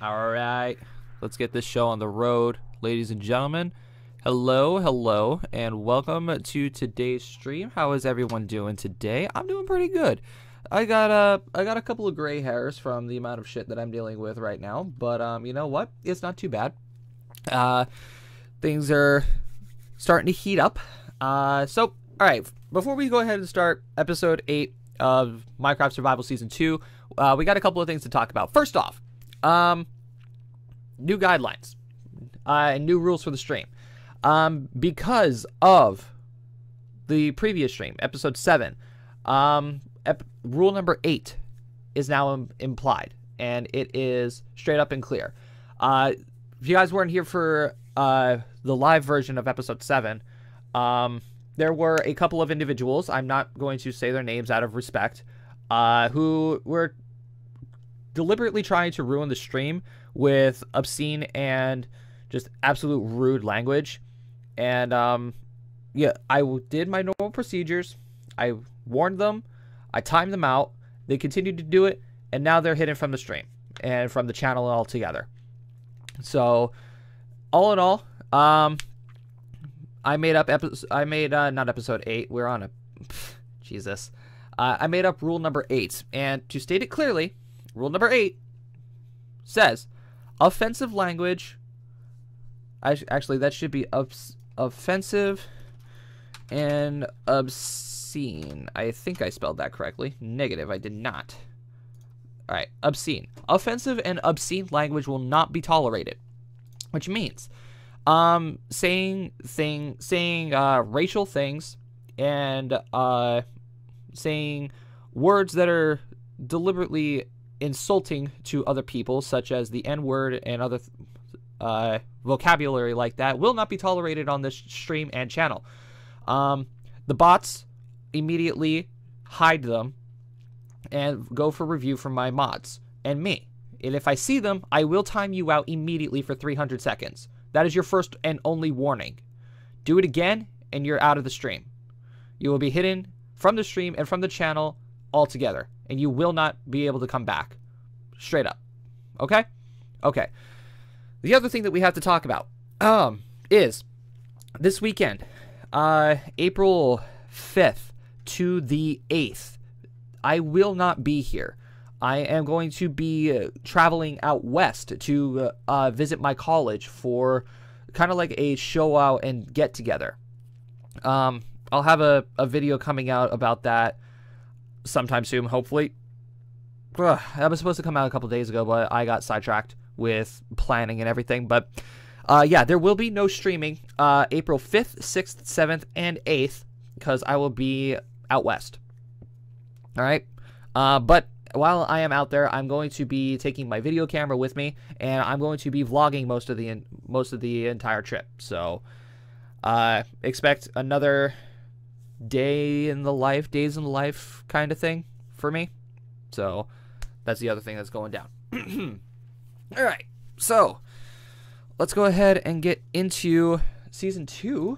All right, let's get this show on the road, ladies and gentlemen. Hello, and welcome to today's stream. How is everyone doing today? I'm doing pretty good. I got a couple of gray hairs from the amount of shit that I'm dealing with right now, but you know what? It's not too bad. Things are starting to heat up. So all right, before we go ahead and start episode 8 of Minecraft Survival Season 2, we got a couple of things to talk about. First off, new guidelines and new rules for the stream. Because of the previous stream, episode 7, rule number 8 is now implied, and it is straight up and clear. If you guys weren't here for the live version of episode 7, there were a couple of individuals, I'm not going to say their names out of respect, who were deliberately trying to ruin the stream with obscene and just absolute rude language. And yeah, I did my normal procedures. I warned them, I timed them out, they continued to do it, and now they're hidden from the stream and from the channel altogether. So all in all, I made up not episode 8, we're on a Jesus. I made up rule number 8, and to state it clearly, rule number 8 says offensive language. Actually, that should be offensive and obscene. I think I spelled that correctly. Negative, I did not. All right, obscene. Offensive and obscene language will not be tolerated, which means saying racial things and saying words that are deliberately insulting to other people, such as the N-word and other vocabulary like that, will not be tolerated on this stream and channel. The bots immediately hide them and go for review from my mods and me. And if I see them, I will time you out immediately for 300 seconds. That is your first and only warning. Do it again, and you're out of the stream. You will be hidden from the stream and from the channel altogether, and you will not be able to come back. Straight up. Okay? Okay. The other thing that we have to talk about is this weekend, April 5th to the 8th, I will not be here. I am going to be traveling out west to visit my college for kind of like a show out and get together. I'll have a video coming out about that sometime soon, hopefully. That was supposed to come out a couple days ago, but I got sidetracked with planning and everything. But yeah, there will be no streaming April 5th, 6th, 7th, and 8th because I will be out west. All right. But while I am out there, I'm going to be taking my video camera with me, and I'm going to be vlogging most of the entire trip. So expect another days in the life kind of thing for me. So that's the other thing that's going down. All right, so let's go ahead and get into season 2,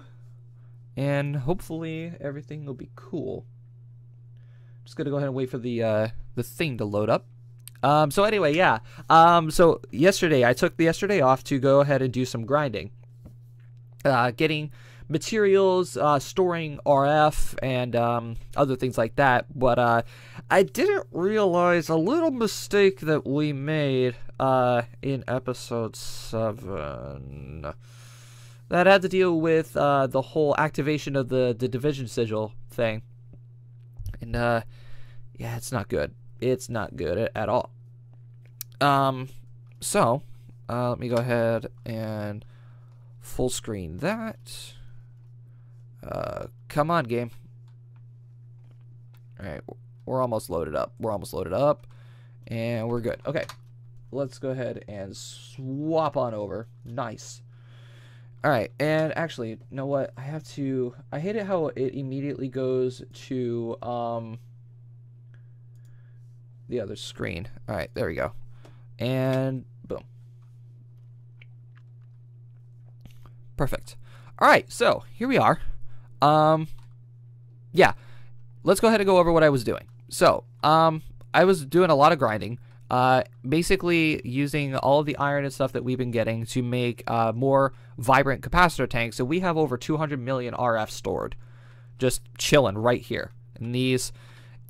and hopefully everything will be cool. Just gonna go ahead and wait for the thing to load up. So anyway, yeah. So yesterday I took the yesterday off to go ahead and do some grinding, getting materials, storing RF, and other things like that. But I didn't realize a little mistake that we made in episode 7 that had to deal with the whole activation of the division sigil thing. And yeah, it's not good. It's not good at all. So let me go ahead and full screen that. Come on, game. All right, we're almost loaded up. And we're good. Okay, let's go ahead and swap on over. Nice. All right, and actually, you know what? I hate it how it immediately goes to the other screen. All right, there we go. And boom. Perfect. All right, so here we are. Yeah, let's go ahead and go over what I was doing. So, I was doing a lot of grinding. Basically using all of the iron and stuff that we've been getting to make more vibrant capacitor tanks. So we have over 200 million RF stored, just chilling right here in these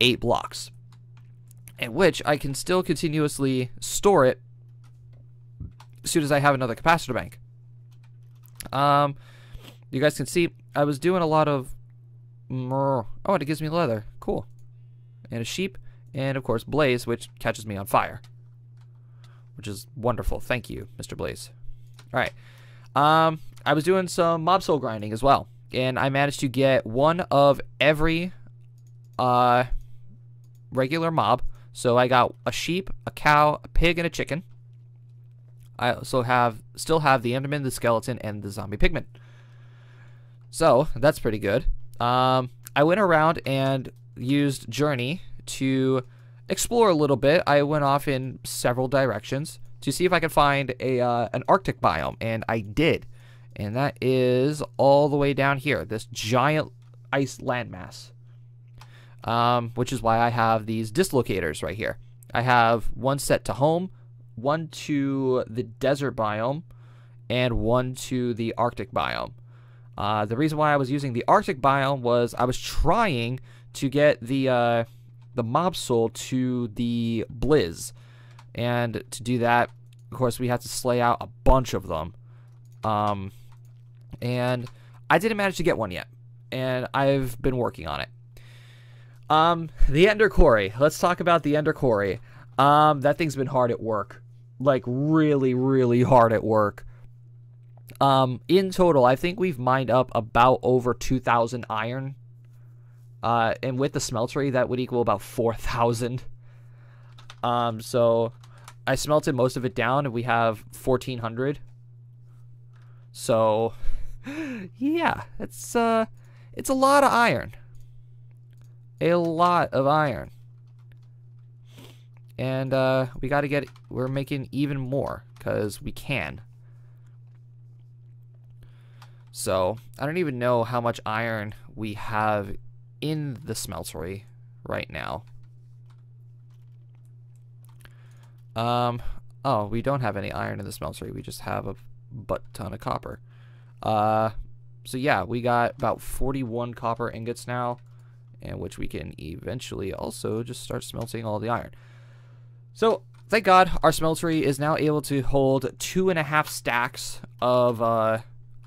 8 blocks, in which I can still continuously store it as soon as I have another capacitor bank. You guys can see I was doing a lot of oh, and it gives me leather. Cool. And a sheep, and of course Blaze, which catches me on fire, which is wonderful. Thank you, Mr. Blaze. All right. I was doing some mob soul grinding as well, and I managed to get one of every regular mob. So I got a sheep, a cow, a pig, and a chicken. I also still have the Enderman, the skeleton, and the zombie pigman. So that's pretty good. I went around and used Journey to explore a little bit. I went off in several directions to see if I could find an Arctic biome, and I did. And that is all the way down here, this giant ice landmass. Which is why I have these dislocators right here. I have one set to home, one to the desert biome, and one to the Arctic biome. The reason why I was using the Arctic biome was I was trying to get the mob soul to the Blizz, and to do that, of course, we had to slay out a bunch of them. And I didn't manage to get one yet, and I've been working on it. The Ender Quarry. Let's talk about the Ender Quarry. That thing's been hard at work. Like, really, really hard at work. In total, I think we've mined up about over 2,000 iron. And with the smeltery, that would equal about 4,000. So I smelted most of it down, and we have 1,400. So, yeah, it's a lot of iron. A lot of iron. And we got to get, we're making even more because we can. So I don't even know how much iron we have in the smeltery right now. Oh, we don't have any iron in the smeltery. We just have a butt ton of copper. So yeah, we got about 41 copper ingots now, and which we can eventually also just start smelting all the iron. So thank God our smeltery is now able to hold 2.5 stacks of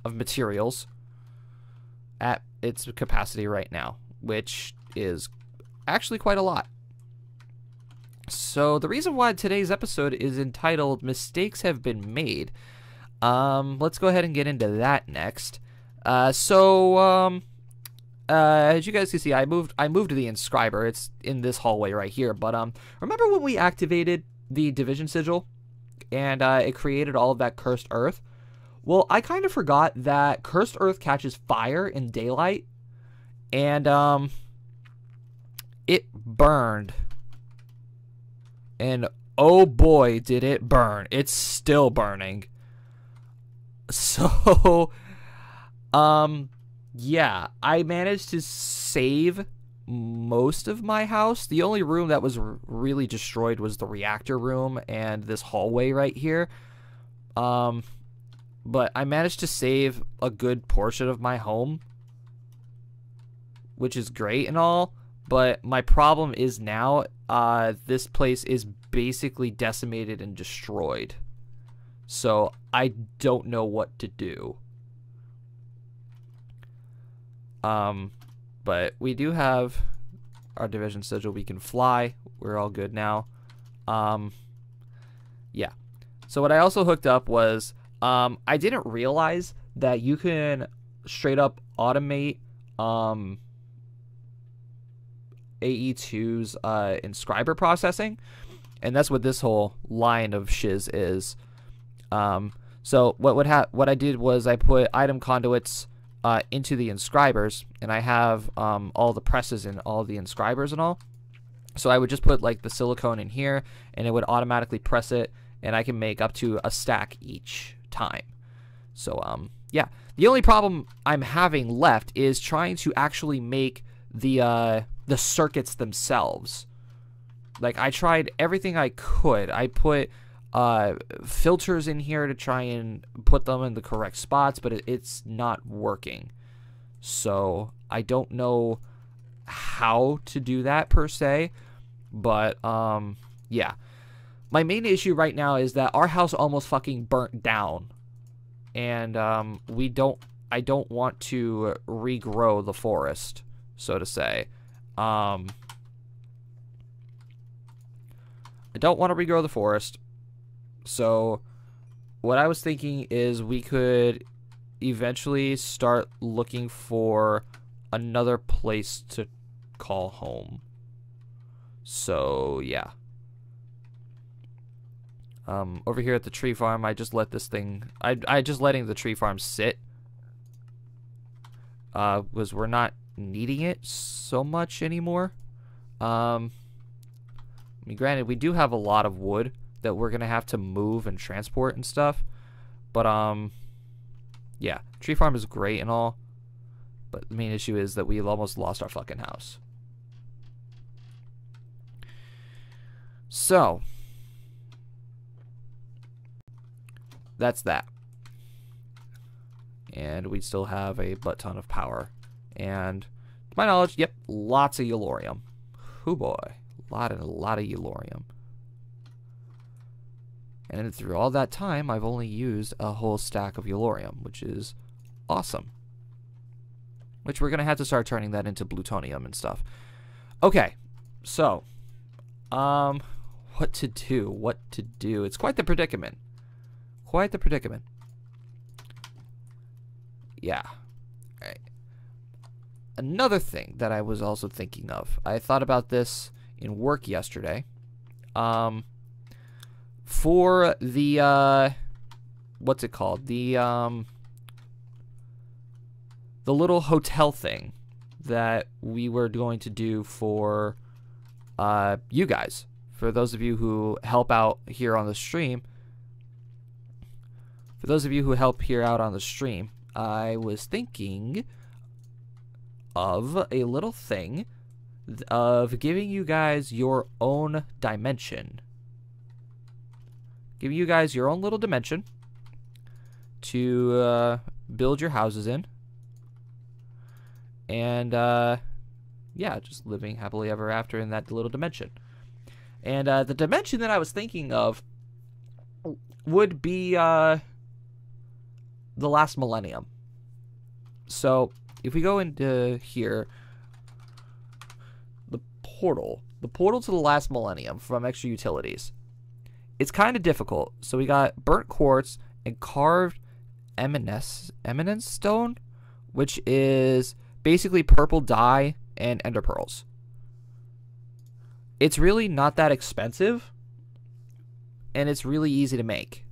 materials at its capacity right now, which is actually quite a lot. So the reason why today's episode is entitled Mistakes Have Been Made, let's go ahead and get into that next. As you guys can see, I moved to the inscriber. It's in this hallway right here. But remember when we activated the division sigil and it created all of that cursed earth? Well, I kind of forgot that cursed earth catches fire in daylight, and it burned. And oh boy, did it burn. It's still burning. So yeah, I managed to save most of my house. The only room that was really destroyed was the reactor room and this hallway right here. But I managed to save a good portion of my home, which is great and all. But my problem is now, this place is basically decimated and destroyed. So I don't know what to do. But we do have our division sigil. We can fly. We're all good now. Yeah. So what I also hooked up was, I didn't realize that you can straight up automate, AE2's, inscriber processing. And that's what this whole line of shiz is. So what I did was I put item conduits into the inscribers, and I have all the presses in all the inscribers and all. So I would just put like the silicone in here, and it would automatically press it, and I can make up to a stack each time. So yeah, the only problem I'm having left is trying to actually make the circuits themselves. Like, I tried everything I could. I put filters in here to try and put them in the correct spots, but it's not working. So I don't know how to do that per se, but yeah. My main issue right now is that our house almost fucking burnt down, and I don't want to regrow the forest, so to say. I don't want to regrow the forest. So what I was thinking is we could eventually start looking for another place to call home. So yeah. Over here at the tree farm, I just let this thing, I just letting the tree farm sit. Was we're not needing it so much anymore. I mean, granted, we do have a lot of wood that we're gonna have to move and transport and stuff, but yeah, tree farm is great and all, but the main issue is that we've almost lost our fucking house. So that's that, and we still have a butt ton of power, and to my knowledge, yep, lots of Yellorium. Hoo boy, a lot of Yellorium. And through all that time, I've only used a whole stack of Yellorium, which is awesome. Which we're going to have to start turning that into plutonium and stuff. Okay, so, what to do? What to do? It's quite the predicament. Quite the predicament. Yeah. All right. Another thing that I was also thinking of, I thought about this in work yesterday. For the what's it called? The little hotel thing that we were going to do for you guys. For those of you who help out here on the stream. For those of you who help here out on the stream, I was thinking of a little thing of giving you guys your own dimension. Give you guys your own little dimension to build your houses in. And, yeah, just living happily ever after in that little dimension. And the dimension that I was thinking of would be the last millennium. So, if we go into here, the portal to the last millennium from Extra Utilities. It's kind of difficult. So we got burnt quartz and carved eminence stone, which is basically purple dye and ender pearls. It's really not that expensive, and it's really easy to make.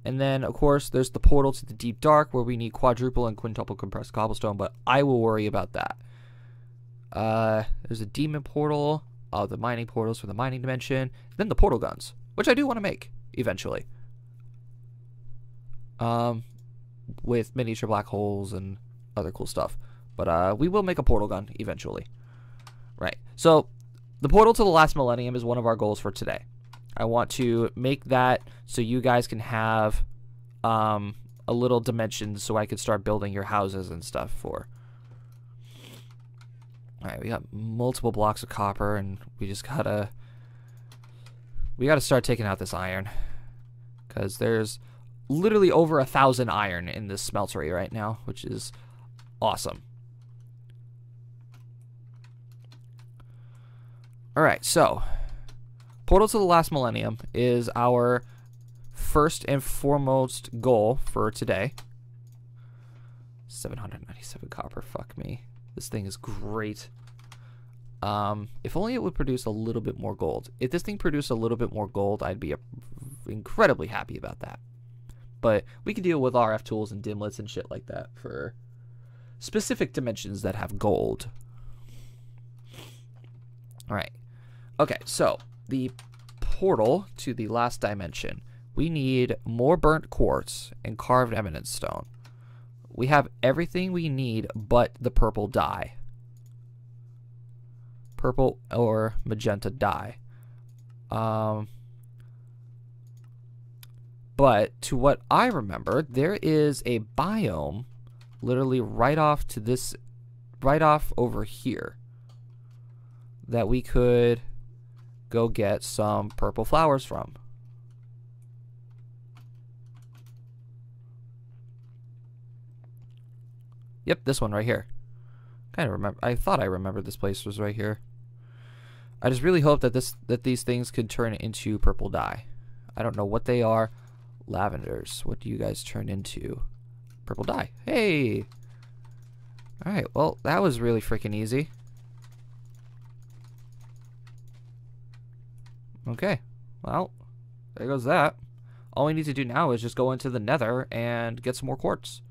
And then, of course, there's the portal to the deep dark, where we need quadruple and quintuple compressed cobblestone, but I will worry about that. There's a demon portal. The mining portals for the mining dimension, then the portal guns, which I do want to make eventually, with miniature black holes and other cool stuff. But we will make a portal gun eventually, right? So the portal to the last millennium is one of our goals for today. I want to make that so you guys can have a little dimension, so I can start building your houses and stuff for. Alright, we got multiple blocks of copper, and we just gotta start taking out this iron, because there's literally over 1,000 iron in this smeltery right now, which is awesome. Alright, so portal to the last millennium is our first and foremost goal for today. 797 copper, fuck me. This thing is great. If only it would produce a little bit more gold. If this thing produced a little bit more gold, I'd be incredibly happy about that. But we can deal with RF tools and dimlets and shit like that for specific dimensions that have gold. Alright. Okay, so the portal to the last dimension. We need more burnt quartz and carved eminence stone. We have everything we need but the purple dye. purple or magenta dye. But to what I remember, there is a biome literally right off over here that we could go get some purple flowers from. Yep, this one right here. Kind of remember. I thought I remembered this place was right here. I just really hope that these things could turn into purple dye. I don't know what they are. Lavenders. What do you guys turn into? Purple dye. Hey. All right. Well, that was really freaking easy. Okay. Well, there goes that. All we need to do now is just go into the Nether and get some more quartz.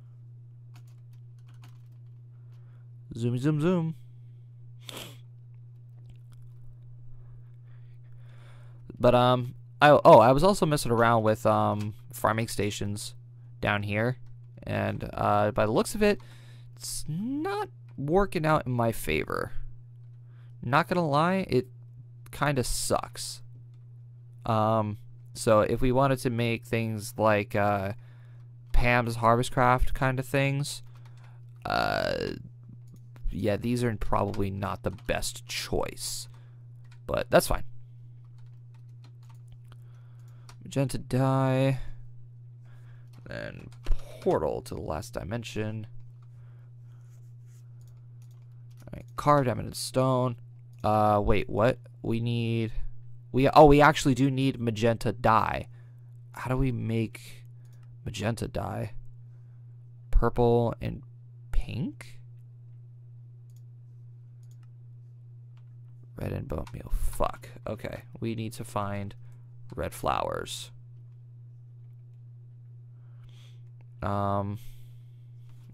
Zoom, zoom, zoom. But I was also messing around with farming stations down here, and by the looks of it, it's not working out in my favor. Not gonna lie, it kind of sucks. So if we wanted to make things like Pam's Harvest Craft kind of things, yeah, these are probably not the best choice, but that's fine. Magenta dye, then portal to the last dimension. Alright, carved emerald stone. Wait, what? We actually do need magenta dye. How do we make magenta dye? Purple and pink? Red and bone meal. Fuck. Okay, we need to find red flowers.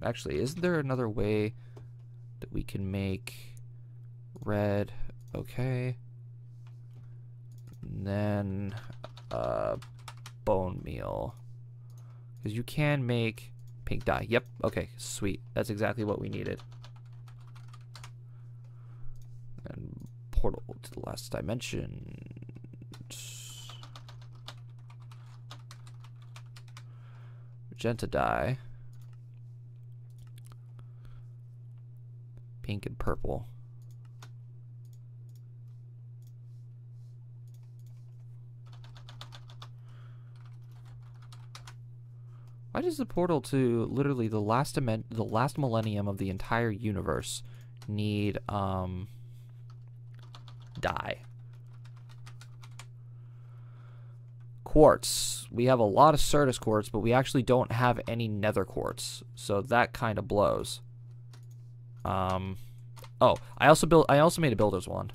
Actually, isn't there another way that we can make red? Okay. And then bone meal, because you can make pink dye. Yep. Okay, sweet. That's exactly what we needed. And portal to the last dimension. Magenta dye. Pink and purple. Why does the portal to literally the last millennium of the entire universe need dye? Quartz. We have a lot of Certus quartz, but we actually don't have any nether quartz, so that kind of blows. Oh, I also made a builder's wand.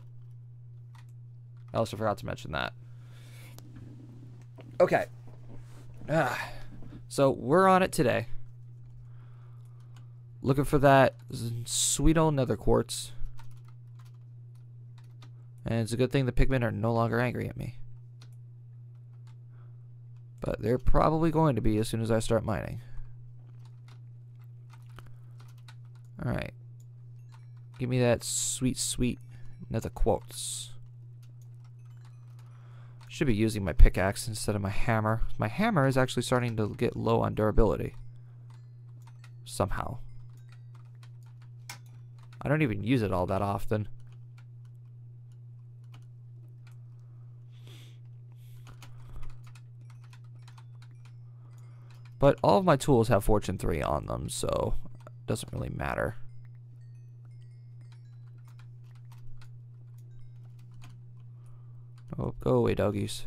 I also forgot to mention that. Okay. So we're on it today. Looking for that sweet old nether quartz. And it's a good thing the pigmen are no longer angry at me. But they're probably going to be as soon as I start mining. Alright. Give me that sweet, sweet nether quartz. Should be using my pickaxe instead of my hammer. My hammer is actually starting to get low on durability. Somehow. I don't even use it all that often. But all of my tools have Fortune 3 on them, so it doesn't really matter. Oh, go away, doggies.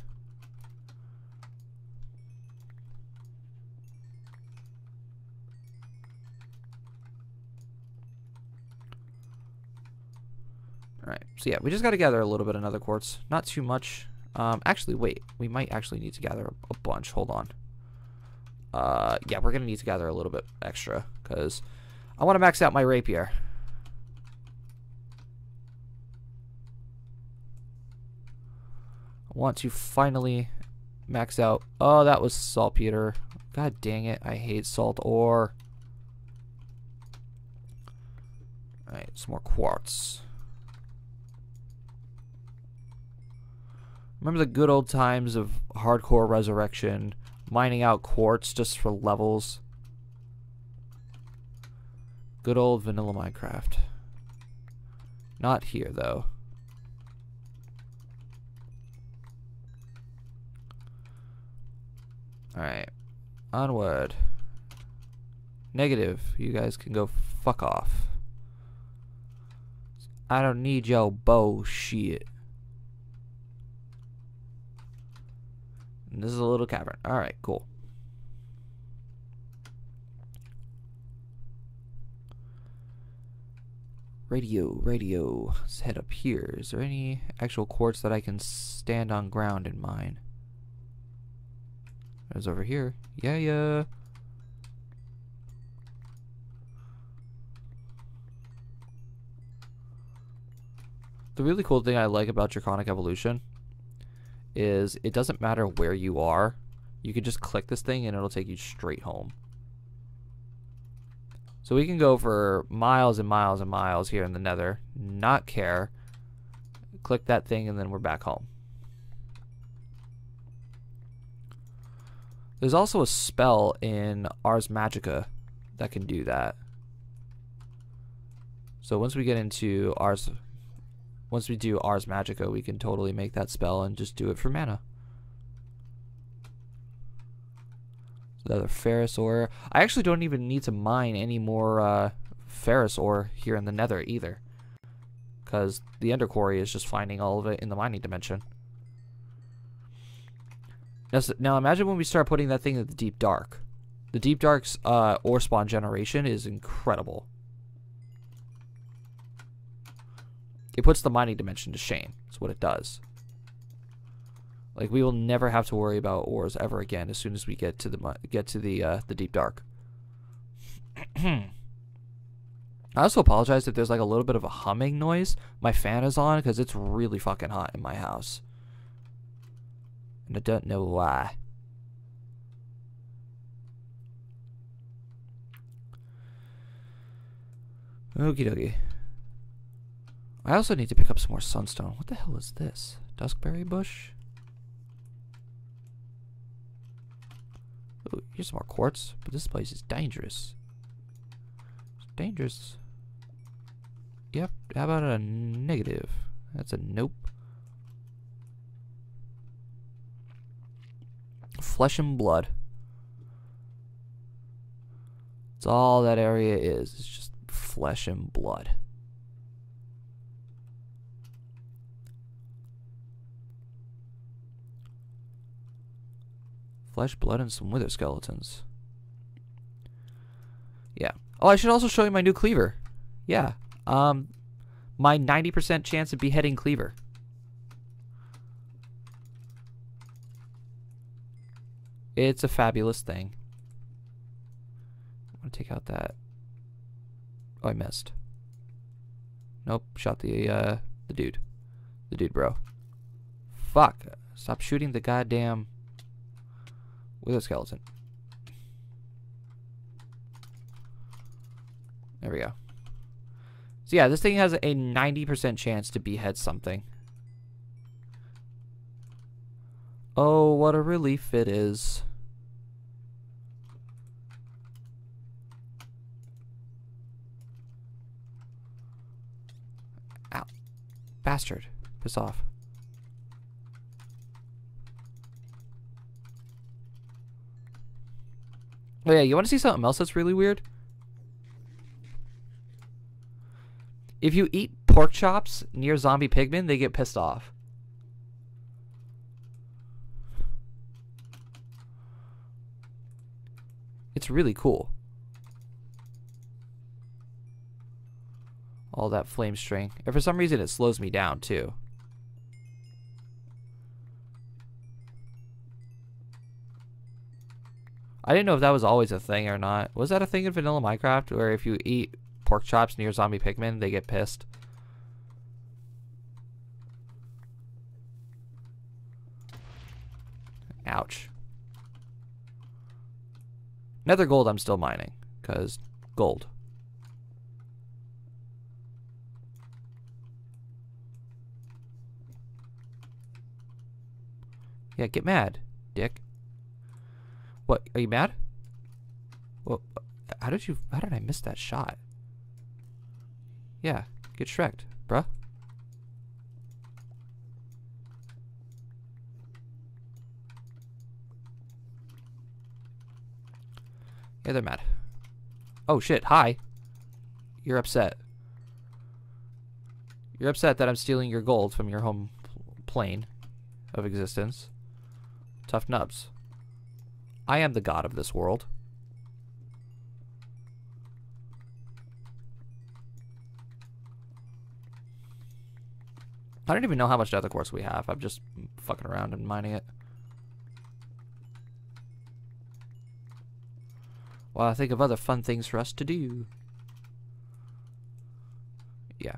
Alright, so yeah, we just gotta gather a little bit of nether quartz. Not too much. Actually, wait. We might actually need to gather a bunch. Hold on. Yeah, we're gonna need to gather a little bit extra, because I want to max out my rapier. I want to finally max out. Oh, that was saltpeter. God dang it, I hate salt ore. Alright, some more quartz. Remember the good old times of hardcore resurrection, mining out quartz just for levels. Good old vanilla Minecraft. Not here, though. Alright. Onward. Negative. You guys can go fuck off. I don't need your bullshit. And this is a little cavern. Alright, cool. Radio. Let's head up here. Is there any actual quartz that I can stand on ground in mine? There's over here. Yeah. The really cool thing I like about Draconic Evolution is it doesn't matter where you are. You can just click this thing and it'll take you straight home. So we can go for miles and miles and miles here in the Nether, not care. Click that thing and then we're back home. There's also a spell in Ars Magica that can do that. So once we get into once we do Ars Magica, we can totally make that spell and just do it for mana. Another ferrous ore. I actually don't even need to mine any more ferrous ore here in the Nether either, because the Ender Quarry is just finding all of it in the mining dimension. Now imagine when we start putting that thing in the Deep Dark. The Deep Dark's ore spawn generation is incredible. It puts the mining dimension to shame. That's what it does. Like, we will never have to worry about ores ever again as soon as we get to the Deep Dark. I also apologize if there's like a little bit of a humming noise. My fan is on because it's really fucking hot in my house. And I don't know why. Okie dokie. I also need to pick up some more sunstone. What the hell is this? Duskberry bush? Ooh, here's some more quartz, but this place is dangerous. It's dangerous. Yep, how about a negative? That's a nope. Flesh and blood. That's all that area is. It's just flesh and blood. Flesh, blood, and some wither skeletons. Yeah. Oh, I should also show you my new cleaver. Yeah. My 90% chance of beheading cleaver. It's a fabulous thing. I'm gonna take out that. Oh, I missed. Nope, shot the dude. The dude, bro. Fuck. Stop shooting the goddamn wither skeleton. There we go. So yeah, this thing has a 90% chance to behead something. Oh, what a relief it is. Ow. Bastard. Piss off. Oh yeah, you want to see something else that's really weird? If you eat pork chops near zombie pigmen, they get pissed off. It's really cool. All that flame string. And for some reason it slows me down too. I didn't know if that was always a thing or not. Was that a thing in vanilla Minecraft where if you eat pork chops near zombie pigmen, they get pissed? Ouch. Nether gold I'm still mining, because gold. Yeah, get mad, dick. What, are you mad? Well, how did I miss that shot? Yeah, get shreked, bruh. Yeah, they're mad. Oh shit, hi. You're upset. You're upset that I'm stealing your gold from your home plane of existence. Tough nubs. I am the god of this world. I don't even know how much nether quartz we have. I'm just fucking around and mining it. While I think of other fun things for us to do. Yeah.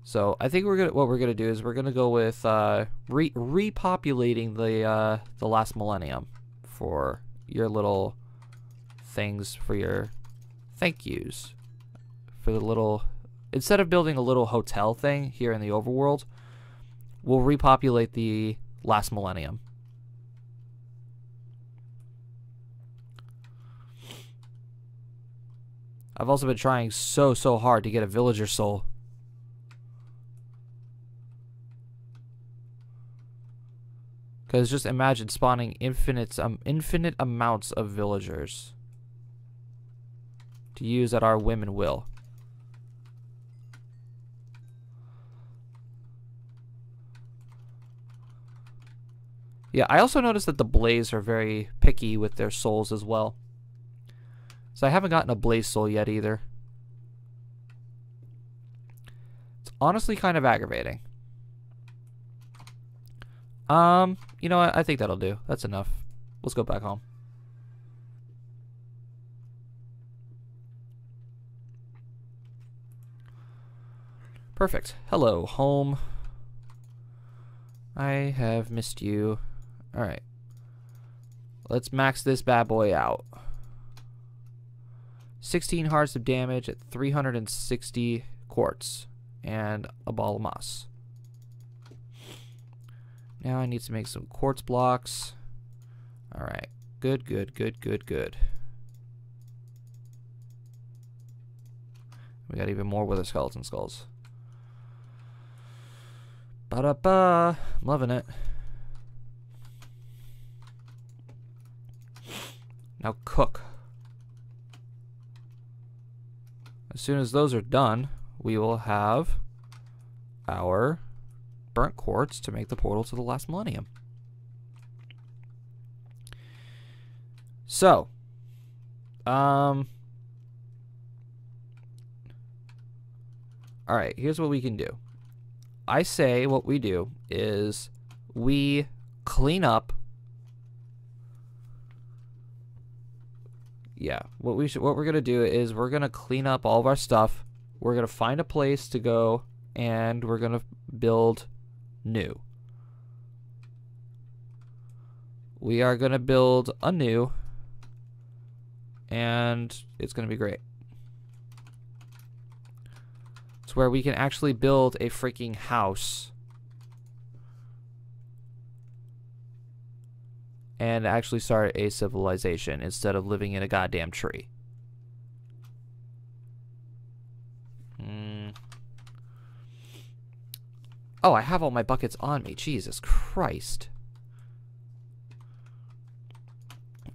So I think what we're gonna do is we're gonna go with repopulating the last millennium for your little things, for your thank yous, for the little, instead of building a little hotel thing here in the overworld, we'll repopulate the last millennium. I've also been trying so hard to get a villager soul. Because just imagine spawning infinite amounts of villagers to use at our whim and will. Yeah, I also noticed that the Blaze are very picky with their souls as well. So I haven't gotten a Blaze soul yet either. It's honestly kind of aggravating. You know what? I think that'll do. That's enough. Let's go back home. Perfect. Hello, home. I have missed you. Alright. Let's max this bad boy out. 16 hearts of damage at 360 quartz. And a ball of moss. Now I need to make some quartz blocks. Alright. Good. We got even more wither skeleton skulls. Ba-da-ba. I'm loving it. Now cook. As soon as those are done, we will have our burnt quartz to make the portal to the last millennium. So, alright, here's what we can do. I say what we do is we clean up. Yeah, what we're gonna do is we're gonna clean up all of our stuff. We're gonna find a place to go, and we're gonna build new. We are gonna build anew, and it's gonna be great. It's where we can actually build a freaking house and actually start a civilization instead of living in a goddamn tree. Oh, I have all my buckets on me. Jesus Christ.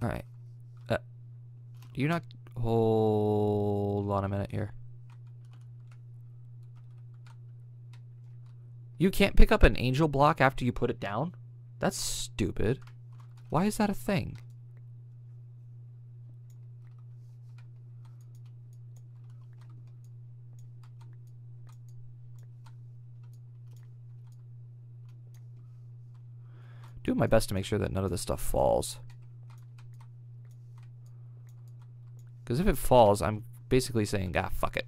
Alright. Do you not... Hold on a minute here. You can't pick up an angel block after you put it down? That's stupid. Why is that a thing? Doing my best to make sure that none of this stuff falls. Because if it falls, I'm basically saying, ah, fuck it.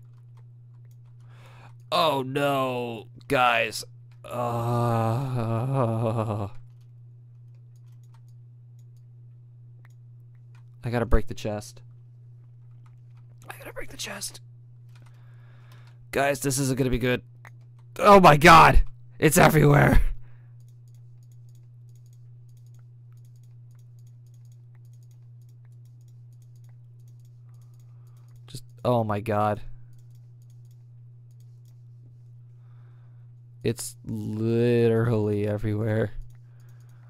Oh no, guys. I gotta break the chest. Guys, this isn't gonna be good. Oh my god! It's everywhere! Oh my god. It's literally everywhere.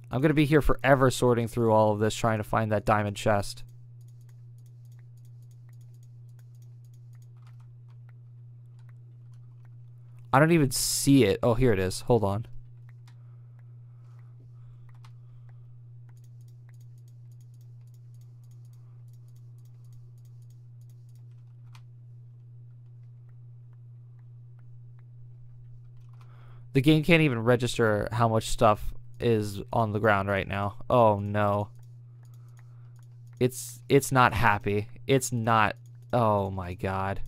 I'm gonna be here forever sorting through all of this trying to find that diamond chest. I don't even see it. Oh, here it is. Hold on. The game can't even register how much stuff is on the ground right now. Oh no. It's not happy. It's not. Oh my god.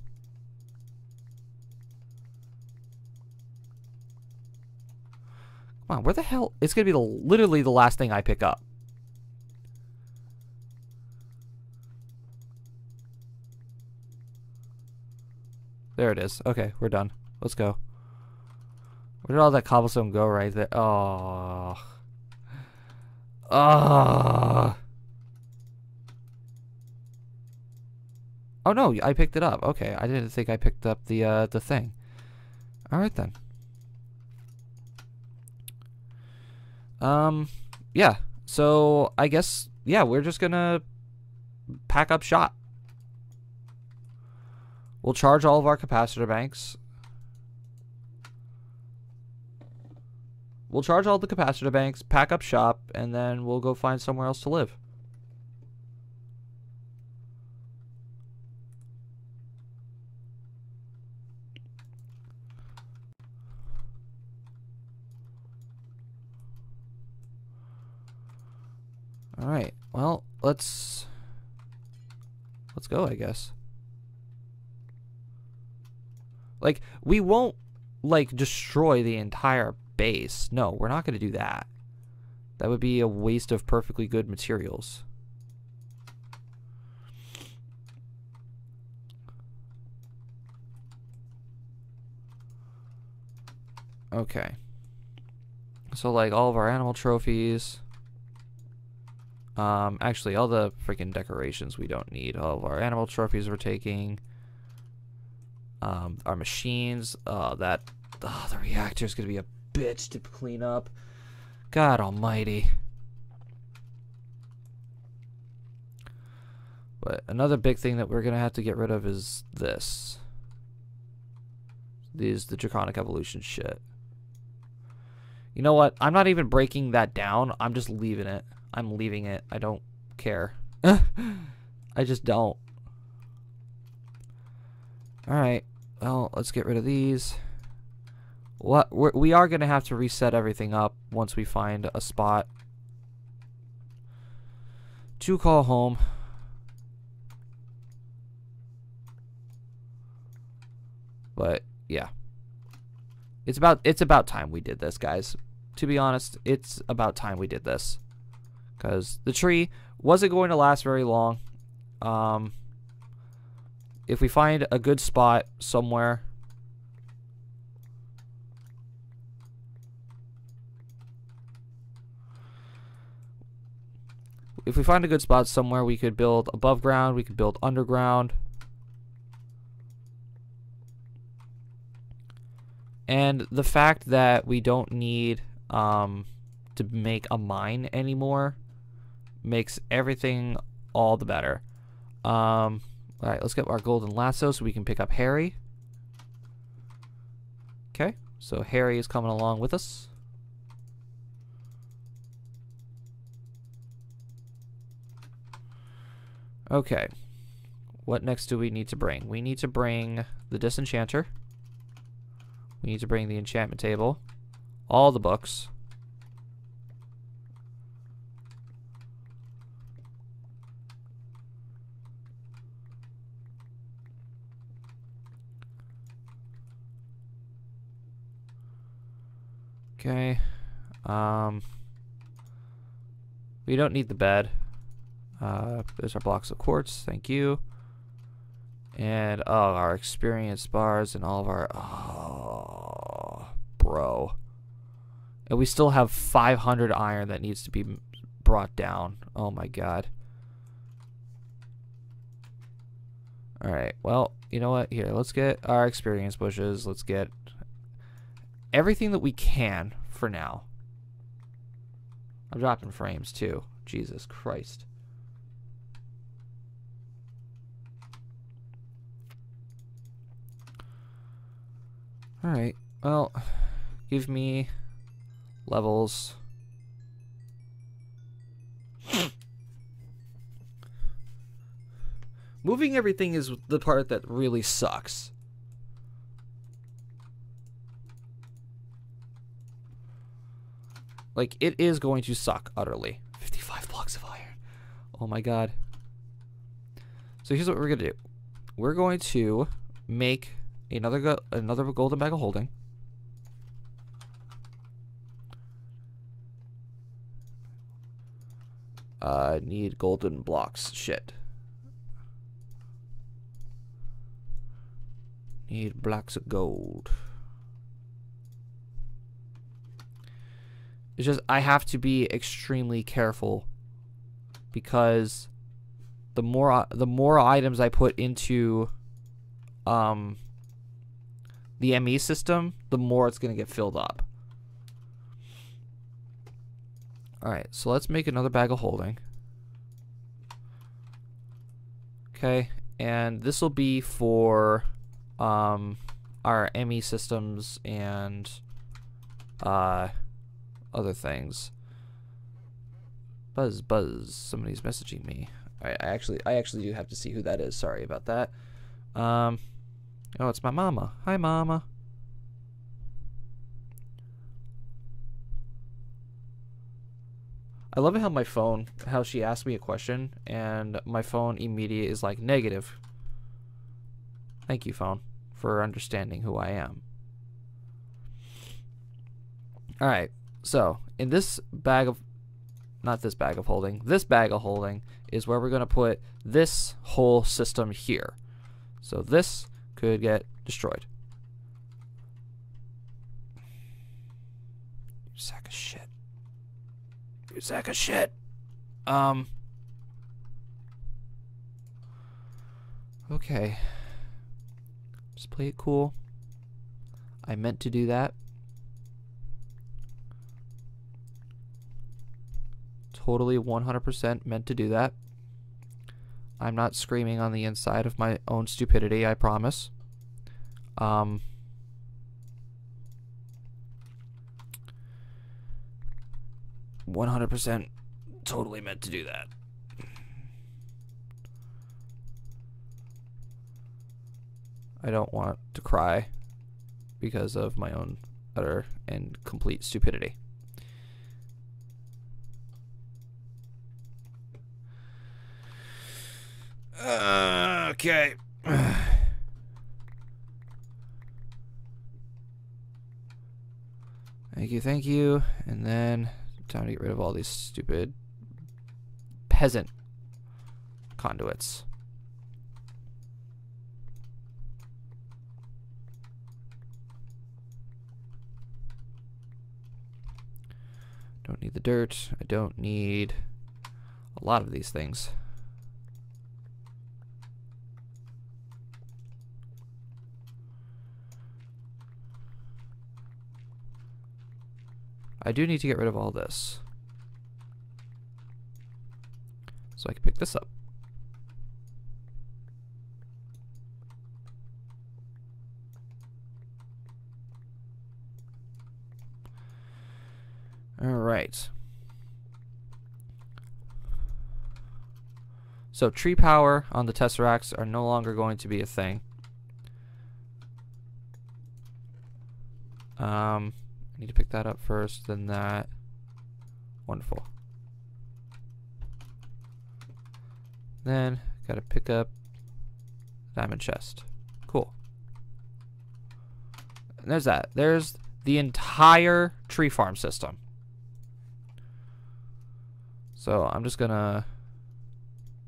Come on, where the hell? It's gonna be literally the last thing I pick up. There it is. Okay, we're done. Let's go. Where did all that cobblestone go right there? Oh. Oh. Oh no, I picked it up. Okay, I didn't think I picked up the thing. All right then. Yeah. So I guess yeah, we're just gonna pack up shop. We'll charge all of our capacitor banks. We'll charge all the capacitor banks, pack up shop, and then we'll go find somewhere else to live. All right. Well, let's go, I guess. Like, we won't like destroy the entire base. No, we're not going to do that. That would be a waste of perfectly good materials. Okay. So like all of our animal trophies. Actually, all the freaking decorations we don't need. All of our animal trophies we're taking. Our machines. The reactor's gonna be a bitch to clean up. God almighty. But another big thing that we're gonna have to get rid of is this. The draconic evolution shit. You know what? I'm not even breaking that down. I'm just leaving it. I'm leaving it. I don't care. I just don't. Alright. Well, let's get rid of these. We are going to have to reset everything up once we find a spot to call home. But, yeah. It's about time we did this, guys. To be honest, it's about time we did this. Because the tree wasn't going to last very long. If we find a good spot somewhere. If we find a good spot somewhere, we could build above ground, we could build underground. And the fact that we don't need to make a mine anymore makes everything all the better. Alright, let's get our golden lasso so we can pick up Harry. Okay, so Harry is coming along with us. Okay, what next do we need to bring? We need to bring the disenchanter. We need to bring the enchantment table. All the books. Okay. We don't need the bed. There's our blocks of quartz. Thank you. And our experience bars and all of our bro. And we still have 500 iron that needs to be brought down. Oh my god. Alright, well, you know what? Here, let's get our experience bushes. Let's get everything that we can for now. I'm dropping frames too. Jesus Christ. Alright, well, give me levels. Moving everything is the part that really sucks. Like, it is going to suck utterly. 55 blocks of iron. Oh my god. So here's what we're going to do. We're going to make another golden bag of holding. Need golden blocks. Shit. Need blocks of gold. It's just I have to be extremely careful because the more items I put into the ME system, the more it's gonna get filled up. Alright, so let's make another bag of holding. Okay, and this will be for our ME systems and other things. Buzz, somebody's messaging me. I actually do have to see who that is. Sorry about that. Oh, it's my mama. Hi, mama. I love it how she asked me a question and my phone immediately is like negative. Thank you, phone, for understanding who I am. Alright, so in this bag of, not this bag of holding, this bag of holding is where we're going to put this whole system here. So this could get destroyed. You sack of shit. You sack of shit. Okay. Just play it cool. I meant to do that. Totally 100% meant to do that. I'm not screaming on the inside of my own stupidity, I promise. 100% totally meant to do that. I don't want to cry because of my own utter and complete stupidity. Okay. Thank you. And then time to get rid of all these stupid peasant conduits. Don't need the dirt. I don't need a lot of these things. I do need to get rid of all this, so I can pick this up. All right. So tree power on the Tesseracts are no longer going to be a thing. I need to pick that up first, then that. Wonderful. Then gotta pick up diamond chest. Cool. And there's that. There's the entire tree farm system. So I'm just gonna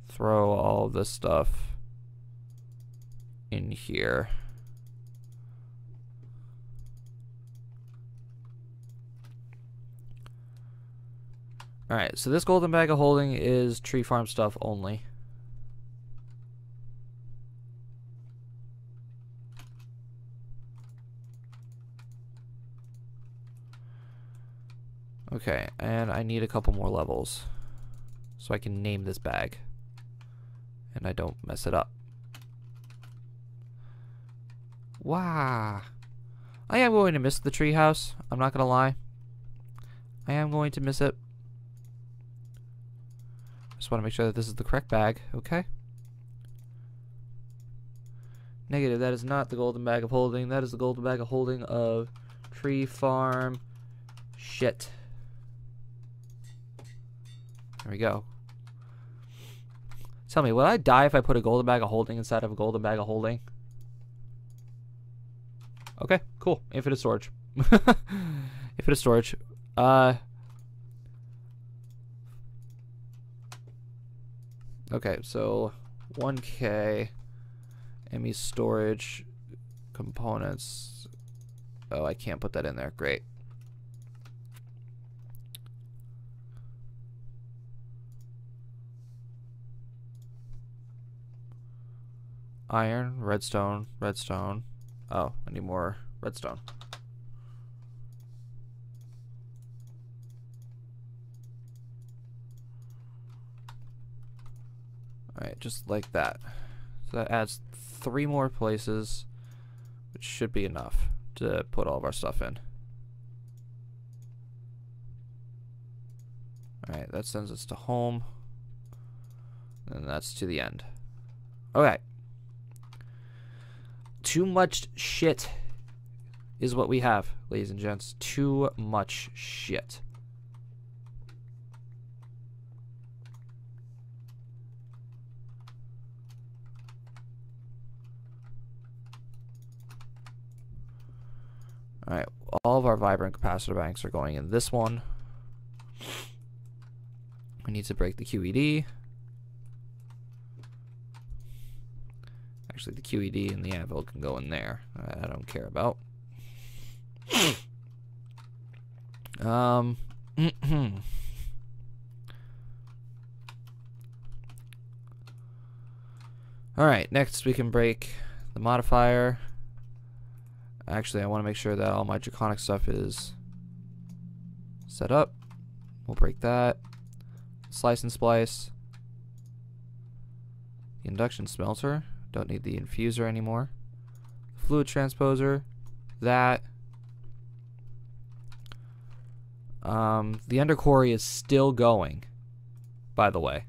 throw all this stuff in here. Alright, so this golden bag of holding is tree farm stuff only. Okay, and I need a couple more levels so I can name this bag and I don't mess it up. Wow. I am going to miss the treehouse. I'm not gonna lie. I am going to miss it. Just want to make sure that this is the correct bag. Okay. Negative. That is not the golden bag of holding. That is the golden bag of holding of tree farm shit. There we go. Tell me, would I die if I put a golden bag of holding inside of a golden bag of holding? Okay, cool. Infinite storage. Infinite storage. Okay, so 1K ME storage components. Oh, I can't put that in there. Great. Iron, redstone, redstone. Oh, I need more redstone. Alright, just like that. So that adds 3 more places, which should be enough to put all of our stuff in. Alright, that sends us to home. And that's to the end. Okay. Too much shit is what we have, ladies and gents. Too much shit. Alright, all of our vibrant capacitor banks are going in this one. We need to break the QED. Actually, the QED and the anvil can go in there. I don't care about. Alright, next we can break the modifier. Actually, I want to make sure that all my draconic stuff is set up. We'll break that. Slice and splice. The induction smelter. Don't need the infuser anymore. Fluid transposer. That. The undercore is still going, by the way.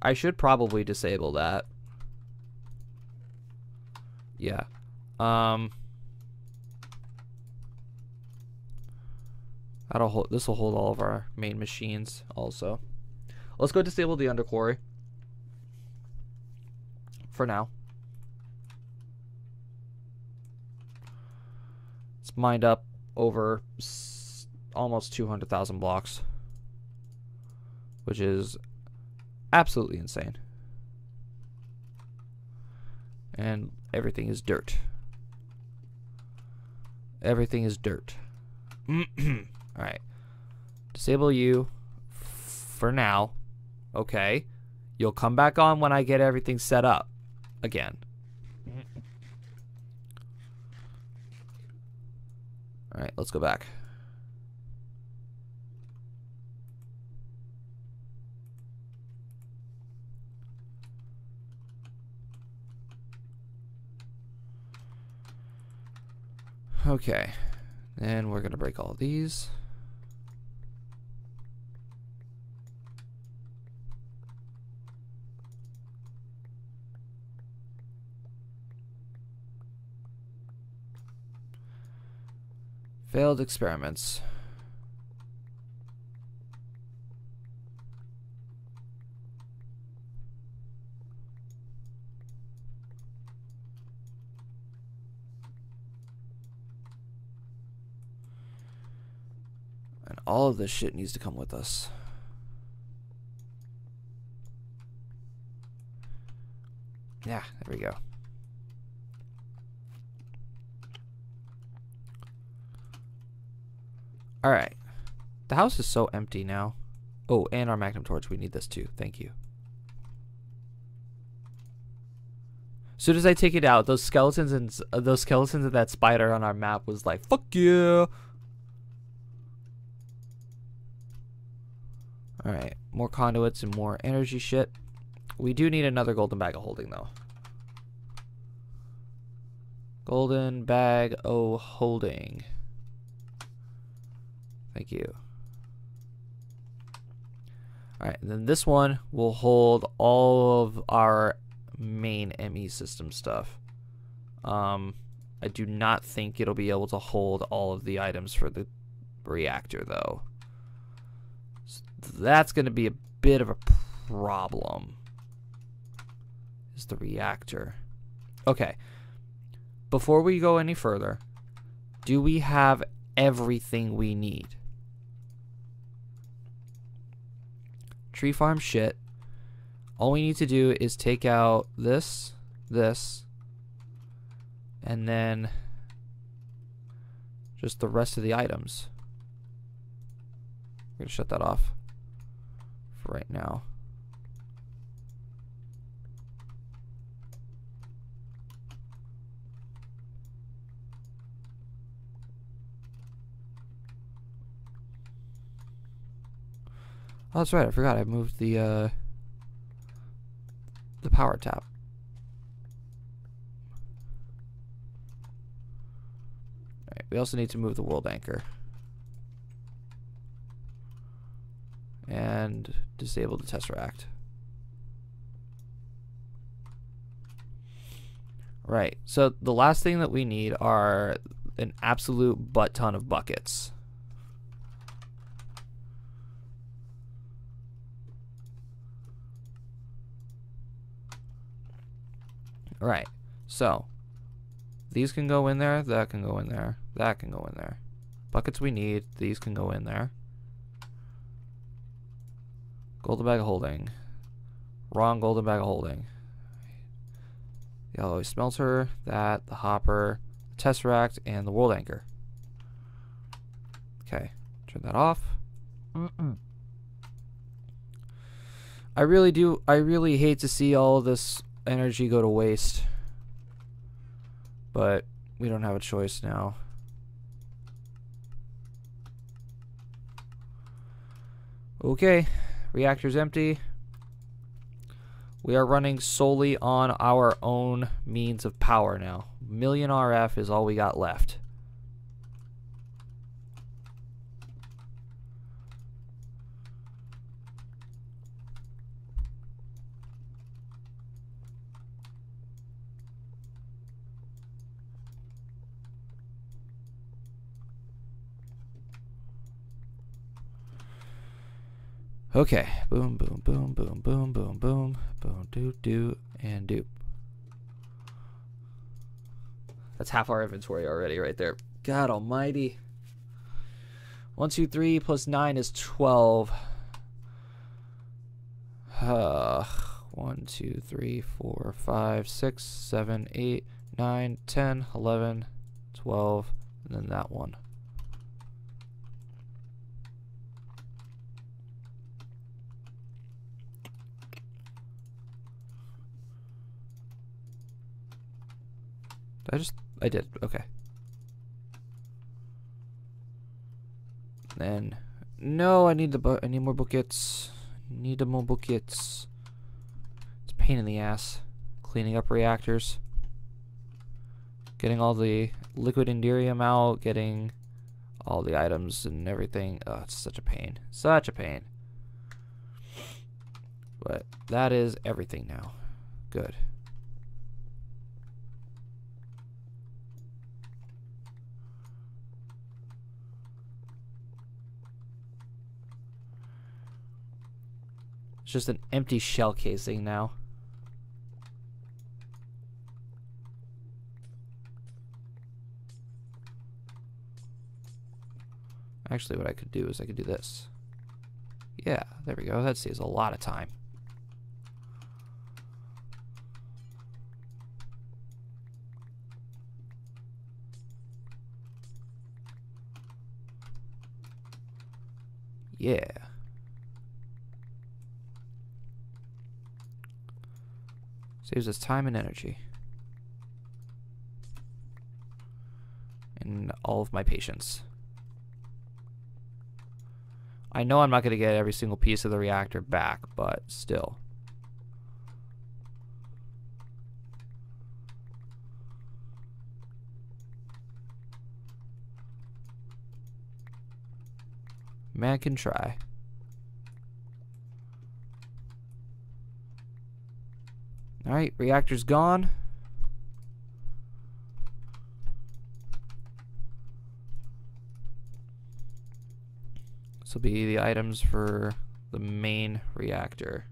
I should probably disable that. Yeah. This will hold all of our main machines also. Let's go disable the undercore for now. It's mined up over almost 200,000 blocks, which is absolutely insane. And everything is dirt. Everything is dirt. Alright. Disable you for now. Okay. You'll come back on when I get everything set up again. Alright, let's go back. Okay. And we're going to break all of these. Failed experiments. And all of this shit needs to come with us. Yeah, there we go. Alright. The house is so empty now. Oh, and our magnum torch. We need this too. Thank you. soon as I take it out, those skeletons and that spider on our map was like, fuck yeah. Alright, more conduits and more energy shit. We do need another golden bag of holding, though. Golden bag of holding. Thank you. Alright, and then this one will hold all of our main ME system stuff. I do not think it'll be able to hold all of the items for the reactor, though. So that's going to be a bit of a problem. Is the reactor. Okay. Before we go any further, do we have everything we need? Tree farm shit. All we need to do is take out this, and then just the rest of the items. We're gonna shut that off for right now. Oh, that's right. I forgot. I moved the power tap. Alright, we also need to move the world anchor. And disable the tesseract. Right, so the last thing that we need are an absolute butt ton of buckets. Right, so these can go in there, that can go in there, that can go in there. Buckets we need, these can go in there. Golden bag of holding. Wrong golden bag of holding. The alloy smelter, that, the hopper, the tesseract, and the world anchor. Okay, turn that off. I really hate to see all this energy go to waste, but we don't have a choice now. Okay, reactor's empty. We are running solely on our own means of power now. Million RF is all we got left. Okay, boom, boom, boom, boom, boom, boom, boom, boom, do, and do. That's half our inventory already right there. God almighty. 1, 2, 3 plus 9 is 12. 1, 2, 3, 4, 5, 6, 7, 8, 9, 10, 11, 12, and then that one. I did, okay. Then, no, I need more buckets. Need more buckets. It's a pain in the ass. Cleaning up reactors. Getting all the liquid enderium out. Getting all the items and everything. Oh, it's such a pain. Such a pain. But that is everything now. Good. It's just an empty shell casing now. Actually, what I could do is I could do this. Yeah, there we go. That saves a lot of time. Yeah. Saves us time and energy. and all of my patience. I know I'm not going to get every single piece of the reactor back, but still. Man can try. Alright, reactor's gone. This will be the items for the main reactor.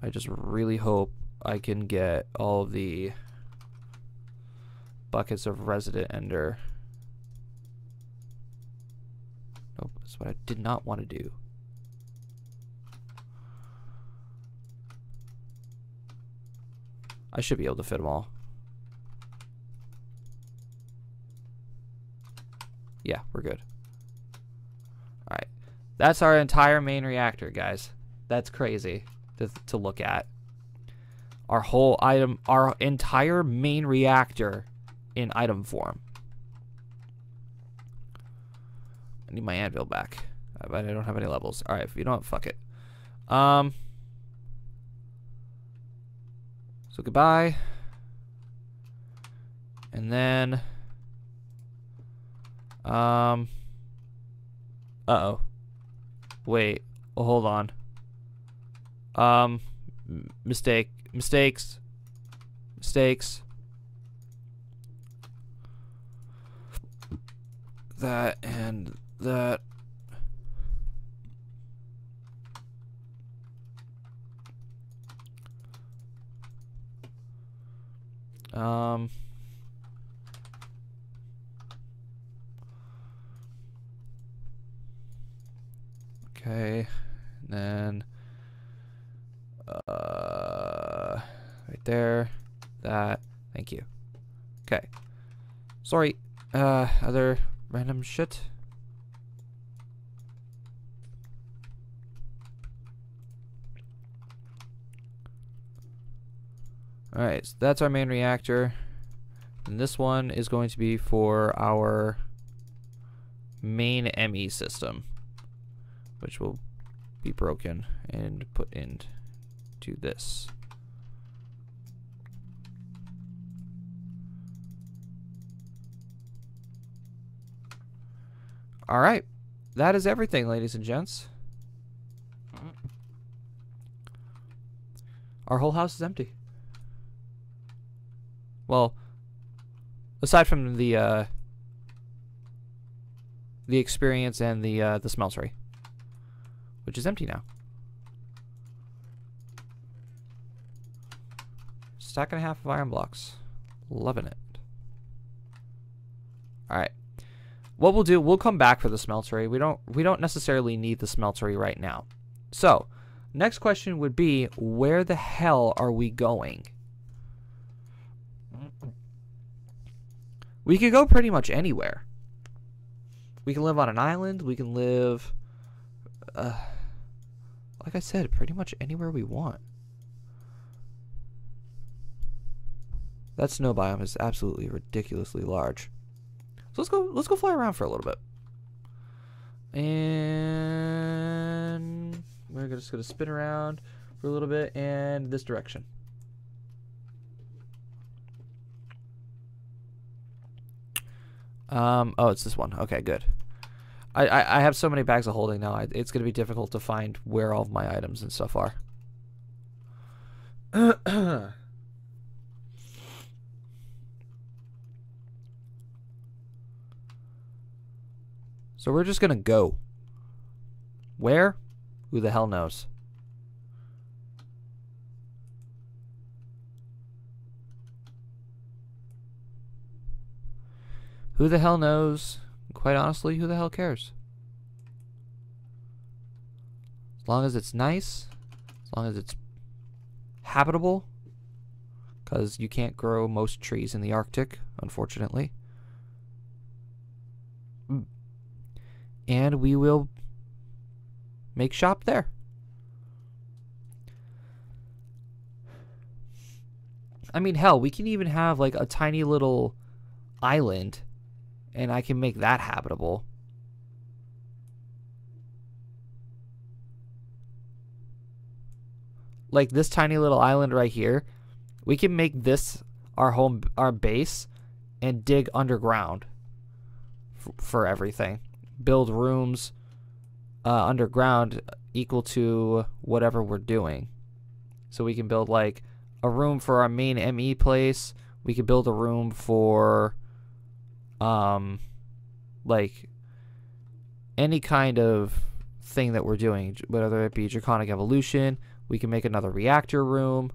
I just really hope I can get all of the buckets of resident ender. Nope, that's what I did not want to do. I should be able to fit them all. Yeah, we're good. Alright. That's our entire main reactor, guys. That's crazy to look at. Our whole item, our entire main reactor in item form. I need my anvil back. But I don't have any levels. Alright, if you don't, fuck it. So goodbye. And then uh-oh. Wait. Oh, hold on. Mistakes. That and that. Okay, and then right there, that, thank you. Okay, sorry, other random shit. Alright, so that's our main reactor, and this one is going to be for our main ME system, which will be broken and put into this. Alright, that is everything, ladies and gents. Our whole house is empty. Well, aside from the experience and the smeltery, which is empty now. Stack and a half of iron blocks. Loving it. Alright. What we'll do, we'll come back for the smeltery. We don't necessarily need the smeltery right now. So, next question would be, where the hell are we going? We could go pretty much anywhere. We can live on an island. We can live, like I said, pretty much anywhere we want. That snow biome is absolutely ridiculously large. So let's go fly around for a little bit. And we're just gonna spin around for a little bit and this direction. Oh, it's this one. Okay, good. I have so many bags of holding now. It's going to be difficult to find where all of my items and stuff are. So we're just going to go. Where? Who the hell knows? Who the hell knows? Quite honestly, who the hell cares? As long as it's nice, as long as it's habitable, because you can't grow most trees in the Arctic, unfortunately. And we will make shop there. I mean, hell, we can even have like a tiny little island, and I can make that habitable. Like this tiny little island right here, we can make this our base, and dig underground for everything. Build rooms underground equal to whatever we're doing. So we can build like a room for our main ME place. We could build a room for like any kind of thing that we're doing, whether it be draconic evolution. We can make another reactor room.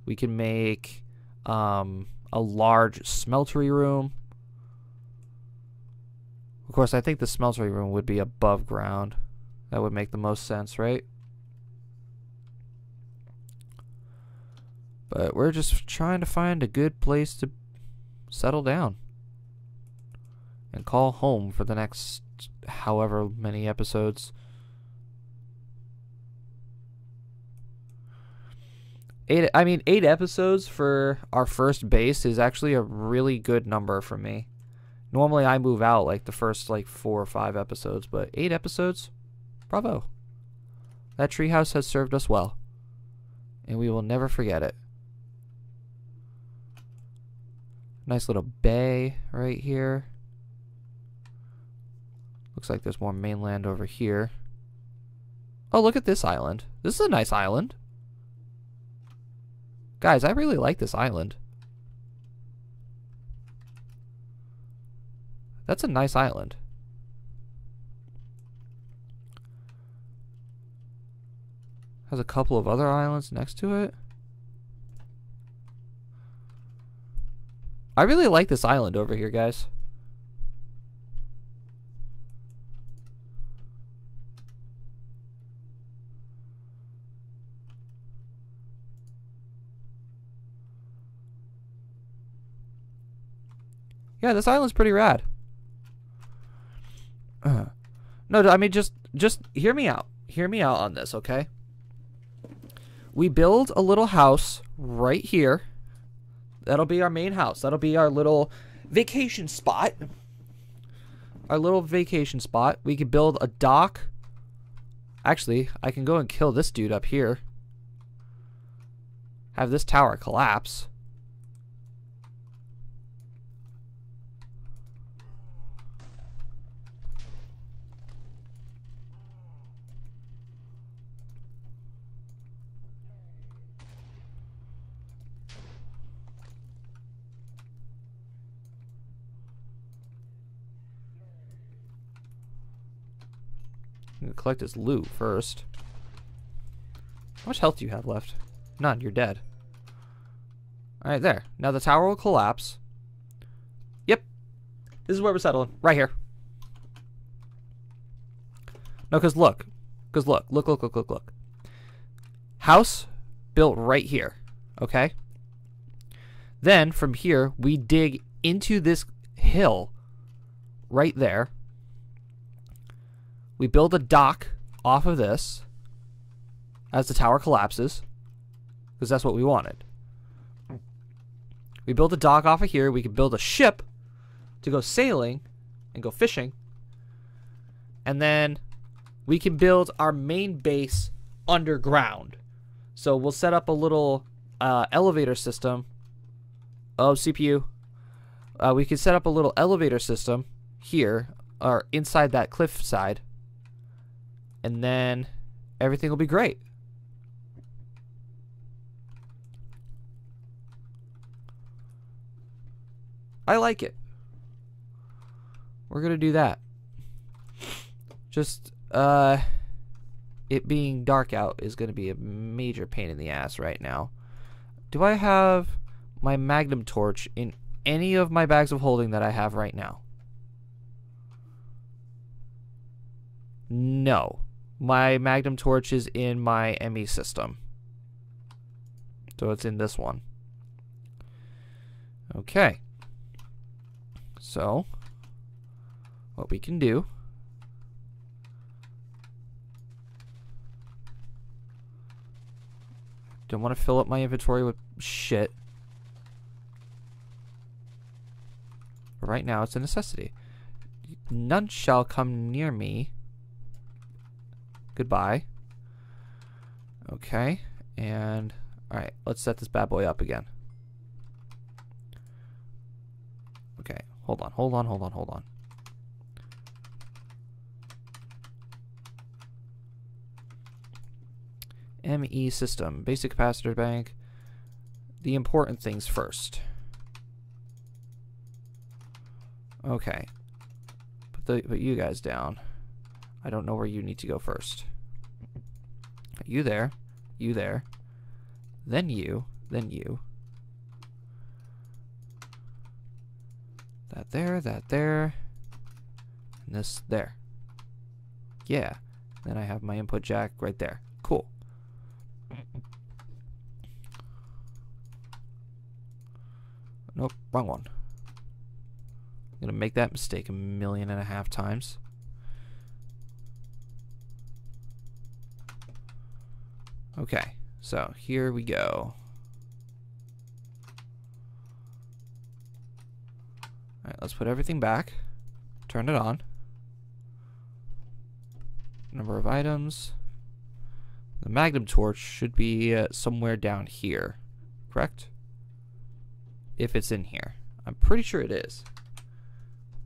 We can make a large smeltery room. Of course, I think the smeltery room would be above ground. That would make the most sense, right? But we're just trying to find a good place to settle down and call home for the next however many episodes. 8 episodes for our first base is actually a really good number for me. Normally I move out like the first like 4 or 5 episodes, but 8 episodes? Bravo. That treehouse has served us well, and we will never forget it. Nice little bay right here. Looks like there's more mainland over here. Oh, look at this island. This is a nice island. Guys, I really like this island. That's a nice island. Has a couple of other islands next to it. I really like this island over here, guys. Yeah, this island's pretty rad. No, I mean, just hear me out. Hear me out on this, okay? We build a little house right here. That'll be our main house. That'll be our little vacation spot. Our little vacation spot. We could build a dock. Actually, I can go and kill this dude up here. Have this tower collapse. I'm gonna collect his loot first. How much health do you have left? None, you're dead. Alright, there. Now the tower will collapse. Yep. This is where we're settling. Right here. No, because look. Look. House built right here. Okay? Then, from here, we dig into this hill right there. We build a dock off of this as the tower collapses, because that's what we wanted. We build a dock off of here. We can build a ship to go sailing and go fishing. And then we can build our main base underground. So we'll set up a little elevator system. Oh, CPU. We can set up a little elevator system here, or inside that cliff side. And then everything will be great. I like it. We're gonna do that. Just it being dark out is gonna be a major pain in the ass right now. Do I have my magnum torch in any of my bags of holding that I have right now? No. My magnum torch is in my ME system. So it's in this one. Okay. So, what we can do don't want to fill up my inventory with shit. But right now, it's a necessity. None shall come near me. Goodbye. Okay, and alright, let's set this bad boy up again. Okay, hold on. ME system, basic capacitor bank. The important things first. Okay, put you guys down. I don't know where you need to go first. You there, then you. That there, and this there. Yeah, then I have my input jack right there. Cool. Nope, wrong one. I'm gonna make that mistake 1.5 million times. Okay, so here we go. Alright, let's put everything back. Turn it on. Number of items. The magnum torch should be somewhere down here, correct? If it's in here. I'm pretty sure it is.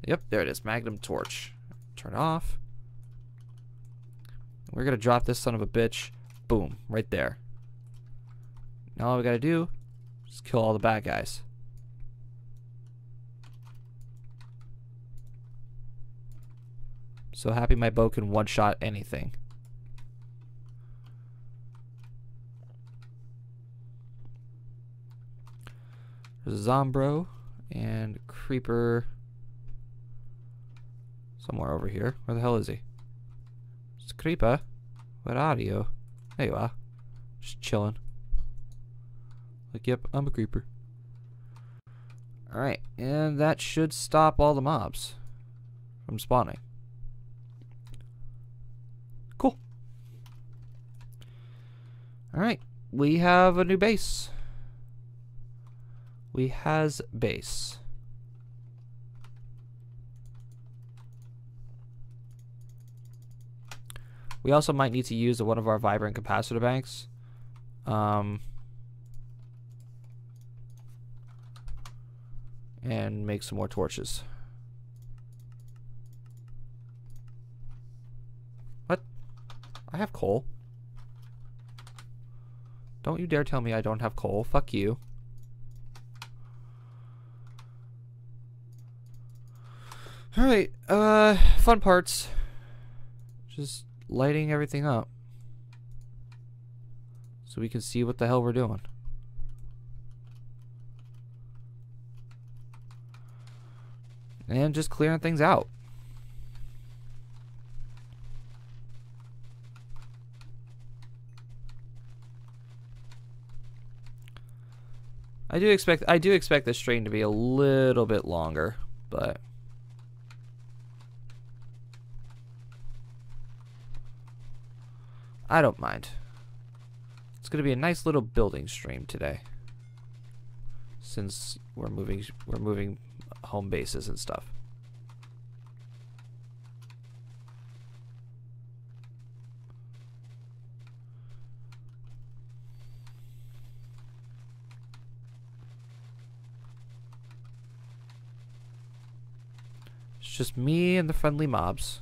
Yep, there it is. Magnum torch. Turn it off. We're gonna drop this son of a bitch. Boom, right there. Now all we gotta do is kill all the bad guys. So happy my bow can one-shot anything. There's a Zombro and Creeper somewhere over here. Where the hell is he? It's Creeper. Where are you? There you are. Just chilling. Like, yep, I'm a creeper. Alright, and that should stop all the mobs from spawning. Cool. Alright, we have a new base. We has base. We also might need to use one of our vibrant capacitor banks. And make some more torches. What? I have coal. Don't you dare tell me I don't have coal. Fuck you. Alright, fun parts. Just lighting everything up so we can see what the hell we're doing. And just clearing things out. I do expect this stream to be a little bit longer, but I don't mind. It's gonna be a nice little building stream today, since we're moving home bases and stuff. It's just me and the friendly mobs.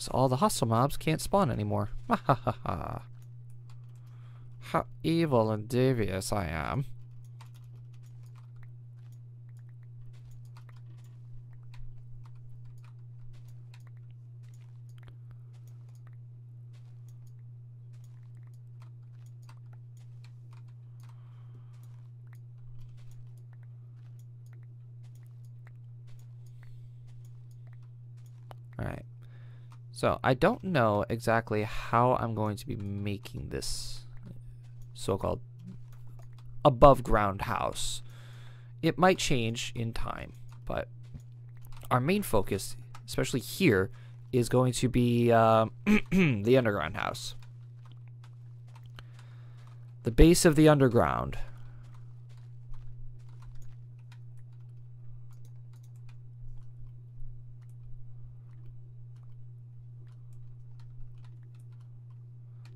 All the hostile mobs can't spawn anymore. Ha ha ha ha. How evil and devious I am. Alright. So, I don't know exactly how I'm going to be making this so-called above ground house. It might change in time, but our main focus, especially here, is going to be the underground house. The base of the underground.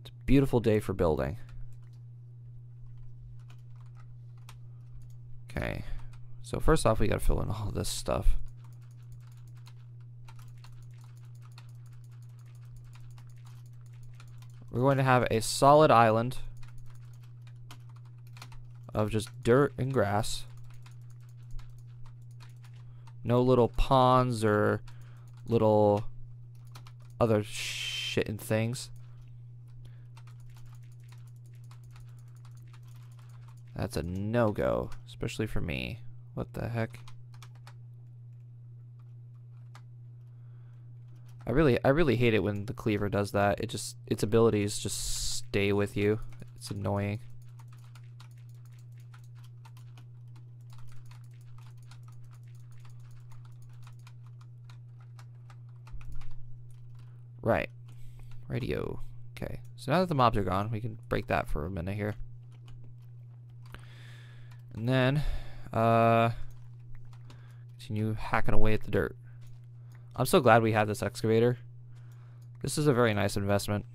It's a beautiful day for building. Okay. So first off, we gotta fill in all this stuff. We're going to have a solid island of just dirt and grass. No little ponds or little other shit and things. That's a no-go, especially for me. What the heck? I really hate it when the cleaver does that. Its abilities just stay with you. It's annoying. Right. Radio. Okay. So now that the mobs are gone, we can break that for a minute here. And then continue hacking away at the dirt. I'm so glad we have this excavator. This is a very nice investment.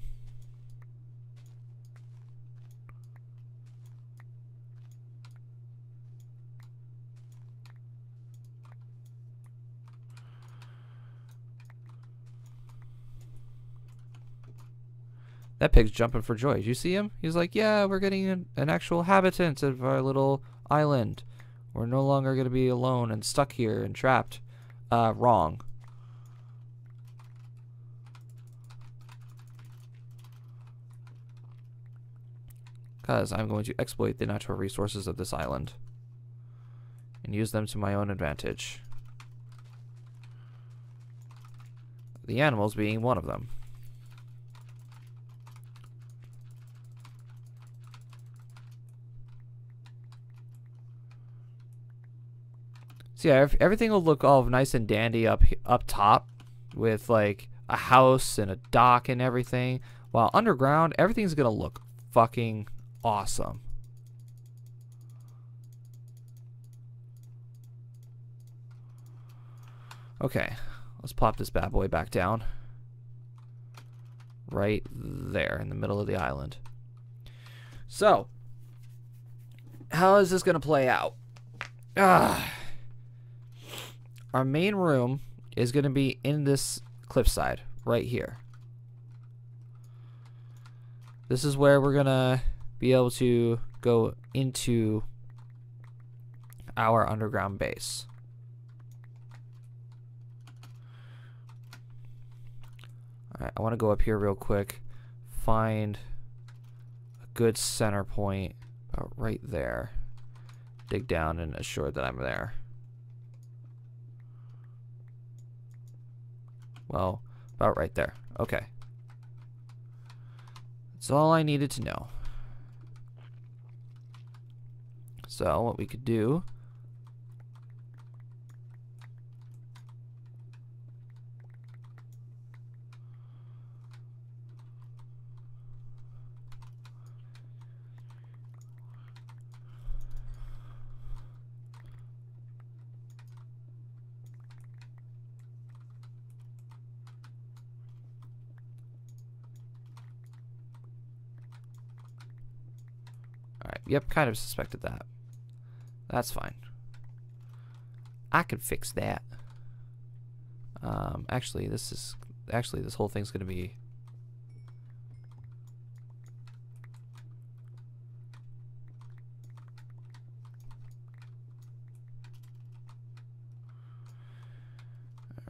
That pig's jumping for joy. Did you see him? He's like, yeah, we're getting an actual habitant of our little island. We're no longer going to be alone and stuck here and trapped. Wrong. Because I'm going to exploit the natural resources of this island and use them to my own advantage. The animals being one of them. So yeah, everything will look all nice and dandy up top with like a house and a dock and everything. While underground, everything's gonna look fucking awesome. Okay, let's plop this bad boy back down. Right there in the middle of the island. So, how is this gonna play out? Our main room is going to be in this cliffside right here. This is where we're going to be able to go into our underground base. Alright, I want to go up here real quick, find a good center point about right there. Dig down and assure that I'm there. Well, about right there. Okay. That's all I needed to know. So, what we could do... Alright, yep, kind of suspected that. That's fine. I can fix that. Actually, this whole thing's gonna be...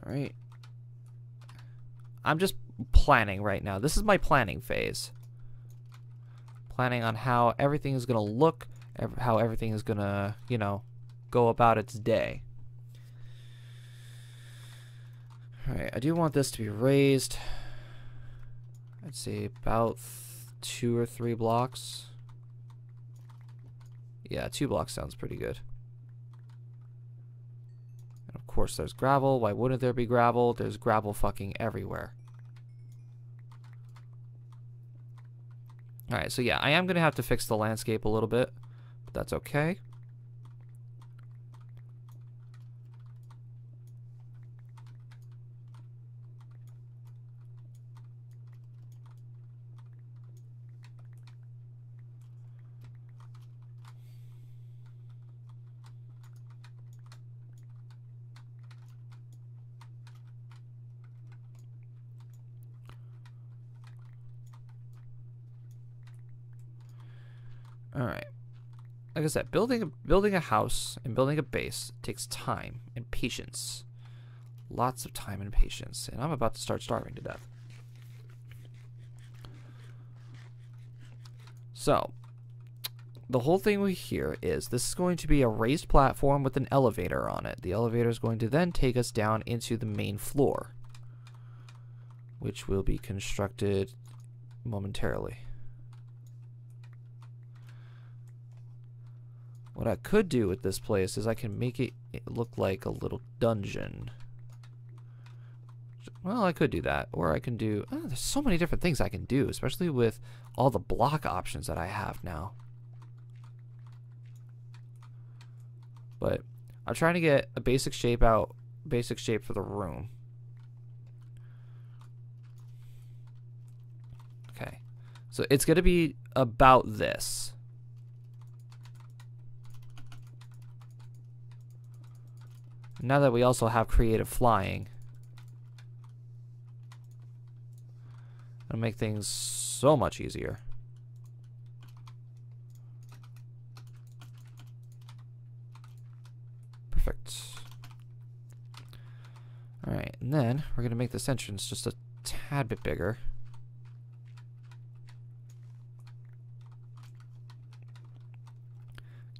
Alright. I'm just planning right now. This is my planning phase. Planning on how everything is going to look, how everything is going to, you know, go about its day. Alright, I do want this to be raised. I'd say about 2 or 3 blocks. Yeah, 2 blocks sounds pretty good. And of course there's gravel. Why wouldn't there be gravel? There's gravel fucking everywhere. Alright, so yeah, I am going to have to fix the landscape a little bit, but that's okay. Alright. Like I said, building a house and building a base takes time and patience. Lots of time and patience. And I'm about to start starving to death. So, the whole thing here is this is going to be a raised platform with an elevator on it. The elevator is going to then take us down into the main floor, which will be constructed momentarily. What I could do with this place is I can make it look like a little dungeon. Well, I could do that. Or I can do... Oh, there's so many different things I can do, especially with all the block options that I have now. But I'm trying to get a basic shape for the room. Okay. So it's going to be about this. Now that we also have creative flying, it'll make things so much easier. Perfect. Alright, and then we're going to make this entrance just a tad bit bigger.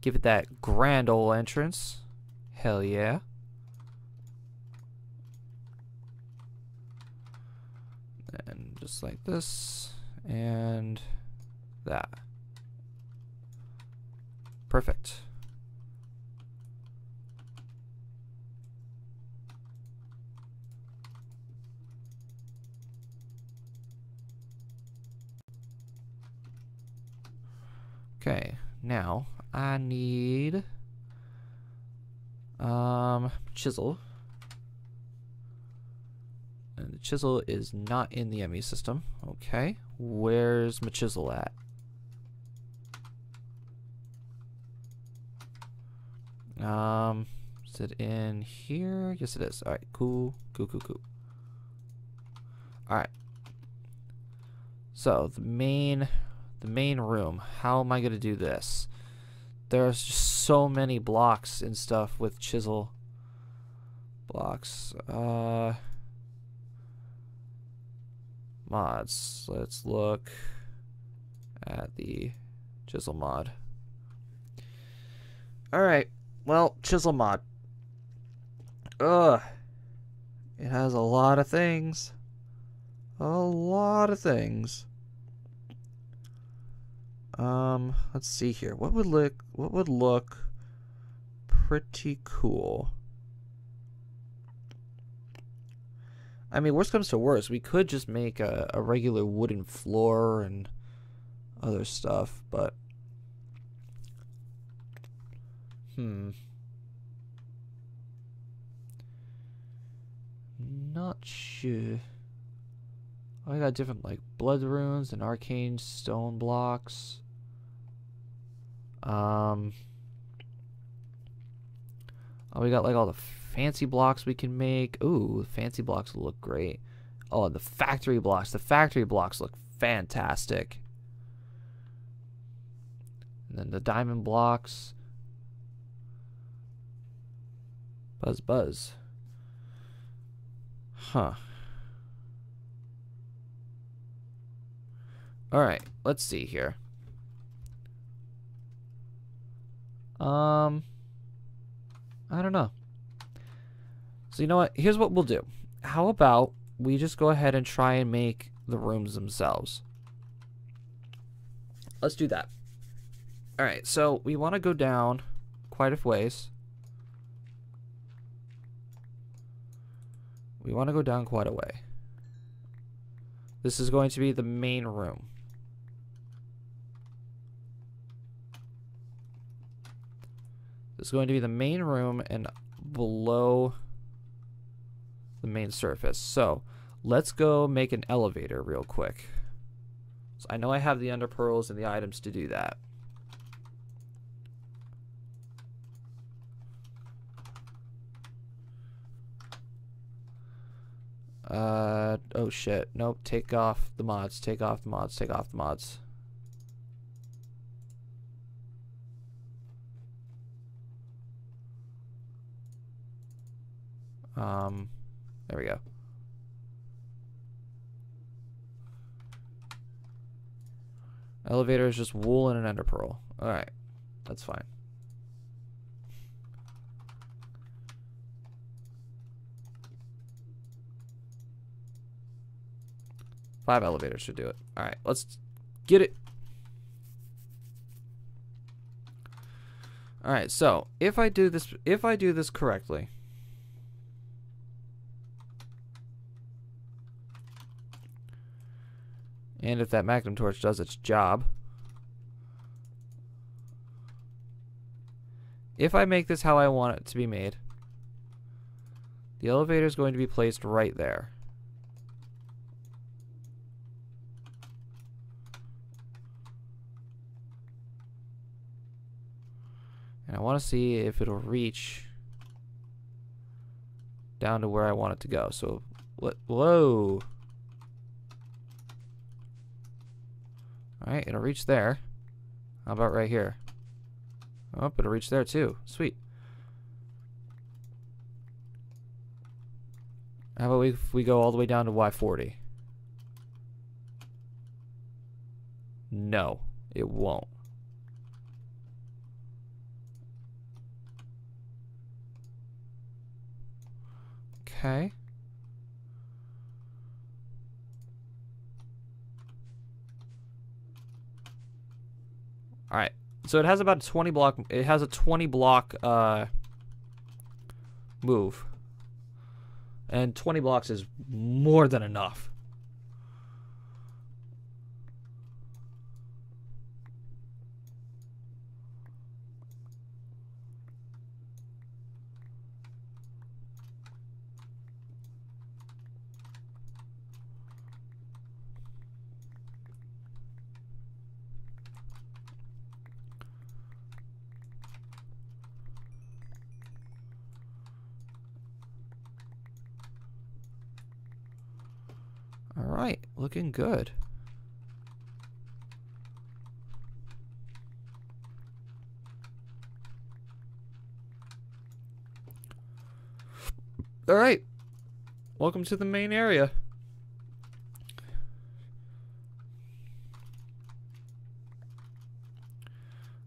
Give it that grand old entrance. Hell yeah. And just like this, and that. Perfect. Okay, now I need chisel. And the chisel is not in the ME system. Okay, where's my chisel at? Is it in here? Yes, it is. All right, cool. All right. So the main room. How am I gonna do this? There's just so many blocks and stuff with chisel blocks. Mods. Let's look at the chisel mod. Alright, well, chisel mod. Ugh. It has a lot of things. A lot of things. Let's see here. What would look pretty cool? I mean, worst comes to worst, we could just make a regular wooden floor and other stuff, but not sure. I got different like blood runes and arcane stone blocks. Oh, we got like all the fancy blocks we can make. Ooh, fancy blocks will look great. Oh, the factory blocks. The factory blocks look fantastic. And then the diamond blocks. Buzz. Huh. Alright, let's see here. I don't know. So you know what? Here's what we'll do. How about we just go ahead and try and make the rooms themselves. Let's do that. Alright, so we want to go down quite a ways. We want to go down quite a way. This is going to be the main room. This is going to be the main room and below the main surface. So let's go make an elevator real quick. So I know I have the ender pearls and the items to do that. Oh shit. Nope, take off the mods, take off the mods, take off the mods. There we go. Elevator is just wool and an ender pearl. Alright, that's fine. Five elevators should do it. Alright, let's get it. Alright, so if I do this correctly, and if that magnum torch does its job, if I make this how I want it to be made, the elevator is going to be placed right there. And I want to see if it'll reach down to where I want it to go. So, whoa. Alright, it'll reach there. How about right here? Oh, it'll reach there too. Sweet. How about if we go all the way down to Y40? No, it won't. Okay. All right. So it has about a 20 block. It has a 20 block move, and 20 blocks is more than enough. Alright, looking good. Alright, welcome to the main area.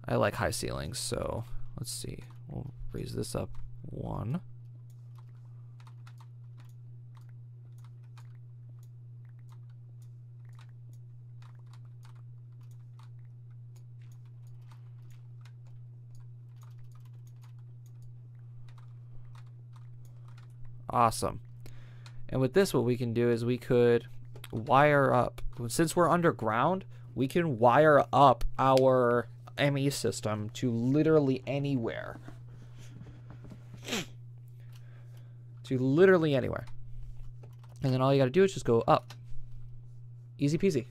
I like high ceilings, so let's see. We'll raise this up 1. Awesome. And with this, what we can do is we could wire up. Since we're underground, we can wire up our ME system to literally anywhere. To literally anywhere. And then all you gotta do is just go up. Easy peasy.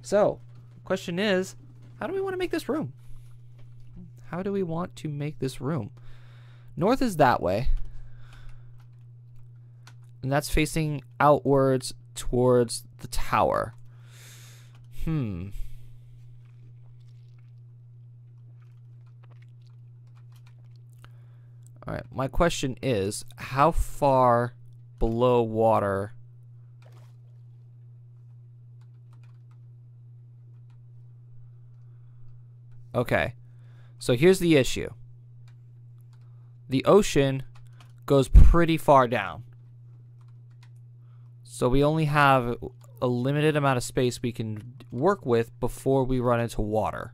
So, question is, how do we want to make this room? How do we want to make this room? North is that way. And that's facing outwards towards the tower. Alright, my question is, how far below water? Okay, so here's the issue. The ocean goes pretty far down. So we only have a limited amount of space we can work with before we run into water.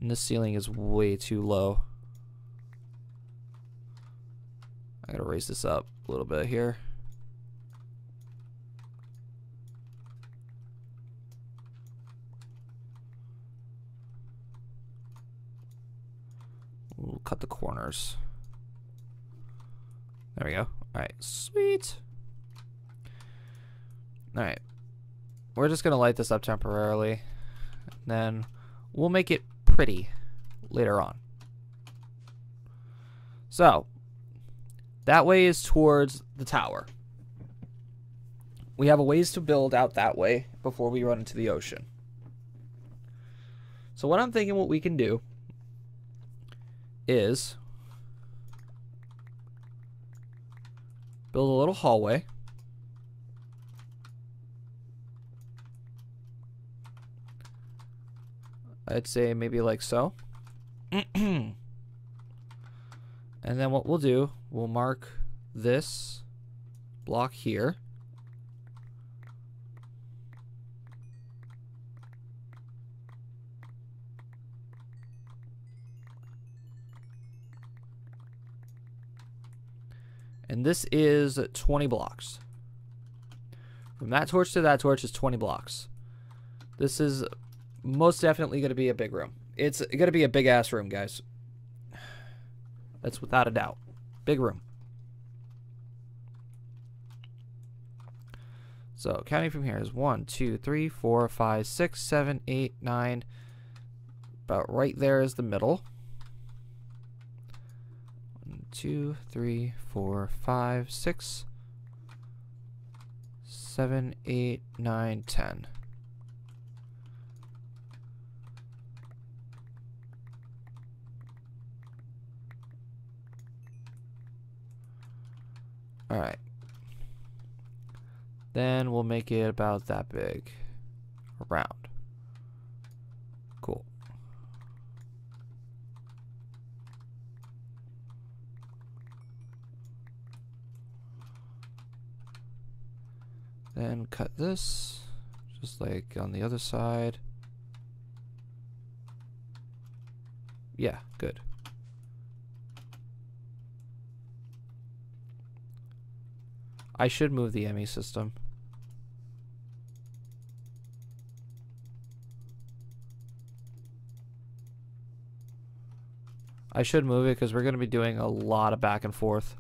And this ceiling is way too low. I gotta raise this up a little bit here. cut the corners. There we go. Alright, sweet. Alright. We're just going to light this up temporarily. Then we'll make it pretty later on. So, that way is towards the tower. We have a ways to build out that way before we run into the ocean. So what I'm thinking what we can do is build a little hallway. I'd say maybe like so. And then what we'll do, we'll mark this block here. And this is 20 blocks. From that torch to that torch is 20 blocks. This is most definitely going to be a big room. It's going to be a big ass room, guys. That's without a doubt. Big room. So counting from here is 1, 2, 3, 4, 5, 6, 7, 8, 9. About right there is the middle. 1, 2, 3, 4, 5, 6, 7, 8, 9, 10. All right. Then we'll make it about that big. Around. Cool. Then cut this, just like on the other side. Yeah, good. I should move the ME system. I should move it because we're going to be doing a lot of back and forth.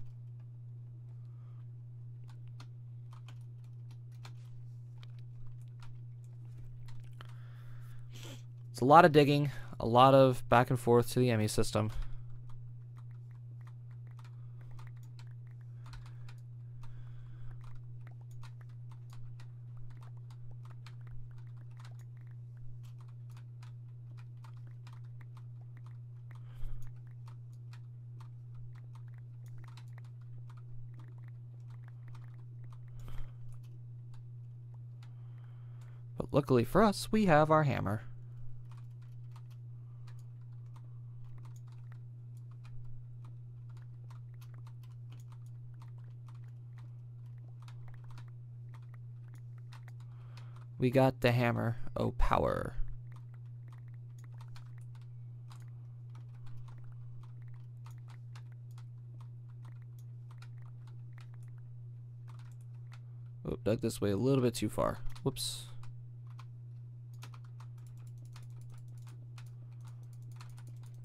It's a lot of digging, a lot of back and forth to the ME system. But luckily for us, we have our hammer. We got the hammer. Oh, power. Oh, dug this way a little bit too far. Whoops.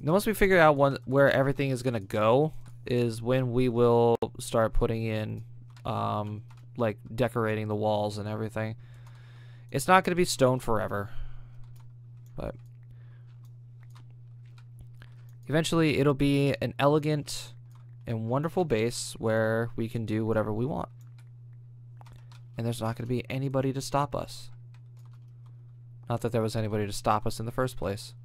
Now, once we figure out where everything is going to go is when we will start putting in, like, decorating the walls and everything. It's not going to be stone forever, but eventually it'll be an elegant and wonderful base where we can do whatever we want. And there's not going to be anybody to stop us. Not that there was anybody to stop us in the first place.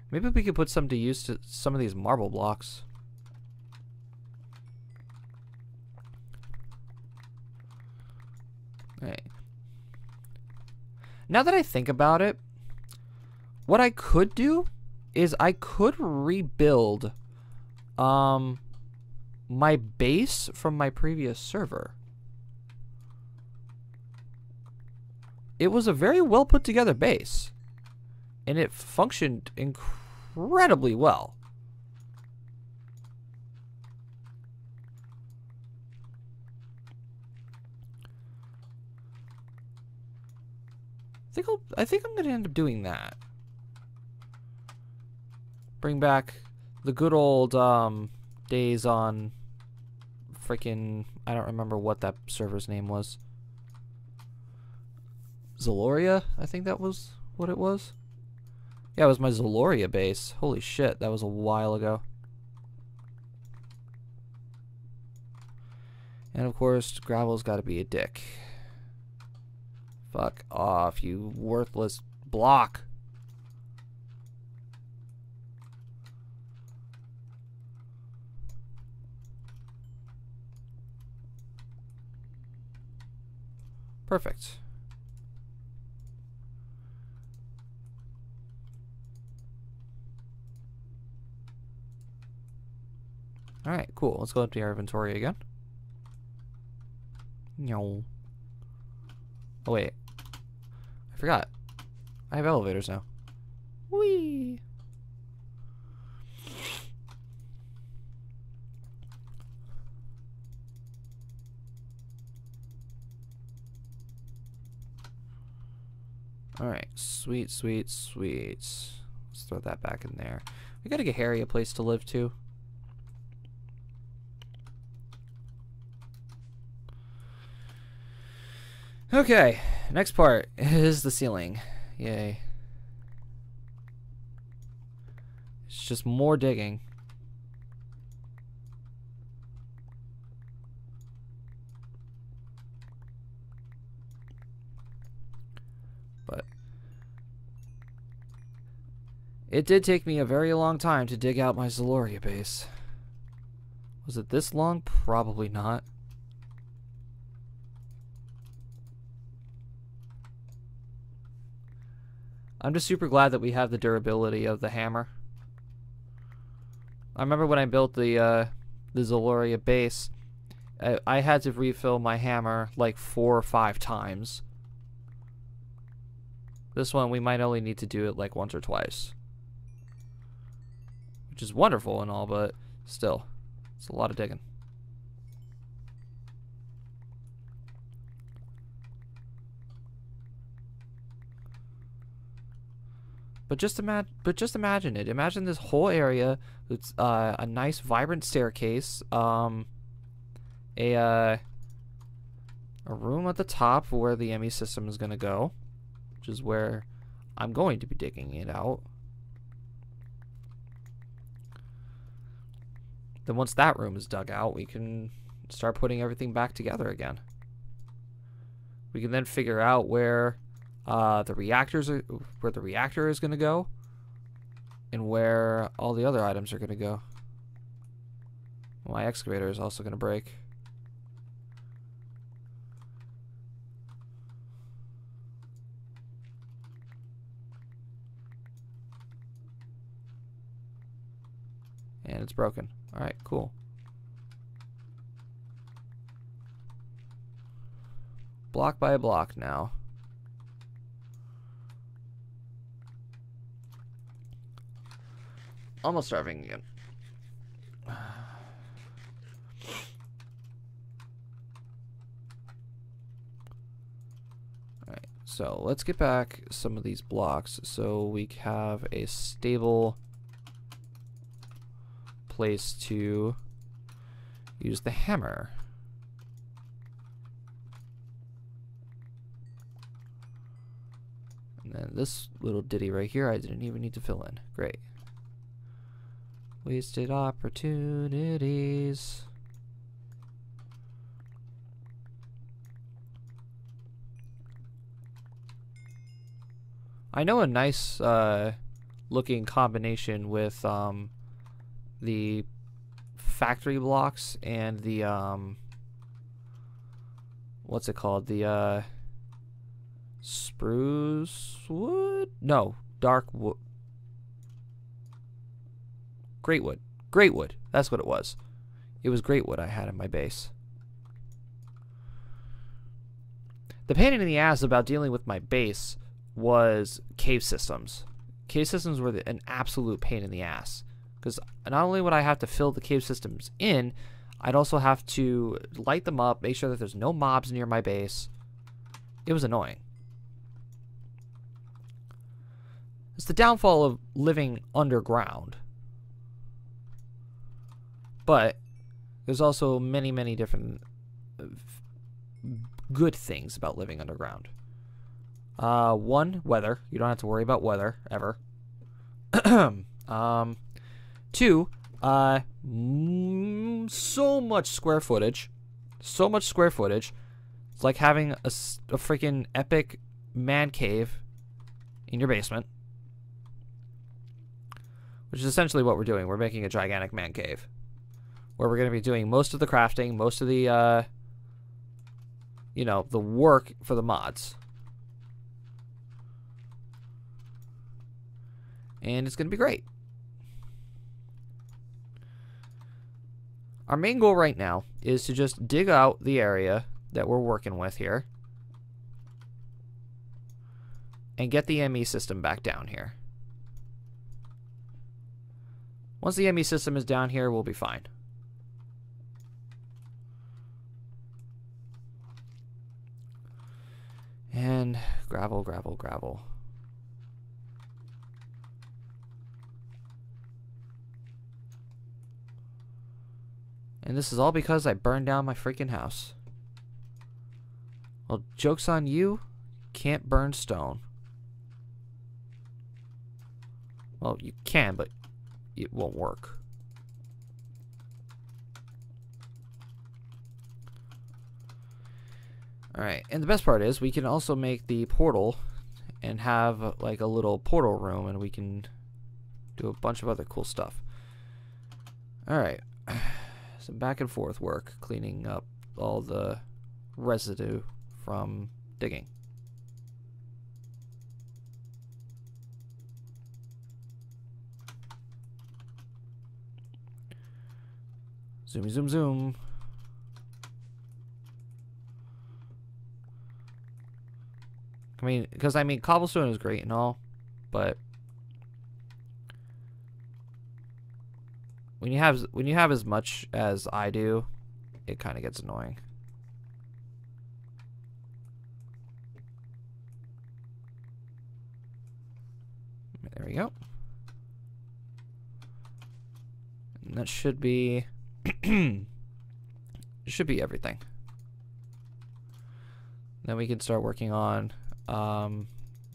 Maybe we could put some to use to some of these marble blocks. Alright. Now that I think about it, what I could do is I could rebuild my base from my previous server. It was a very well put together base. And it functioned incredibly well. I think I'm gonna end up doing that. Bring back the good old days on freaking, I don't remember what that server's name was. Zaloria, I think that was what it was. Yeah, it was my Zaloria base. Holy shit, that was a while ago. And of course, gravel's got to be a dick. Fuck off, you worthless block. Perfect. Alright, cool. Let's go up to our inventory again. No. Oh, wait. I forgot. I have elevators now. Whee! Alright, sweet, sweet, sweet. Let's throw that back in there. We gotta get Harry a place to live too. Okay, next part is the ceiling. Yay. It's just more digging. But it did take me a very long time to dig out my Zaloria base. Was it this long? Probably not. I'm just super glad that we have the durability of the hammer. I remember when I built the Zaloria base, I had to refill my hammer like 4 or 5 times. This one, we might only need to do it like once or twice. Which is wonderful and all, but still, it's a lot of digging. But just imagine it. Imagine this whole area. It's a nice, vibrant staircase. A room at the top where the ME system is gonna go, which is where I'm going to be digging it out. Then once that room is dug out, we can start putting everything back together again. We can then figure out where the reactor is going to go, and where all the other items are going to go. My excavator is also going to break. And it's broken. Alright, cool. Block by block now. Almost starving again. Alright, so let's get back some of these blocks so we have a stable place to use the hammer. And then this little ditty right here, I didn't even need to fill in. Great. Wasted opportunities. I know a nice looking combination with the factory blocks and the what's it called? The spruce wood? No, dark wood. Great wood. Great wood. That's what it was. It was great wood I had in my base. The pain in the ass about dealing with my base was cave systems. Cave systems were an absolute pain in the ass. Because not only would I have to fill the cave systems in, I'd also have to light them up, make sure that there's no mobs near my base. It was annoying. It's the downfall of living underground. But there's also many, many different good things about living underground. One, weather. You don't have to worry about weather, ever. Two, so much square footage. So much square footage. It's like having a freaking epic man cave in your basement. Which is essentially what we're doing. We're making a gigantic man cave. Where we're going to be doing most of the crafting, most of the, you know, the work for the mods. And it's going to be great. Our main goal right now is to just dig out the area that we're working with here. And get the ME system back down here. Once the ME system is down here, we'll be fine. And gravel, gravel, gravel. And this is all because I burned down my freaking house. Well, joke's on you. Can't burn stone. Well, you can, but it won't work. Alright, and the best part is we can also make the portal and have like a little portal room, and we can do a bunch of other cool stuff. Alright, some back and forth work, cleaning up all the residue from digging. Zoomy zoom zoom. I mean, cobblestone is great and all, but when you have as much as I do, it kind of gets annoying. There we go. And that should be it should be everything. Then we can start working on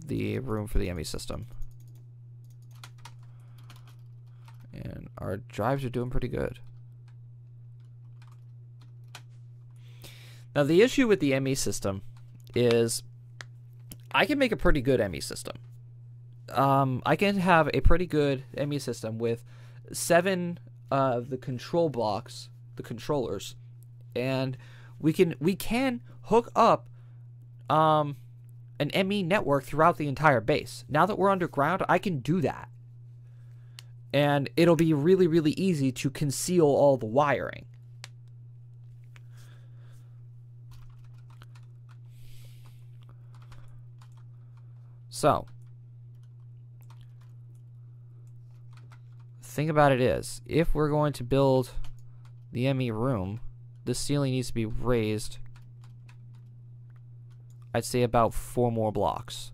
the room for the ME system. And our drives are doing pretty good. Now the issue with the ME system is I can make a pretty good ME system. I can have a pretty good ME system with 7 of the control blocks, the controllers, and we can hook up an ME network throughout the entire base. Now that we're underground, I can do that. And it'll be really, really easy to conceal all the wiring. So, the thing about it is, if we're going to build the ME room, the ceiling needs to be raised, I'd say about 4 more blocks.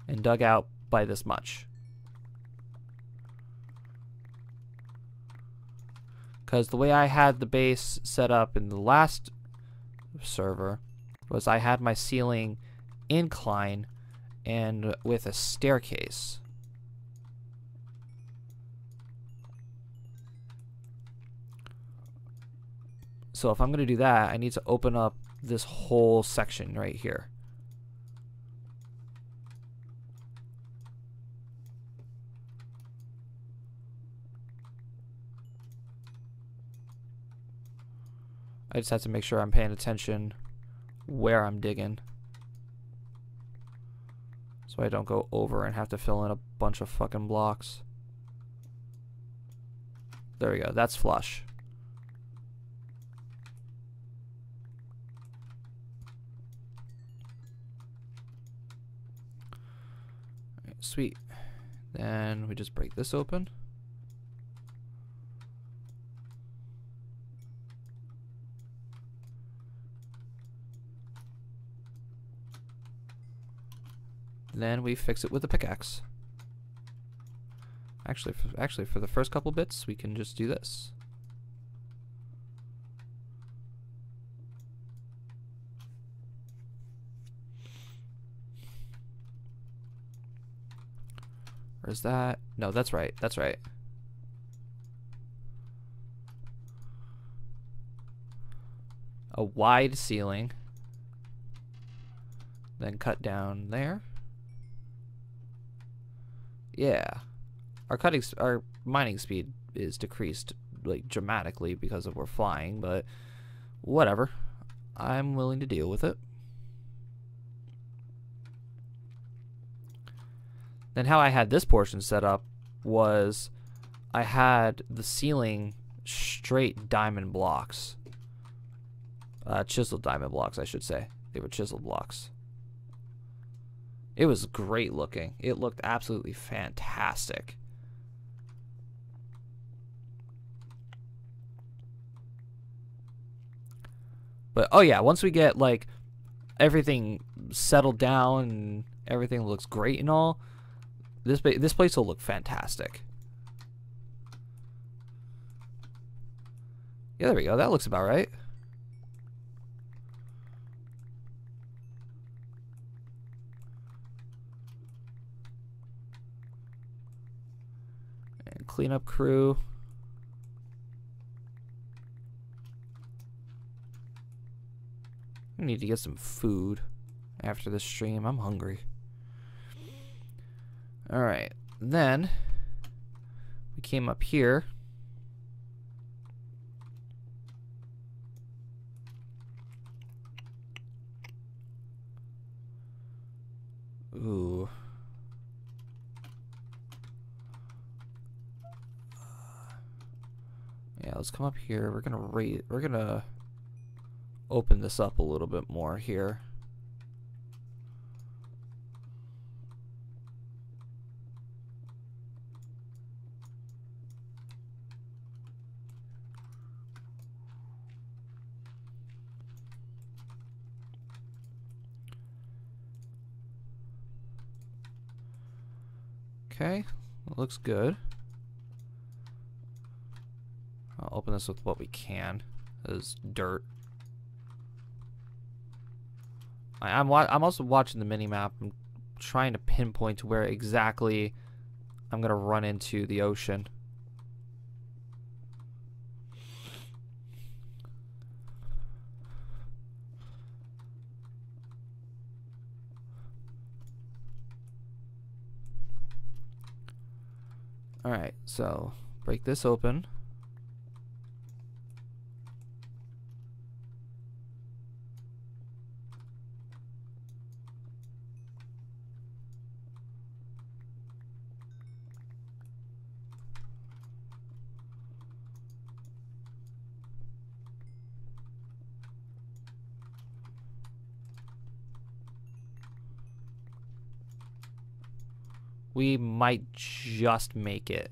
And dug out by this much. Because the way I had the base set up in the last server was I had my ceiling incline and with a staircase. So if I'm going to do that, I need to open up this whole section right here. I just have to make sure I'm paying attention where I'm digging, so I don't go over and have to fill in a bunch of fucking blocks. There we go. That's flush. Alright, sweet. Then we just break this open. Then we fix it with a pickaxe. Actually, for the first couple bits, we can just do this. Or is that? No, that's right. That's right. A wide ceiling. Then cut down there. Yeah. Our mining speed is decreased like dramatically because of we're flying, but whatever. I'm willing to deal with it. Then how I had this portion set up was I had the ceiling straight diamond blocks. Chiseled diamond blocks, I should say. They were chiseled blocks. It was great looking. It looked absolutely fantastic. But oh yeah, once we get like everything settled down and everything looks great and all, this place will look fantastic. Yeah, there we go. That looks about right. And cleanup crew. I need to get some food after this stream. I'm hungry. Alright, then we came up here. Ooh. Yeah, let's come up here. We're gonna open this up a little bit more here. Okay, looks good. I'll open this with what we can. As dirt. I'm also watching the mini map. I'm trying to pinpoint to where exactly I'm gonna run into the ocean. Alright, so break this open. We might just make it.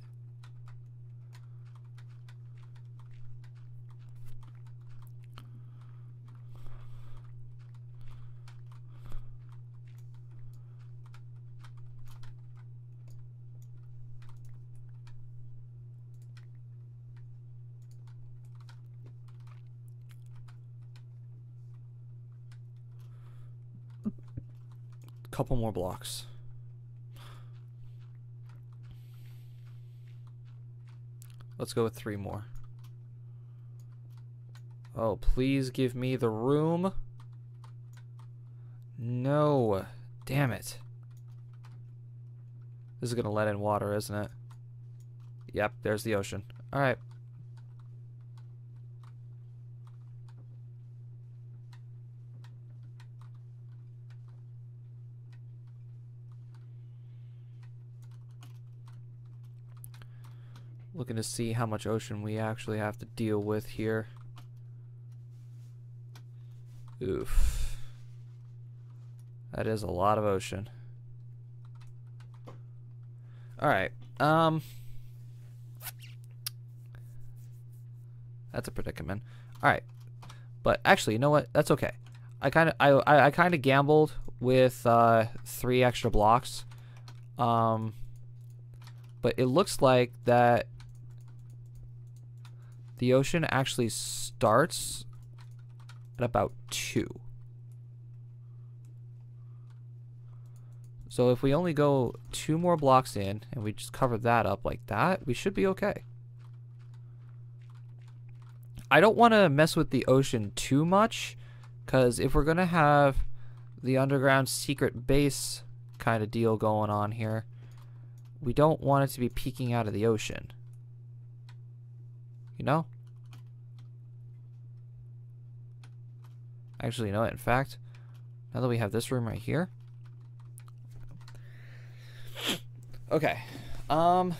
Couple more blocks. Let's go with 3 more. Oh, please give me the room. No. Damn it. This is gonna let in water, isn't it? Yep, there's the ocean. Alright. Looking to see how much ocean we actually have to deal with here. Oof. That is a lot of ocean. Alright. That's a predicament. Alright. But actually, you know what? That's okay. I kind of gambled with 3 extra blocks. But it looks like that the ocean actually starts at about 2. So if we only go 2 more blocks in and we just cover that up like that, we should be okay. I don't want to mess with the ocean too much, because if we're going to have the underground secret base kind of deal going on here, we don't want it to be peeking out of the ocean. You know? Actually, you know what? In fact, now that we have this room right here. Okay. But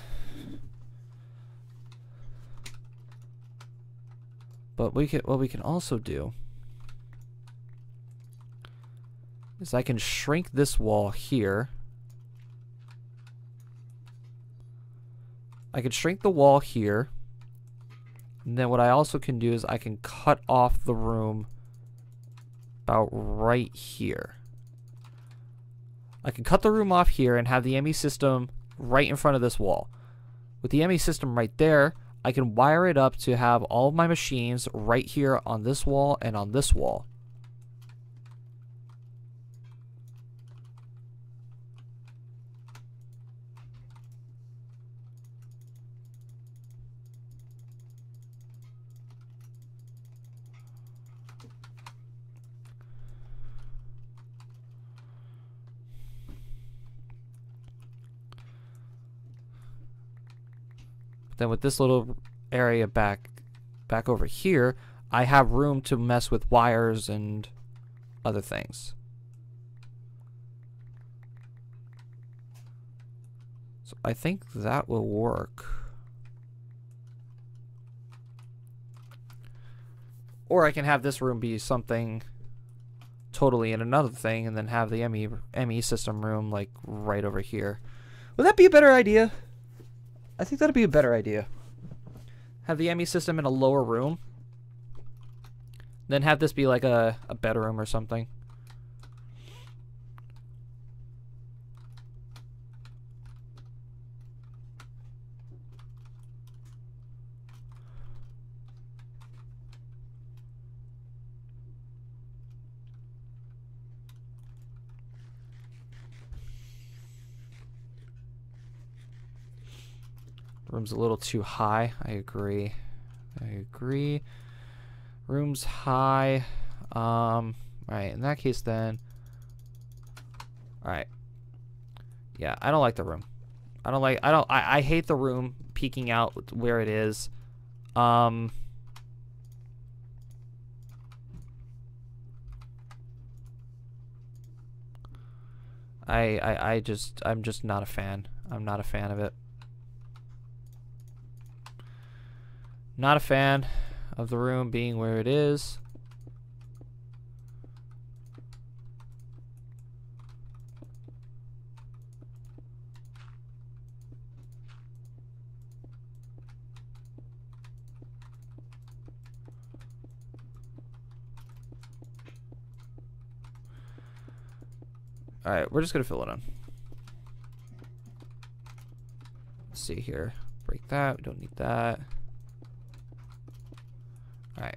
what we can also do is I can shrink this wall here. I can shrink the wall here. And then what I also can do is I can cut off the room about right here. I can cut the room off here and have the ME system right in front of this wall. With the ME system right there, I can wire it up to have all of my machines right here on this wall and on this wall. Then with this little area back over here, I have room to mess with wires and other things. So I think that will work. Or I can have this room be something totally in another thing and then have the ME system room like right over here. Would that be a better idea? I think that'd be a better idea. Have the ME system in a lower room. Then have this be like a bedroom or something. Room's a little too high. I agree. Room's high. Alright, in that case then. Alright. Yeah, I don't like the room. I hate the room peeking out where it is. I'm just not a fan. I'm not a fan of it. Not a fan of the room being where it is. Alright, we're just gonna fill it in. Let's see here. Break that. We don't need that. Alright.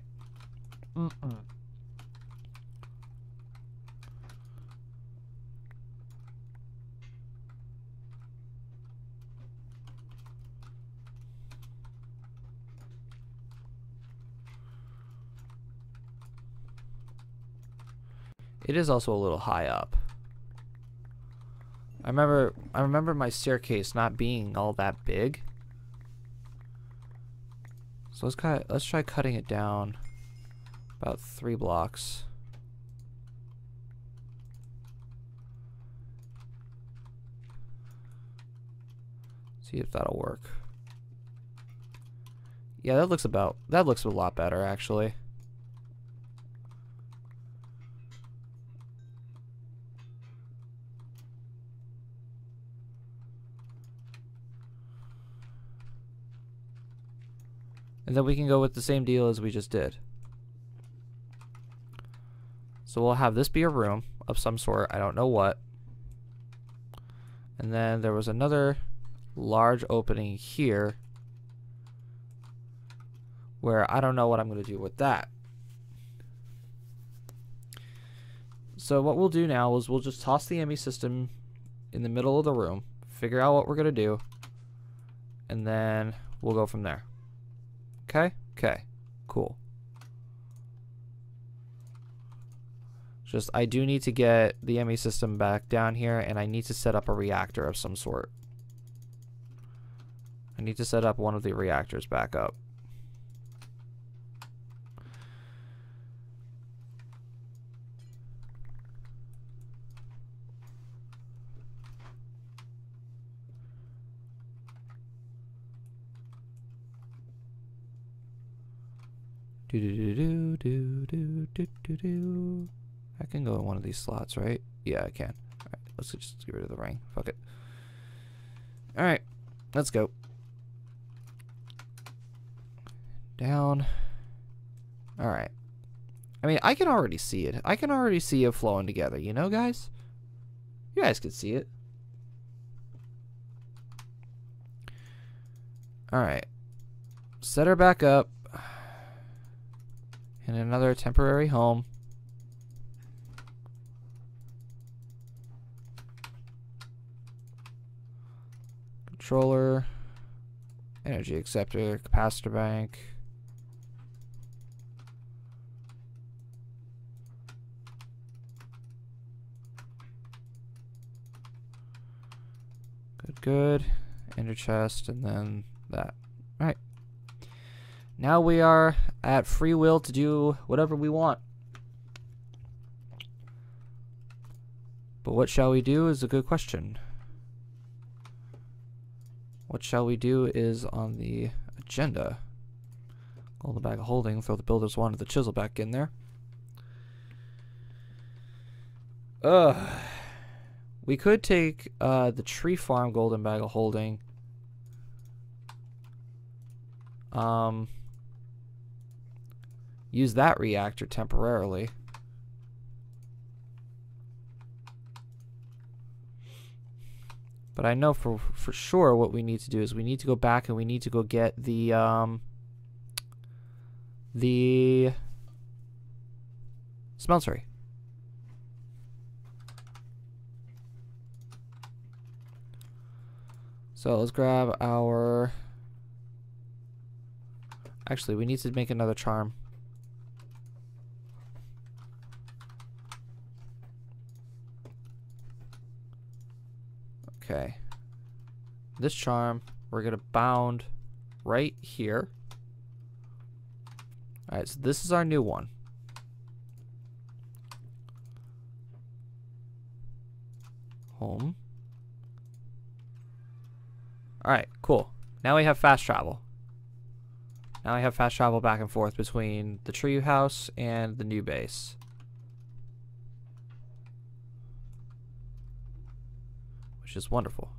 It is also a little high up. I remember my staircase not being all that big. So let's try cutting it down about 3 blocks. See if that'll work. Yeah, that looks a lot better actually. And then we can go with the same deal as we just did. So we'll have this be a room of some sort. I don't know what. And then there was another large opening here where I don't know what I'm going to do with that. So what we'll do now is we'll just toss the ME system in the middle of the room, figure out what we're going to do, and then we'll go from there. Okay? Okay. Cool. Just, I do need to get the ME system back down here, and I need to set up a reactor of some sort. I need to set up one of the reactors back up. Do do do do do do do do. I can go in one of these slots, right? Yeah, I can. Alright, let's just get rid of the ring. Fuck it. Alright, let's go. Down. Alright. I mean, I can already see it. I can already see it flowing together, you know, guys? You guys can see it. Alright. Set her back up in another temporary home. Controller, energy acceptor, capacitor bank. Good. Ender chest, and then that. Alright. Now we are at free will to do whatever we want. But what shall we do is a good question. What shall we do is on the agenda. Golden bag of holding, throw the builder's wand of the chisel back in there. We could take the tree farm golden bag of holding. Use that reactor temporarily. But I know for sure what we need to do is we need to go back and we need to go get the smeltery. So let's grab our... Actually, we need to make another charm. Okay. This charm, we're going to bound right here. Alright, so this is our new one. Home. Alright, cool. Now we have fast travel. Now I have fast travel back and forth between the tree house and the new base. Which is wonderful.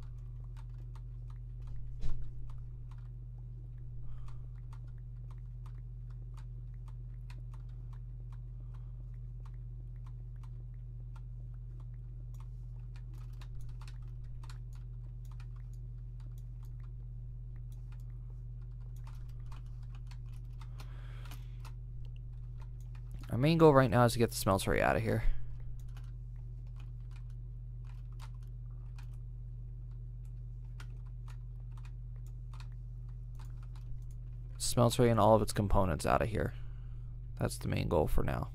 Our main goal right now is to get the smeltery out of here. Smeltery and all of its components out of here. That's the main goal for now.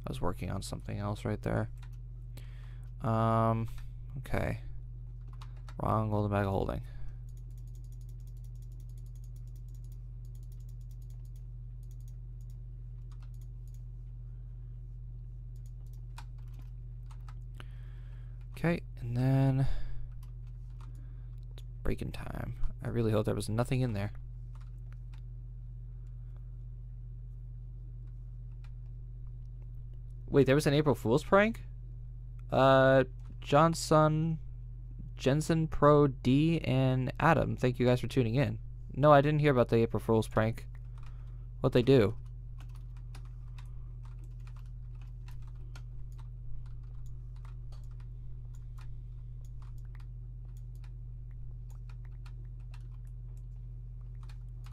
I was working on something else right there. Okay. Wrong golden bag of holding. Okay, and then it's breaking time. I really hope there was nothing in there. Wait, there was an April Fool's prank? Johnson, Jensen Pro D, and Adam, thank you guys for tuning in. No, I didn't hear about the April Fool's prank. What they do?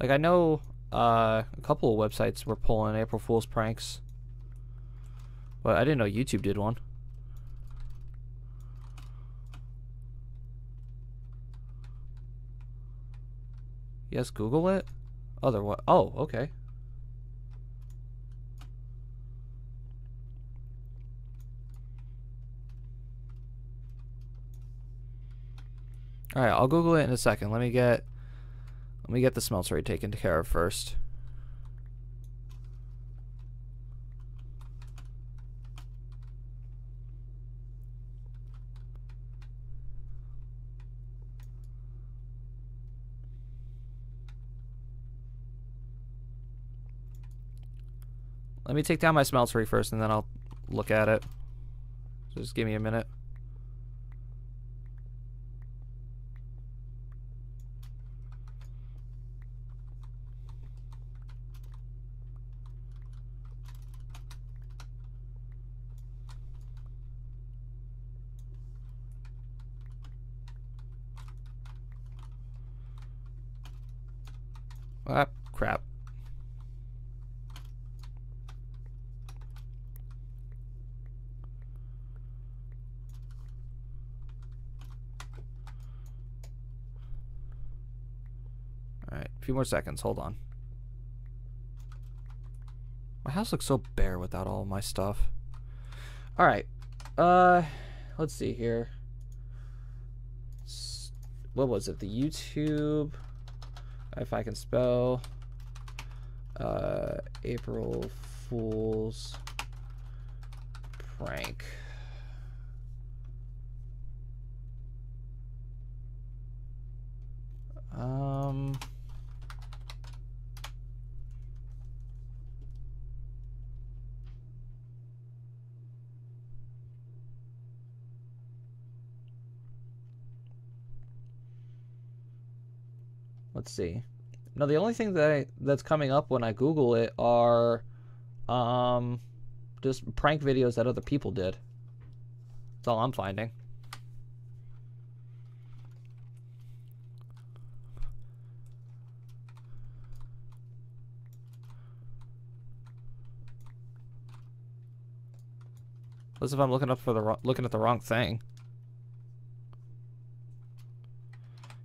Like, I know a couple of websites were pulling April Fool's pranks, but I didn't know YouTube did one. Yes, Google it? Otherwise, oh, okay. Alright, I'll Google it in a second. Let me get the smelter rate taken care of first. Let me take down my smelter rate first, and then I'll look at it. Just give me a minute. Ah, crap. Alright, a few more seconds. Hold on. My house looks so bare without all of my stuff. Alright. Let's see here. What was it? The YouTube... If I can spell April Fool's prank. Let's see. No, the only thing that's coming up when I Google it are just prank videos that other people did. That's all I'm finding. Unless if I'm looking at the wrong thing.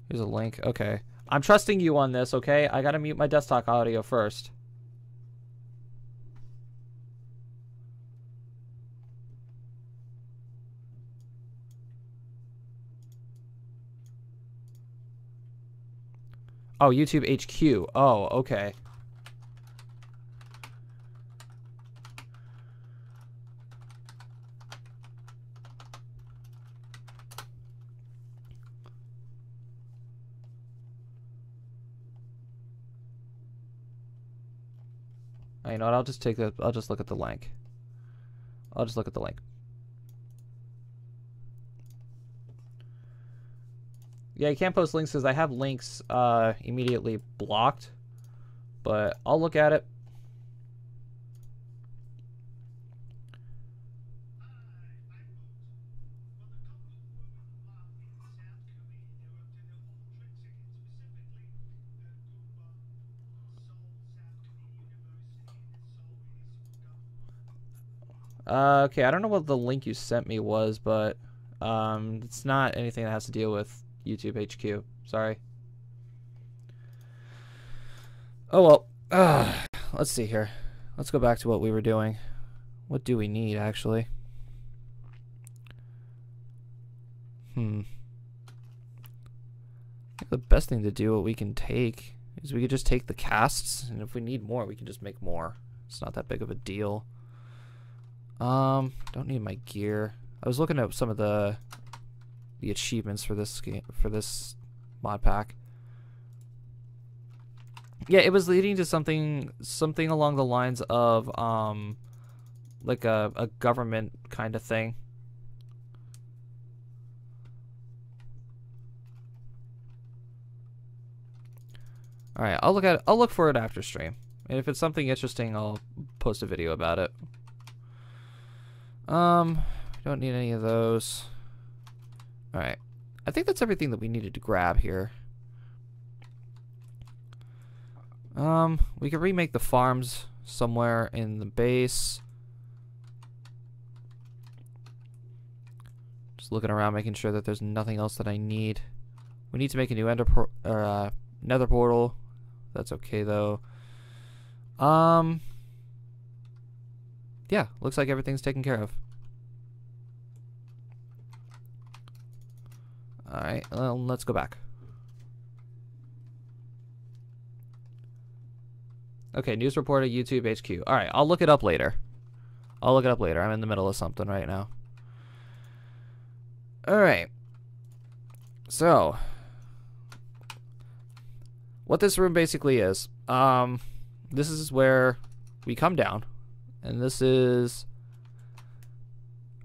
Here's a link. Okay. I'm trusting you on this, okay? I gotta mute my desktop audio first. Oh, YouTube HQ. Oh, okay. You know what? I'll just look at the link. I'll just look at the link. Yeah, you can't post links because I have links immediately blocked, but I'll look at it. Okay, I don't know what the link you sent me was, but it's not anything that has to deal with YouTube HQ. Sorry. Oh well. Let's see here. Let's go back to what we were doing. What do we need, actually? I think the best thing to do, what we can take, is we could just take the casts, and if we need more, we can just make more. It's not that big of a deal. Don't need my gear. I was looking at some of the achievements for this game, for this mod pack. Yeah, it was leading to something along the lines of like a government kind of thing. All right, I'll look for it after stream. And if it's something interesting, I'll post a video about it. Don't need any of those. Alright. I think that's everything that we needed to grab here. We could remake the farms somewhere in the base. Just looking around, making sure that there's nothing else that I need. We need to make a new nether portal. That's okay though. Yeah, looks like everything's taken care of. Alright, well, let's go back. Okay, news report at YouTube HQ. Alright, I'll look it up later. I'm in the middle of something right now. Alright. So, what this room basically is, this is where we come down. And this is...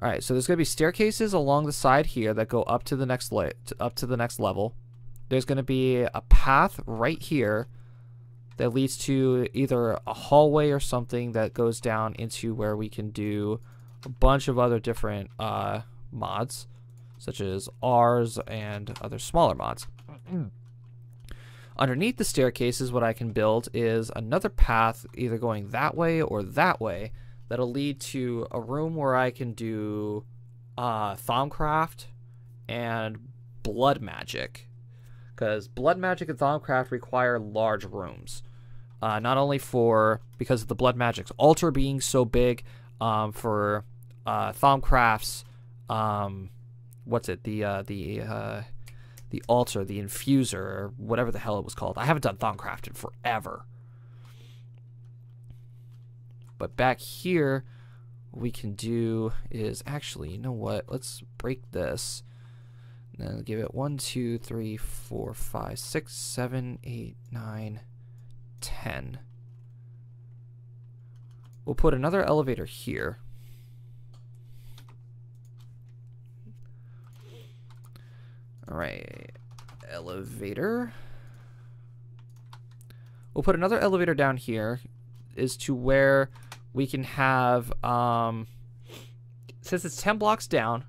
Alright, so there's going to be staircases along the side here that go up to the next level. There's going to be a path right here that leads to either a hallway or something that goes down into where we can do a bunch of other different mods, such as ours and other smaller mods. Underneath the staircases, what I can build is another path either going that way or that way that'll lead to a room where I can do Thaumcraft and blood magic. Because blood magic and Thaumcraft require large rooms. Not only because of the blood magic's altar being so big, for Thaumcraft's, the altar, the infuser, or whatever the hell it was called. I haven't done Thaumcraft in forever. But back here, what we can do is actually, you know what? Let's break this. And then give it 1, 2, 3, 4, 5, 6, 7, 8, 9, 10. We'll put another elevator here. Alright, elevator. We'll put another elevator down here as to where we can have, since it's 10 blocks down,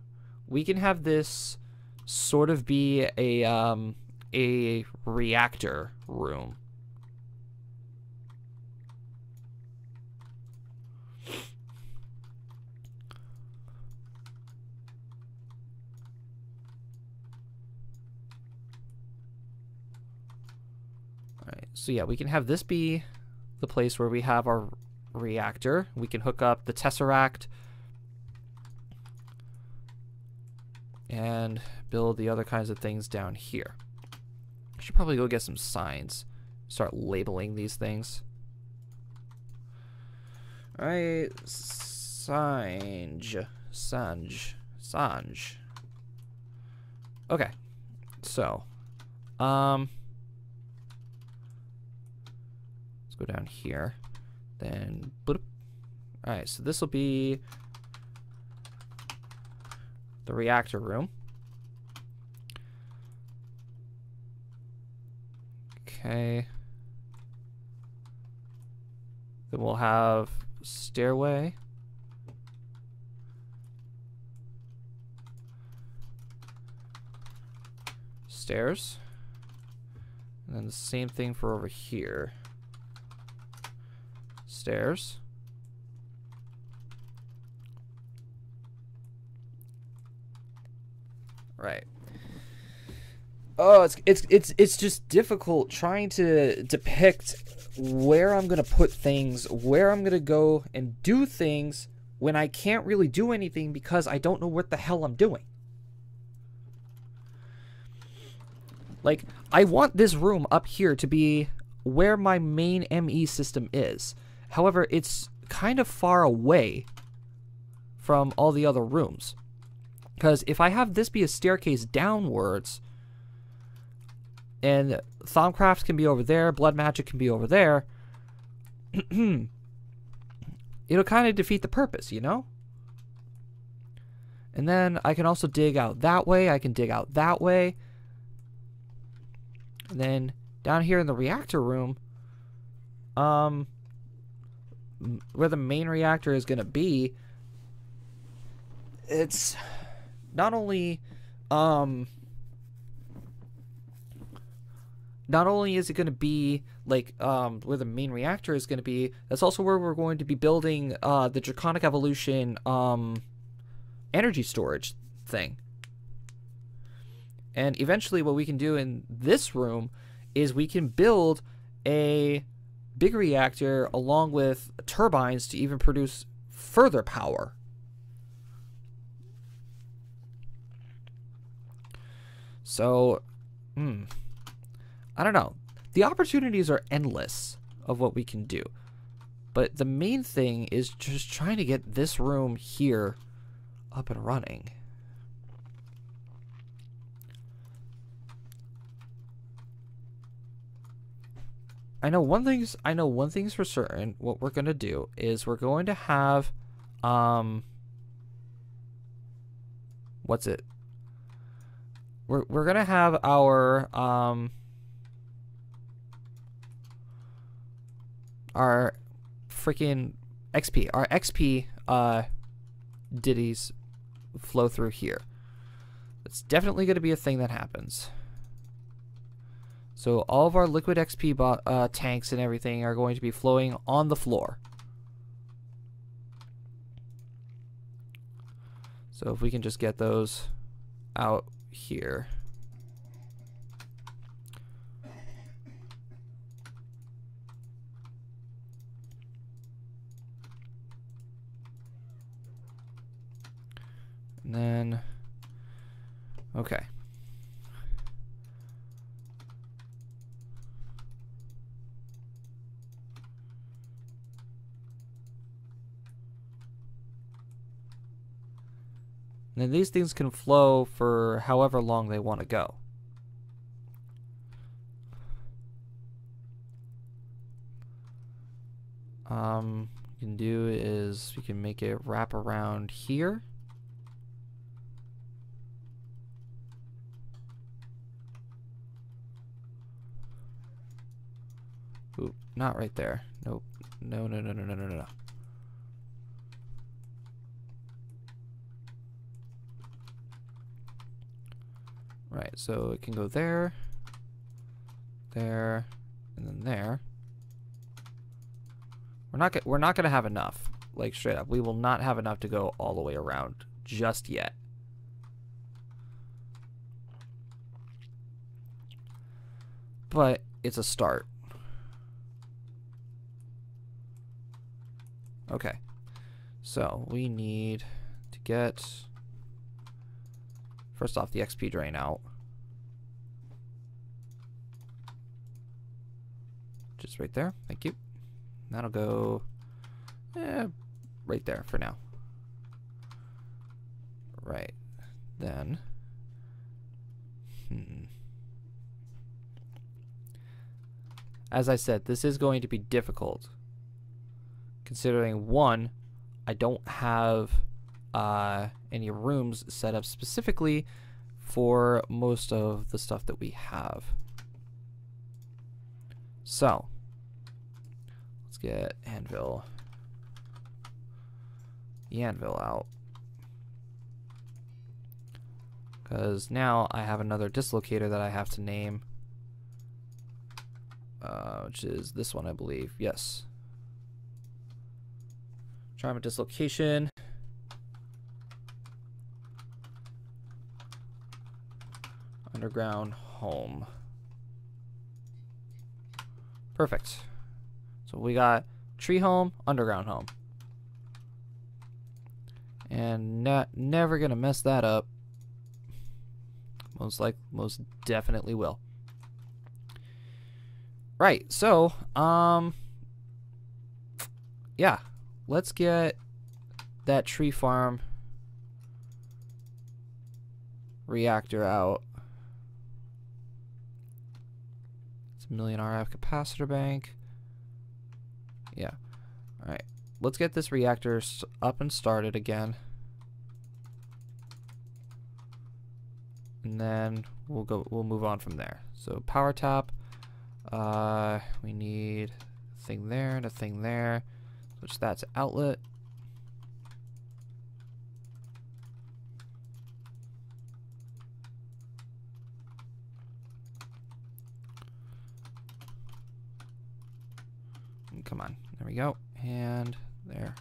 we can have this sort of be a reactor room. Alright, so yeah, we can have this be the place where we have our reactor. We can hook up the Tesseract and build the other kinds of things down here. I should probably go get some signs. Start labeling these things. Alright, Sanj. Okay, so, let's go down here. Then, alright, so this will be the reactor room. Okay. Then we'll have stairway. Stairs. And then the same thing for over here. Stairs. Right. Oh, it's just difficult trying to depict where I'm gonna put things, where I'm gonna go and do things when I can't really do anything because I don't know what the hell I'm doing. Like, I want this room up here to be where my main ME system is. However, it's kind of far away from all the other rooms. Because if I have this be a staircase downwards, and Thaumcraft can be over there, blood magic can be over there, it'll kind of defeat the purpose, you know? And then I can also dig out that way, I can dig out that way. And then down here in the reactor room, main reactor is going to be, it's not only is it going to be like where the main reactor is going to be, that's also where we're going to be building the Draconic Evolution energy storage thing. And eventually what we can do in this room is we can build a big reactor along with turbines to even produce further power. So, I don't know. The opportunities are endless of what we can do. But the main thing is just trying to get this room here up and running. I know one thing's for certain. What we're going to do is we're going to have what's it? We're going to have our freaking XP, our XP ditties flow through here. It's definitely going to be a thing that happens. So all of our liquid XP tanks and everything are going to be flowing on the floor. So if we can just get those out here. And then, okay. And then these things can flow for however long they want to go. What we can do is we can make it wrap around here. Ooh, not right there. Nope. No, no, no, no, no, no, no. Right, so it can go there, there, and then there. We're not gonna have enough, like straight up. We will not have enough to go all the way around just yet. But it's a start. Okay, so we need to get first off the XP drain out. Just right there. Thank you. That'll go right there for now. Right. Then as I said, this is going to be difficult. Considering one, I don't have any rooms set up specifically for most of the stuff that we have. So let's get the anvil out, because now I have another dislocator that I have to name, which is this one, I believe. Yes. Trauma dislocation. Underground home. Perfect. So we got tree home, underground home. And never gonna mess that up. Most definitely will. Right, so yeah. Let's get that tree farm reactor out. It's a 1,000,000 RF capacitor bank. Yeah. All right. Let's get this reactor up and started again. And then we'll move on from there. So power tap. We need a thing there and a thing there. Switch that to outlet. Come on, there we go, and there.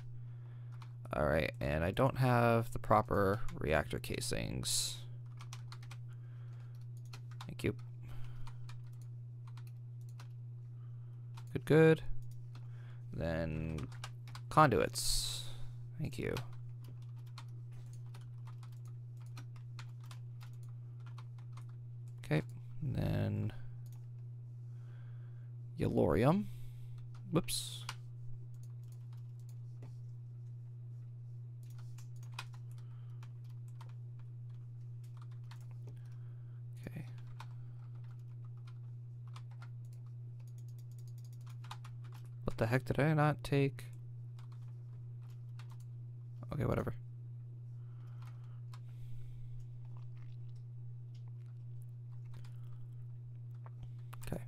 All right, and I don't have the proper reactor casings. Thank you. Good, good. Then conduits. Thank you. Okay, and then yellorium. Whoops. Okay. What the heck did I not take? Okay, whatever. Okay.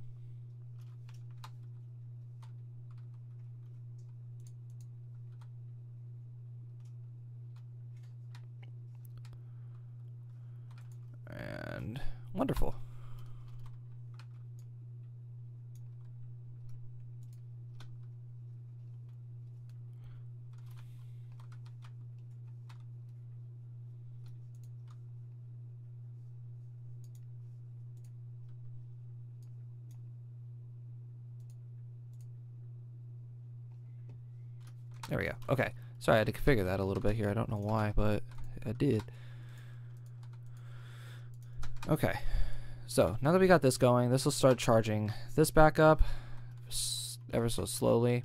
And wonderful. There we go. Okay. Sorry, I had to configure that a little bit here. I don't know why, but I did. Okay. So, now that we got this going, this will start charging this back up ever so slowly.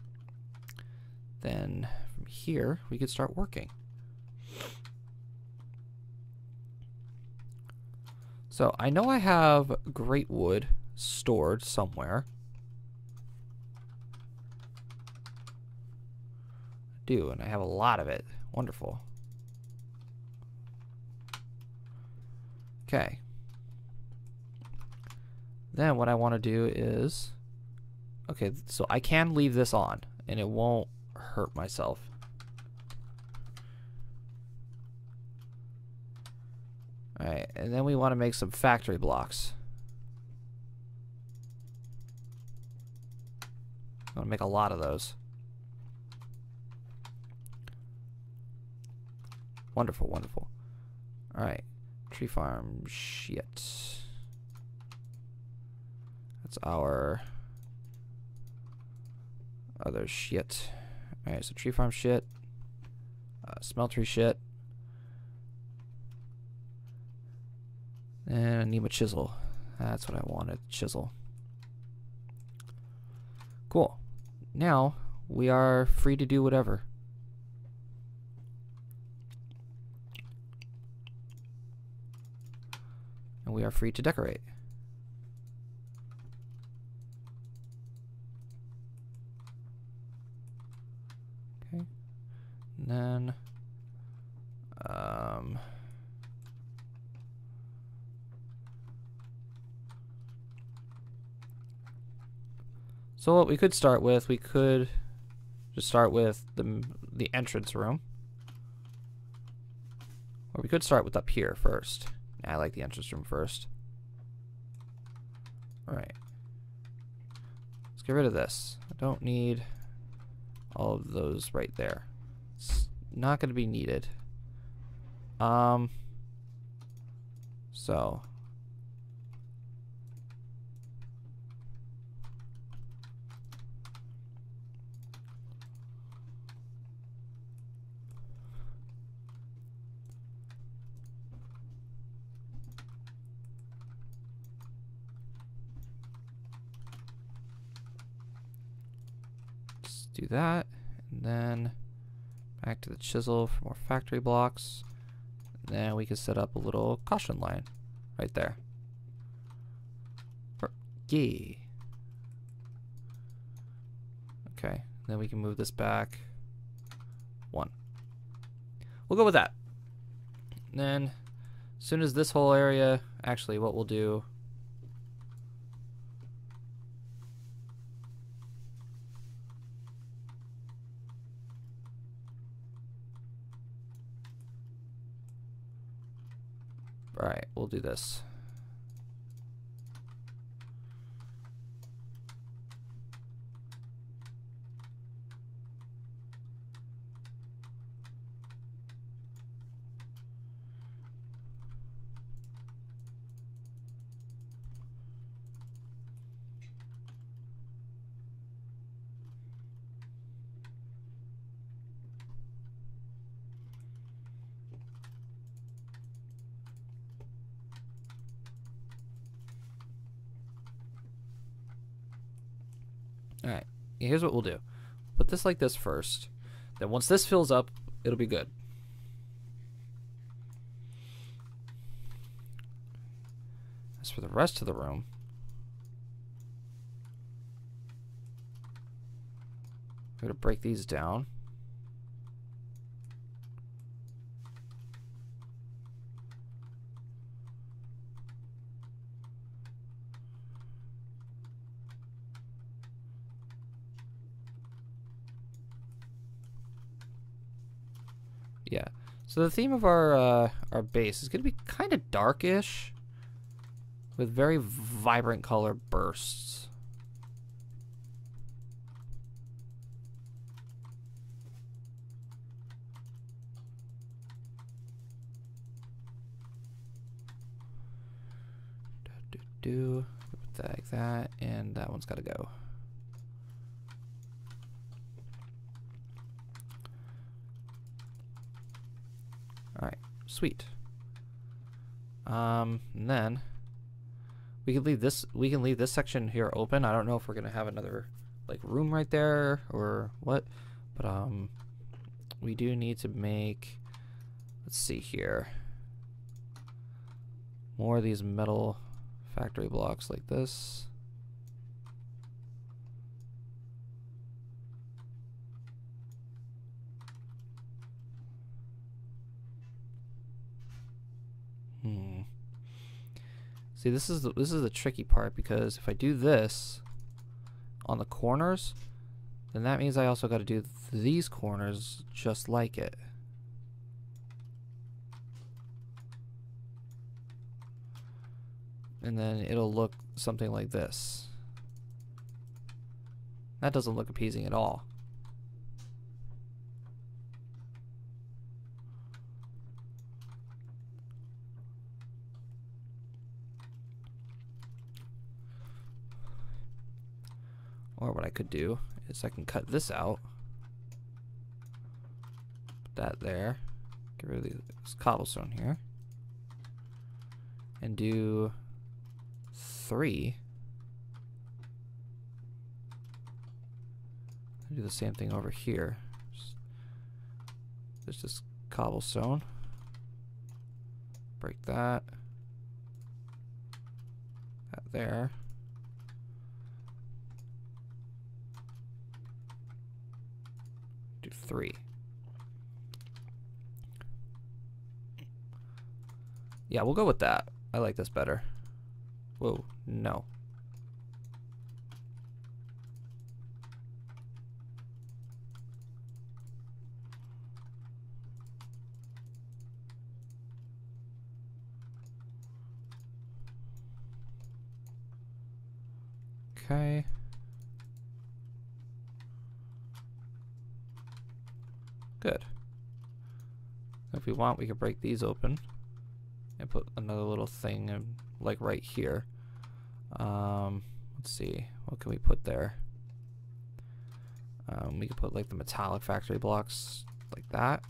Then, from here, we could start working. So, I know I have great wood stored somewhere. Do, and I have a lot of it. Wonderful. Okay. Then what I want to do is, okay, so I can leave this on and it won't hurt myself. Alright, and then we want to make some factory blocks. I want to make a lot of those. Wonderful, wonderful. Alright, tree farm shit. That's our other shit. Alright, so tree farm shit. Smeltery shit. And I need my chisel. That's what I wanted, chisel. Cool. Now, we are free to do whatever. And we are free to decorate. Okay. And then so what we could start with, we could just start with the entrance room. Or we could start with up here first. I like the entrance room first. Alright. Let's get rid of this. I don't need all of those right there. It's not going to be needed. So. Do that, and then back to the chisel for more factory blocks. And then we can set up a little caution line right there. Yay. Okay, then we can move this back 1. We'll go with that. And then as soon as this whole area, actually what we'll do, Alright, we'll do this. Alright, here's what we'll do. Put this like this first. Then once this fills up, it'll be good. As for the rest of the room, we're going to break these down. Yeah. So the theme of our base is going to be kind of darkish, with very vibrant color bursts. Put that like that, and that one's got to go. Alright, sweet. And then we can leave this section here open. I don't know if we're gonna have another like room right there or what, but we do need to make, let's see here, more of these metal factory blocks like this. See, this is the tricky part, because if I do this on the corners, then that means I also got to do these corners just like it. And then it'll look something like this. That doesn't look appeasing at all. Or what I could do is I can cut this out, put that there, get rid of this cobblestone here, and do 3. And do the same thing over here. There's this cobblestone. Break that. That there. Do 3. Yeah, we'll go with that. I like this better. Whoa, no. Okay. Good. If we want, we can break these open and put another little thing in, like right here. Let's see, what can we put there? We could put like the metallic factory blocks like that.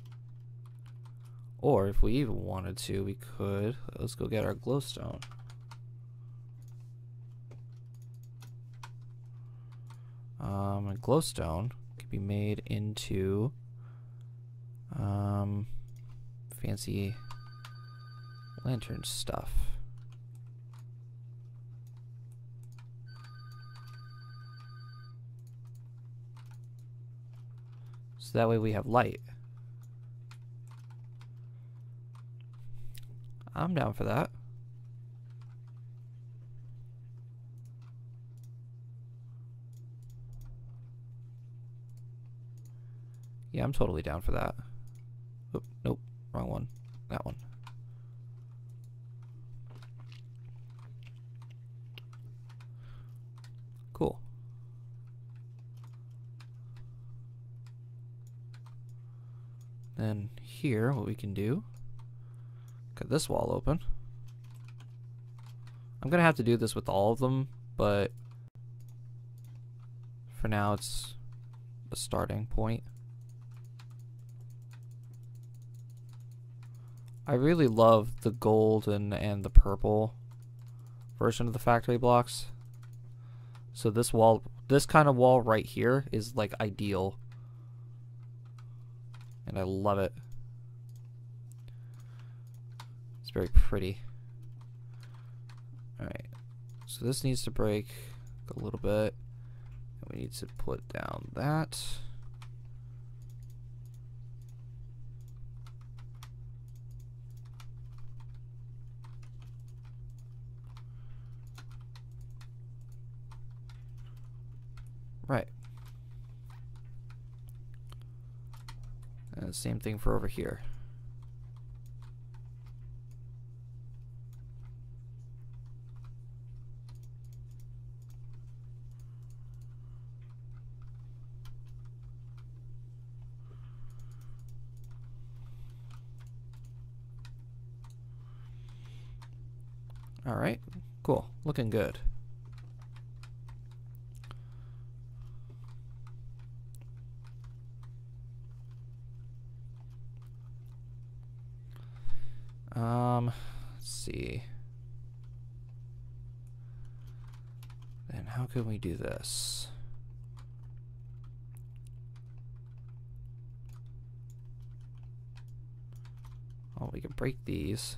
Or if we even wanted to, we could, let's go get our glowstone. And glowstone can be made into fancy lantern stuff. So that way we have light. I'm down for that. Yeah, I'm totally down for that. Oop, nope, wrong one. That one. here, what we can do, cut this wall open. I'm gonna have to do this with all of them, but for now it's a starting point. I really love the gold and the purple version of the factory blocks. So this wall, this kind of wall right here is like ideal. And I love it. It's very pretty. Alright, so this needs to break a little bit. We need to put down that. Right. And the same thing for over here. All right, cool, looking good. Let's see. Then how can we do this? Oh, we can break these.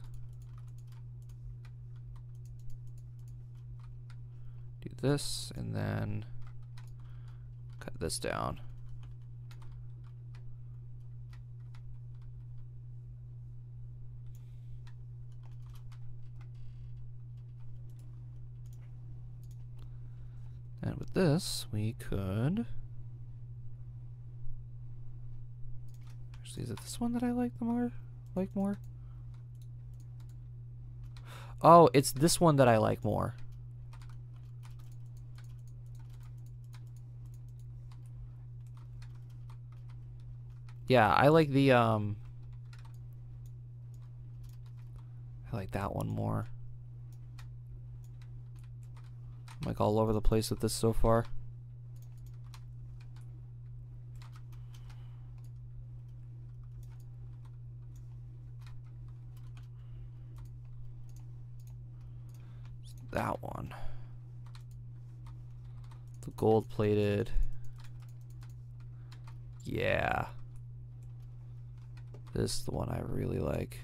Do this and then cut this down. And with this, we could... Actually, is it this one that I like more? Oh, it's this one that I like more. Yeah, I like the, I like that one more. I'm like all over the place with this so far. It's that one. The gold plated. Yeah. This is the one I really like.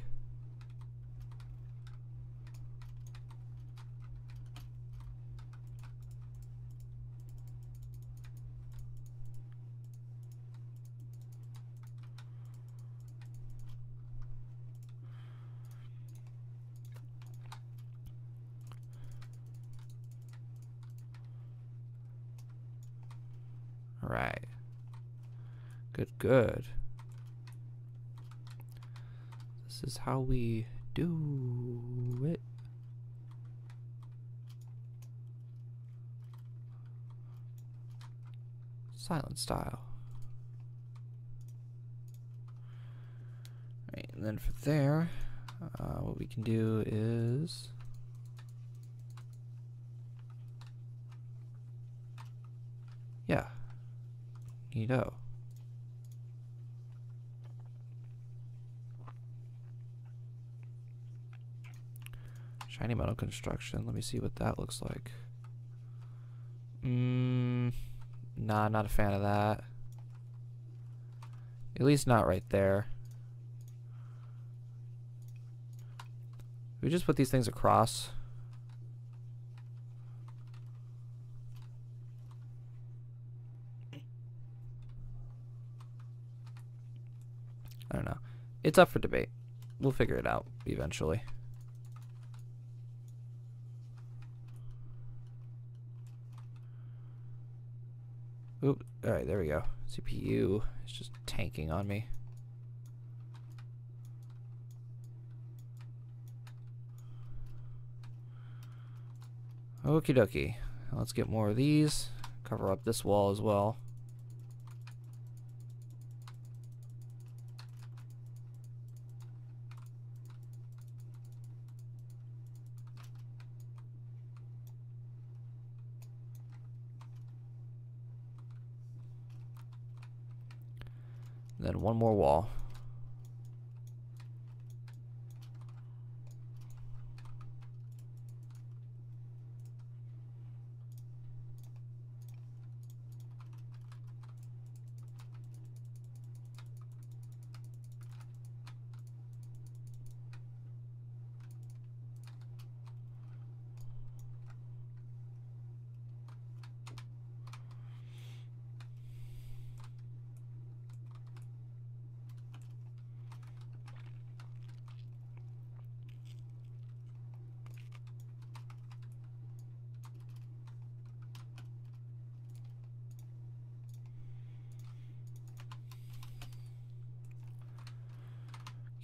All right. Good, good. This is how we do it. Silent style. Right, and then for there, what we can do is yeah, neato. Shiny metal construction. Let me see what that looks like. Nah, not a fan of that. At least not right there. We just put these things across. I don't know. It's up for debate. We'll figure it out eventually. Oop, alright, there we go. CPU is just tanking on me. Okie dokie. Let's get more of these. Cover up this wall as well. Then one more wall.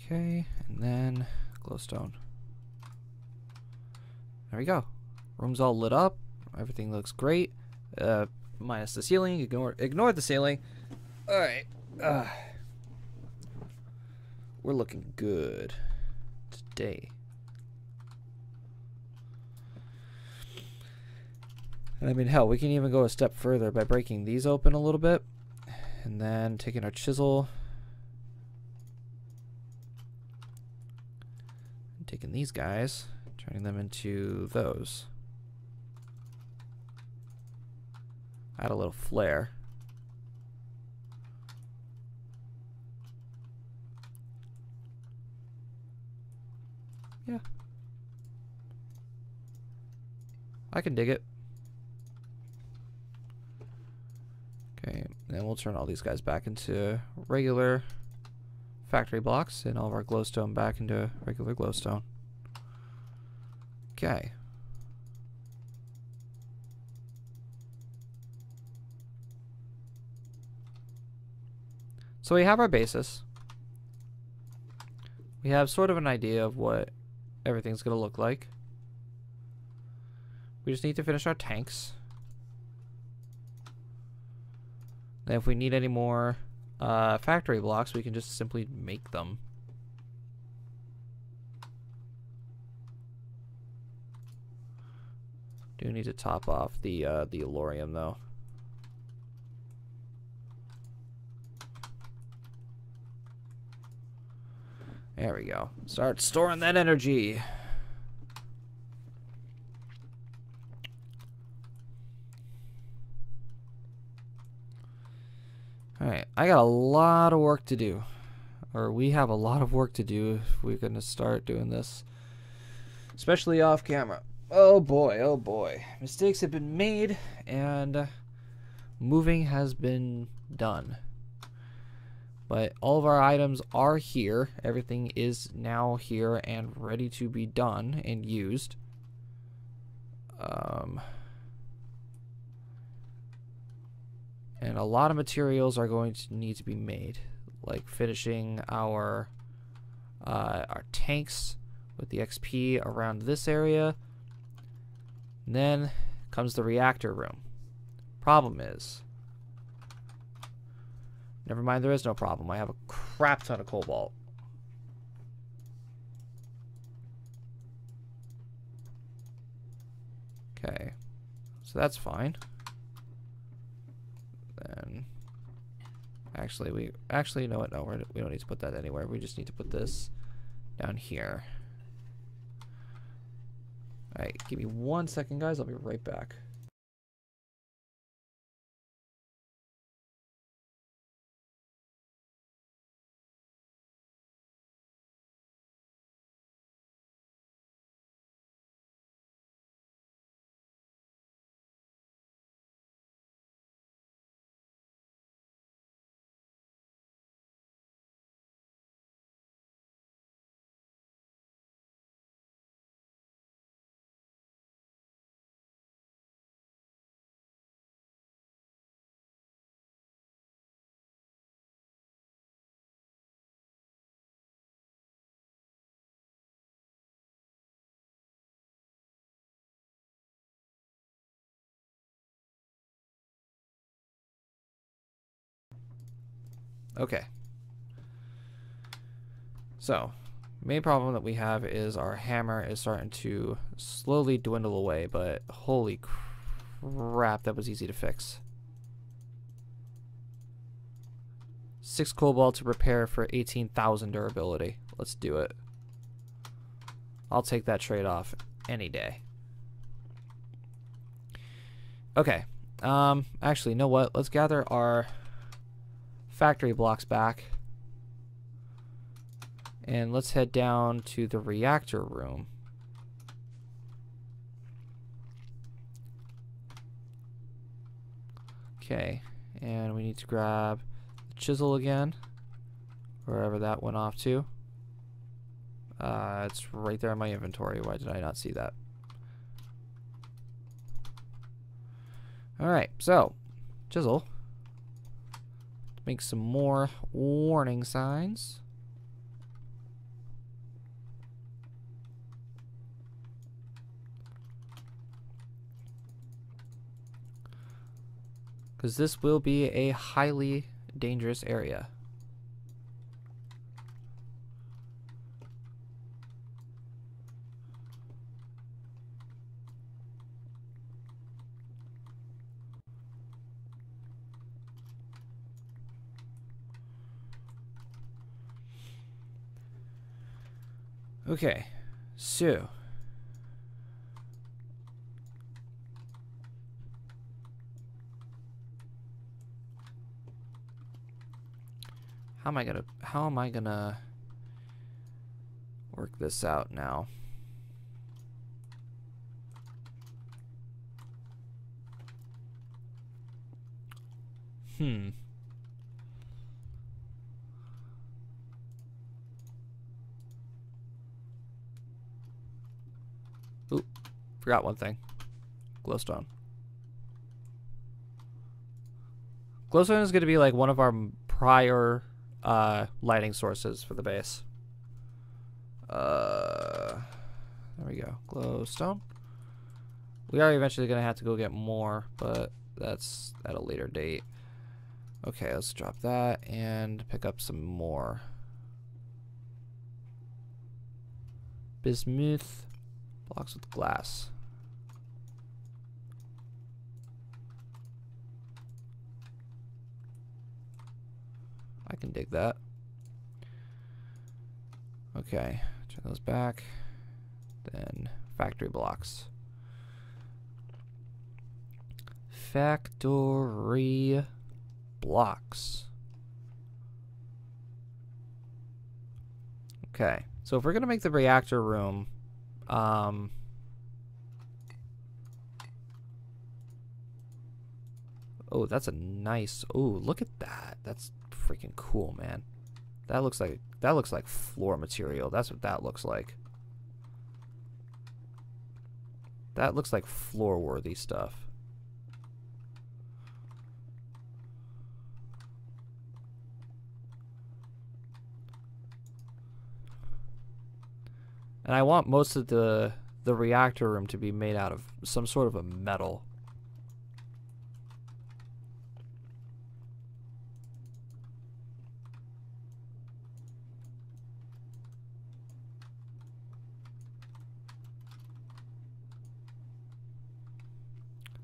Okay, and then glowstone. There we go. Room's all lit up. Everything looks great. Minus the ceiling. Ignore the ceiling. All right. We're looking good today. And I mean, hell, we can even go a step further by breaking these open a little bit, and then taking our chisel. Taking these guys, turning them into those. Add a little flair. Yeah. I can dig it. Okay, then we'll turn all these guys back into regular factory blocks and all of our glowstone back into regular glowstone. Okay. So we have our basis. We have sort of an idea of what everything's going to look like. We just need to finish our tanks. And if we need any more factory blocks, we can just simply make them. Do need to top off the Elorium though. There we go. Start storing that energy. Alright, I got a lot of work to do. Or we have a lot of work to do if we're going to start doing this. Especially off camera. Oh boy, oh boy. Mistakes have been made and moving has been done. But all of our items are here. Everything is now here and ready to be done and used. And a lot of materials are going to need to be made, like finishing our tanks with the XP around this area. And then comes the reactor room. Problem is, never mind, there is no problem. I have a crap ton of cobalt. Okay, so that's fine. Then, you know what? No, we don't need to put that anywhere. We just need to put this down here. All right, give me 1 second, guys. I'll be right back. Okay. So, main problem that we have is our hammer is starting to slowly dwindle away, but holy crap, that was easy to fix. 6 cobalt to repair for 18,000 durability. Let's do it. I'll take that trade-off any day. Okay. Actually, you know what? Let's gather our factory blocks back. And let's head down to the reactor room. Okay. And we need to grab the chisel again. Wherever that went off to. It's right there in my inventory. Why did I not see that? Alright, so, chisel. Make some more warning signs. Because this will be a highly dangerous area. Okay, so how am I gonna work this out now? Oop, forgot one thing. Glowstone. Glowstone is going to be like one of our prior lighting sources for the base. There we go. Glowstone. We are eventually going to have to go get more, but that's at a later date. Okay, let's drop that and pick up some more. Bismuth. Blocks with glass. I can dig that. Okay, turn those back. Then factory blocks. Factory blocks. Okay, so if we're gonna make the reactor room, oh, that's a nice. Oh, look at that. That's freaking cool, man. That looks like floor material. That's what that looks like. That looks like floor-worthy stuff. And I want most of the reactor room to be made out of some sort of a metal.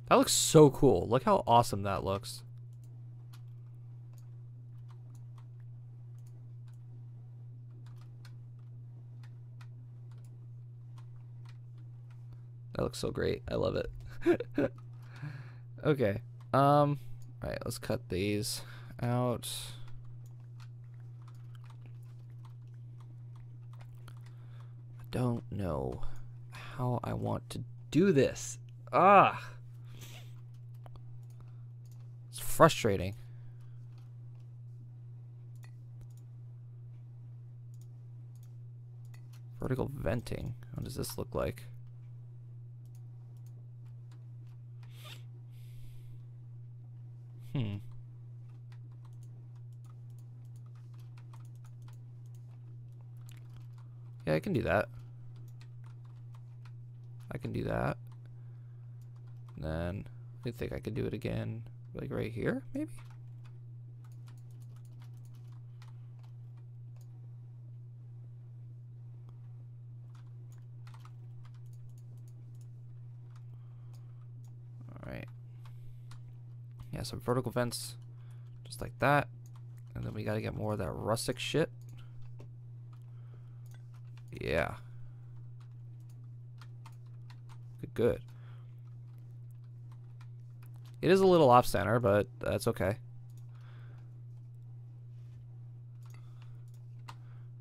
That looks so cool. Look how awesome that looks. That looks so great. I love it. Okay. Alright, let's cut these out. I don't know how I want to do this. Ah! It's frustrating. Vertical venting. What does this look like? Yeah, I can do that. I can do that. And then I think I could do it again, like right here, maybe? Alright. Yeah, some vertical vents, just like that. And then we gotta get more of that rustic shit. Yeah. Good. It is a little off-center, but that's okay.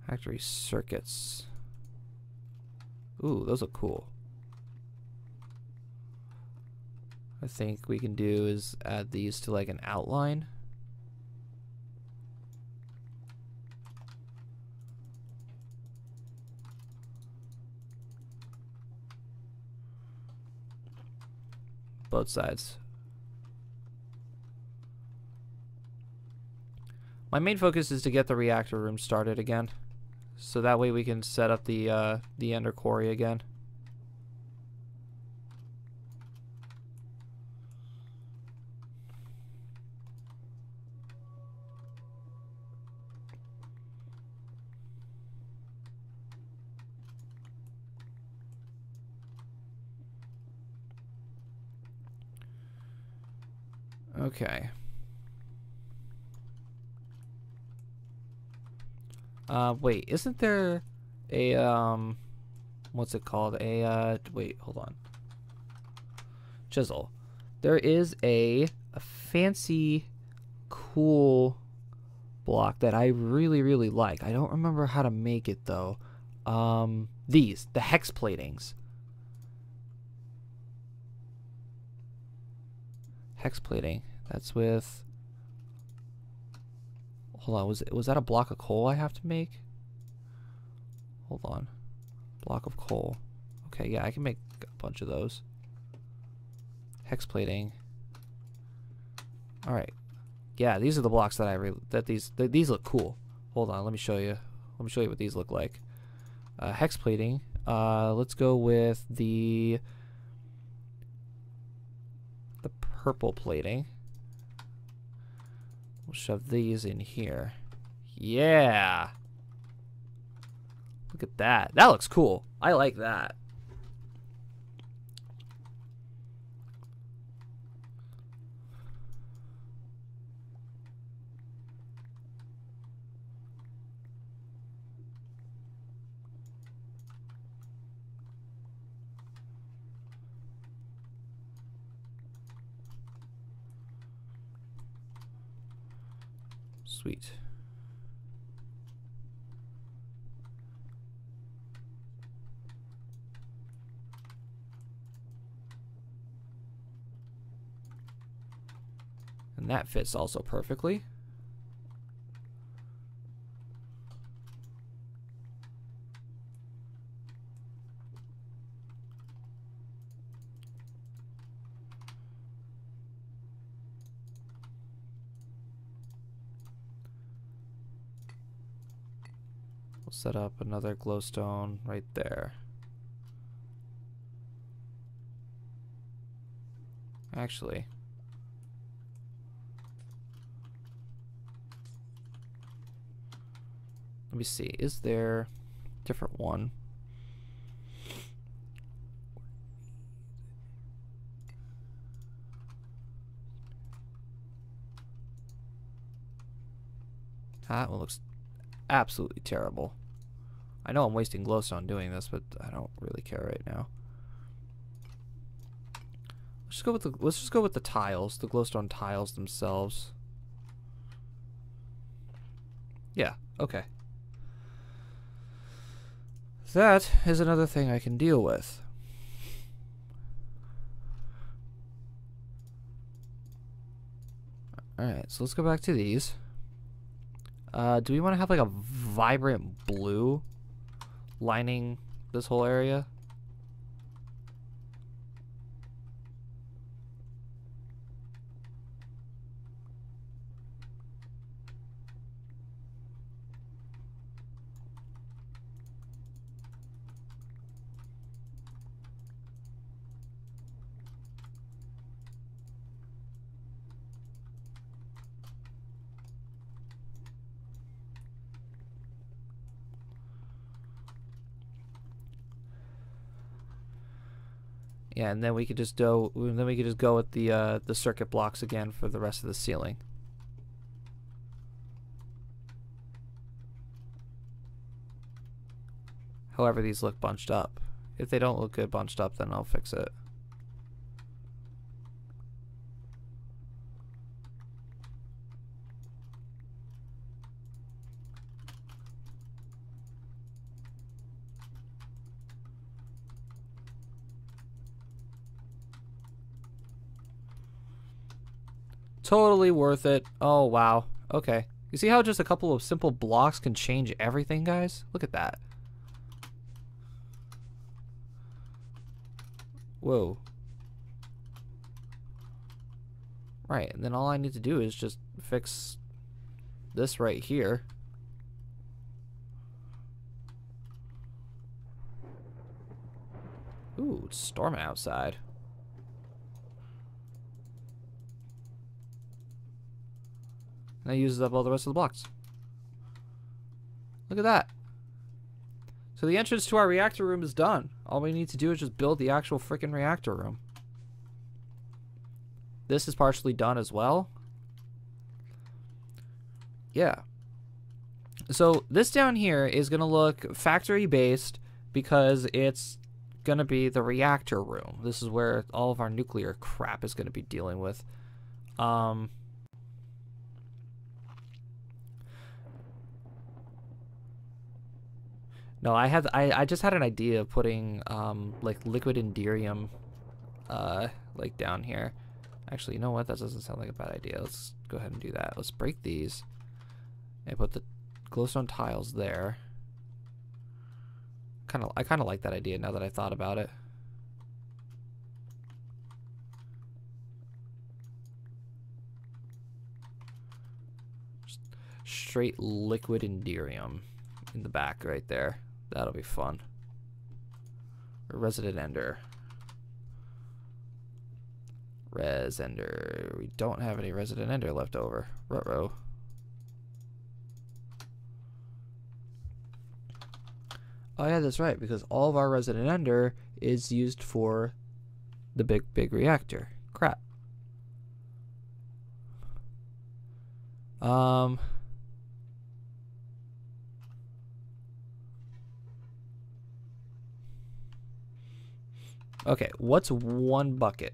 Factory circuits. Ooh, those look cool. I think we can do is add these to like an outline. Both sides. My main focus is to get the reactor room started again, so that way we can set up the ender quarry again. Okay. Wait, isn't there a, what's it called? Wait, hold on. Chisel. There is a fancy, cool block that I really, really like. I don't remember how to make it, though. The hex platings. Hex plating. That's with... Hold on, was that a block of coal I have to make? Hold on. Block of coal. Okay, yeah, I can make a bunch of those. Hex plating. Alright. Yeah, these are the blocks that these look cool. Hold on, let me show you. Let me show you what these look like. Hex plating. Let's go with the purple plating. We'll shove these in here. Yeah. Look at that. That looks cool. I like that. Sweet. And that fits also perfectly. We'll set up another glowstone right there. Actually, let me see. Is there a different one? That one looks absolutely terrible. I know I'm wasting glowstone doing this, but I don't really care right now. Let's just go with the tiles, the glowstone tiles themselves. Yeah, okay. That is another thing I can deal with. Alright, so let's go back to these. Do we want to have like a vibrant blue lining this whole area? Yeah, and then we could just go with the circuit blocks again for the rest of the ceiling. However, these look bunched up. If they don't look good bunched up, then I'll fix it. Totally worth it. Oh, wow. Okay. You see how just a couple of simple blocks can change everything, guys? Look at that. Whoa. Right, and then all I need to do is just fix this right here. Ooh, it's storming outside. And that uses up all the rest of the blocks. Look at that. So the entrance to our reactor room is done. All we need to do is just build the actual freaking reactor room. This is partially done as well. Yeah. So this down here is going to look factory based because it's going to be the reactor room. This is where all of our nuclear crap is going to be dealing with. No, I just had an idea of putting like liquid enderium like down here. Actually, you know what? That doesn't sound like a bad idea. Let's go ahead and do that. Let's break these and put the glowstone tiles there. I kind of like that idea now that I thought about it. Just straight liquid enderium in the back right there. That'll be fun. Or resident ender. Res ender. We don't have any resident ender left over. Ruh-roh. Oh yeah, that's right, because all of our resident ender is used for the big reactor. Crap. Okay, what's one bucket?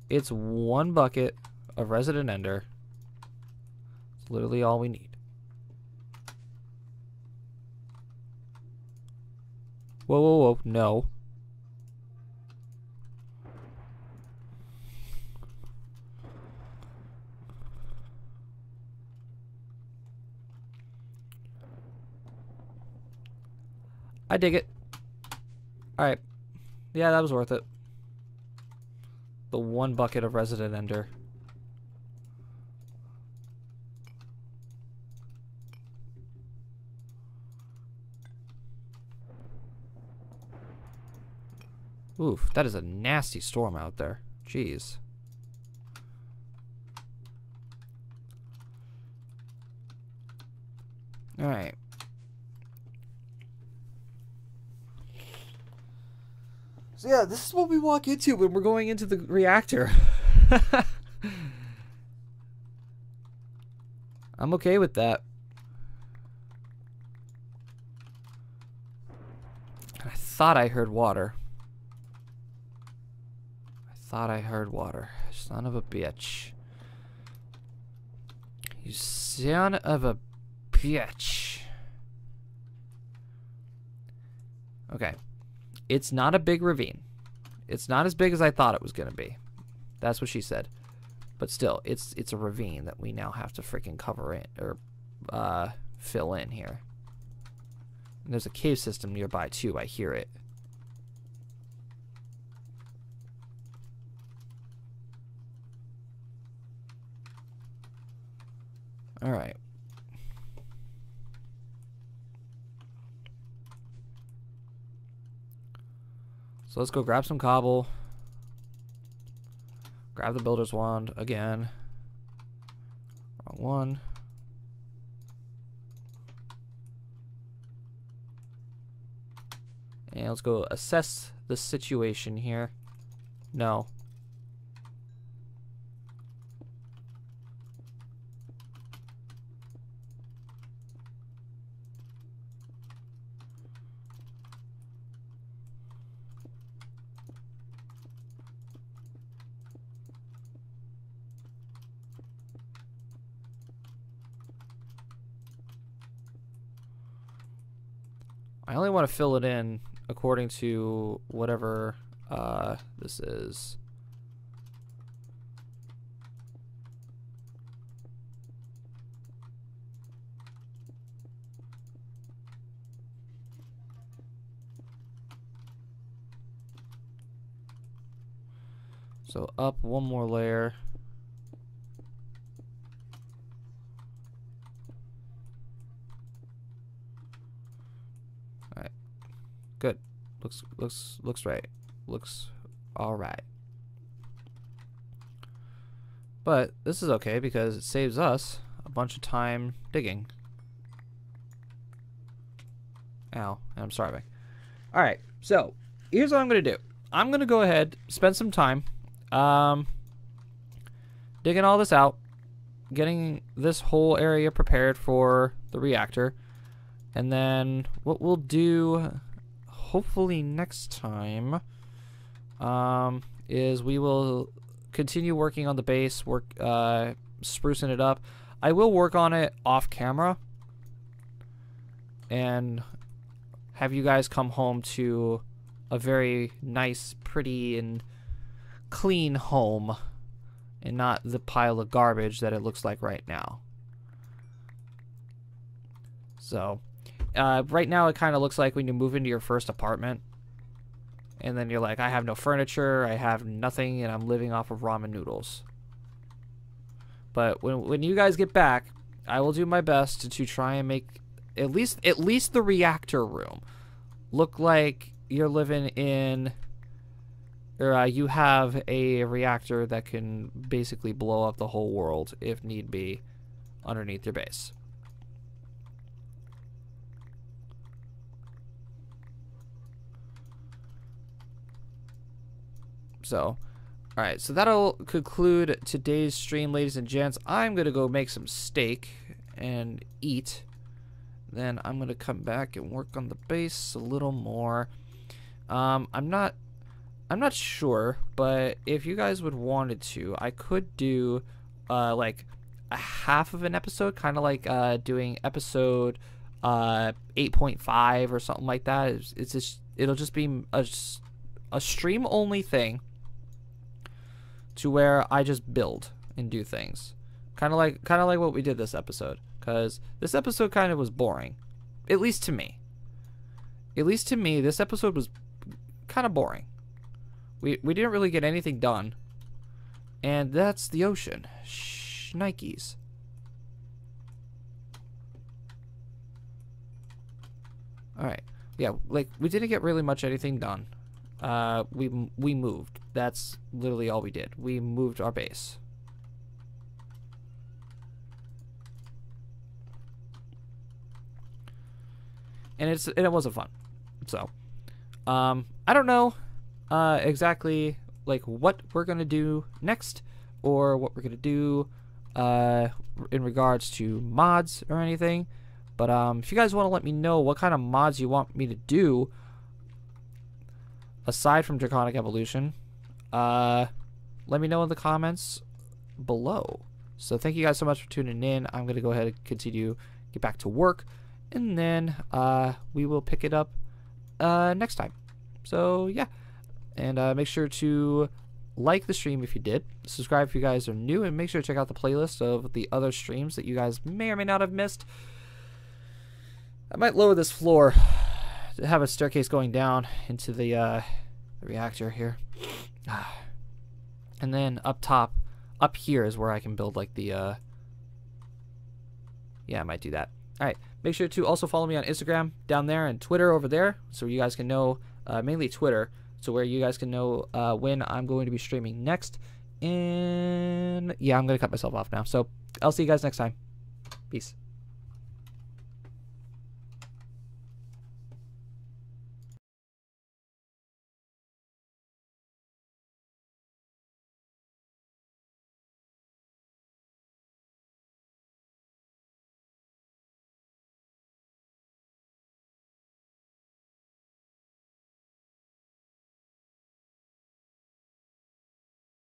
It's one bucket of resident ender. It's literally all we need. Whoa, whoa, whoa, no. I dig it. Alright. Yeah, that was worth it. The one bucket of resident ender. Oof, that is a nasty storm out there. Jeez. Alright. So yeah, this is what we walk into when we're going into the reactor. I'm okay with that. I thought I heard water. Thought I heard water. Son of a bitch. You son of a bitch. Okay. It's not a big ravine. It's not as big as I thought it was going to be. That's what she said. But still, it's a ravine that we now have to freaking cover in or fill in here. And there's a cave system nearby too. I hear it. All right. So let's go grab some cobble. Grab the builder's wand again. Wrong one. And let's go assess the situation here. No. I only want to fill it in according to whatever this is. So up one more layer. All right, good. Looks right. Looks all right. But this is okay because it saves us a bunch of time digging. Ow, I'm starving. All right, so here's what I'm gonna do. I'm gonna go ahead, spend some time digging all this out, getting this whole area prepared for the reactor, and then what we'll do hopefully next time is we will continue working on the base, sprucing it up. I will work on it off camera and have you guys come home to a very nice, pretty, and clean home, and not the pile of garbage that it looks like right now. So right now it kind of looks like when you move into your first apartment and then you're like, I have no furniture, I have nothing, and I'm living off of ramen noodles. But when you guys get back, I will do my best to try and make at least the reactor room look like you're living in, or you have a reactor that can basically blow up the whole world if need be underneath your base. So, alright, so that'll conclude today's stream, ladies and gents. I'm going to go make some steak and eat. Then I'm going to come back and work on the base a little more. I'm not sure, but if you guys would wanted to, I could do like a half of an episode, kind of like doing episode 8.5 or something like that. It'll just be a stream only thing, to where I just build and do things, kind of like what we did this episode, because this episode kind of was boring, at least to me. This episode was kind of boring. We didn't really get anything done, and that's the ocean. Nikes. All right, yeah, like we didn't get really much anything done. We moved. That's literally all we did. We moved our base. And it wasn't fun. So, I don't know exactly like what we're gonna do next, or what we're gonna do in regards to mods or anything. But if you guys want to let me know what kind of mods you want me to do aside from Draconic Evolution, let me know in the comments below. So thank you guys so much for tuning in. I'm gonna go ahead and continue, get back to work, and then we will pick it up next time. So yeah, and make sure to like the stream if you did, subscribe if you guys are new, and make sure to check out the playlist of the other streams that you guys may or may not have missed. I might lower this floor to have a staircase going down into the reactor here. And then up top, up here is where I can build like the yeah, I might do that. Alright, make sure to also follow me on Instagram down there and Twitter over there, so you guys can know, mainly Twitter, so where you guys can know when I'm going to be streaming next. And yeah, I'm going to cut myself off now. So I'll see you guys next time. Peace.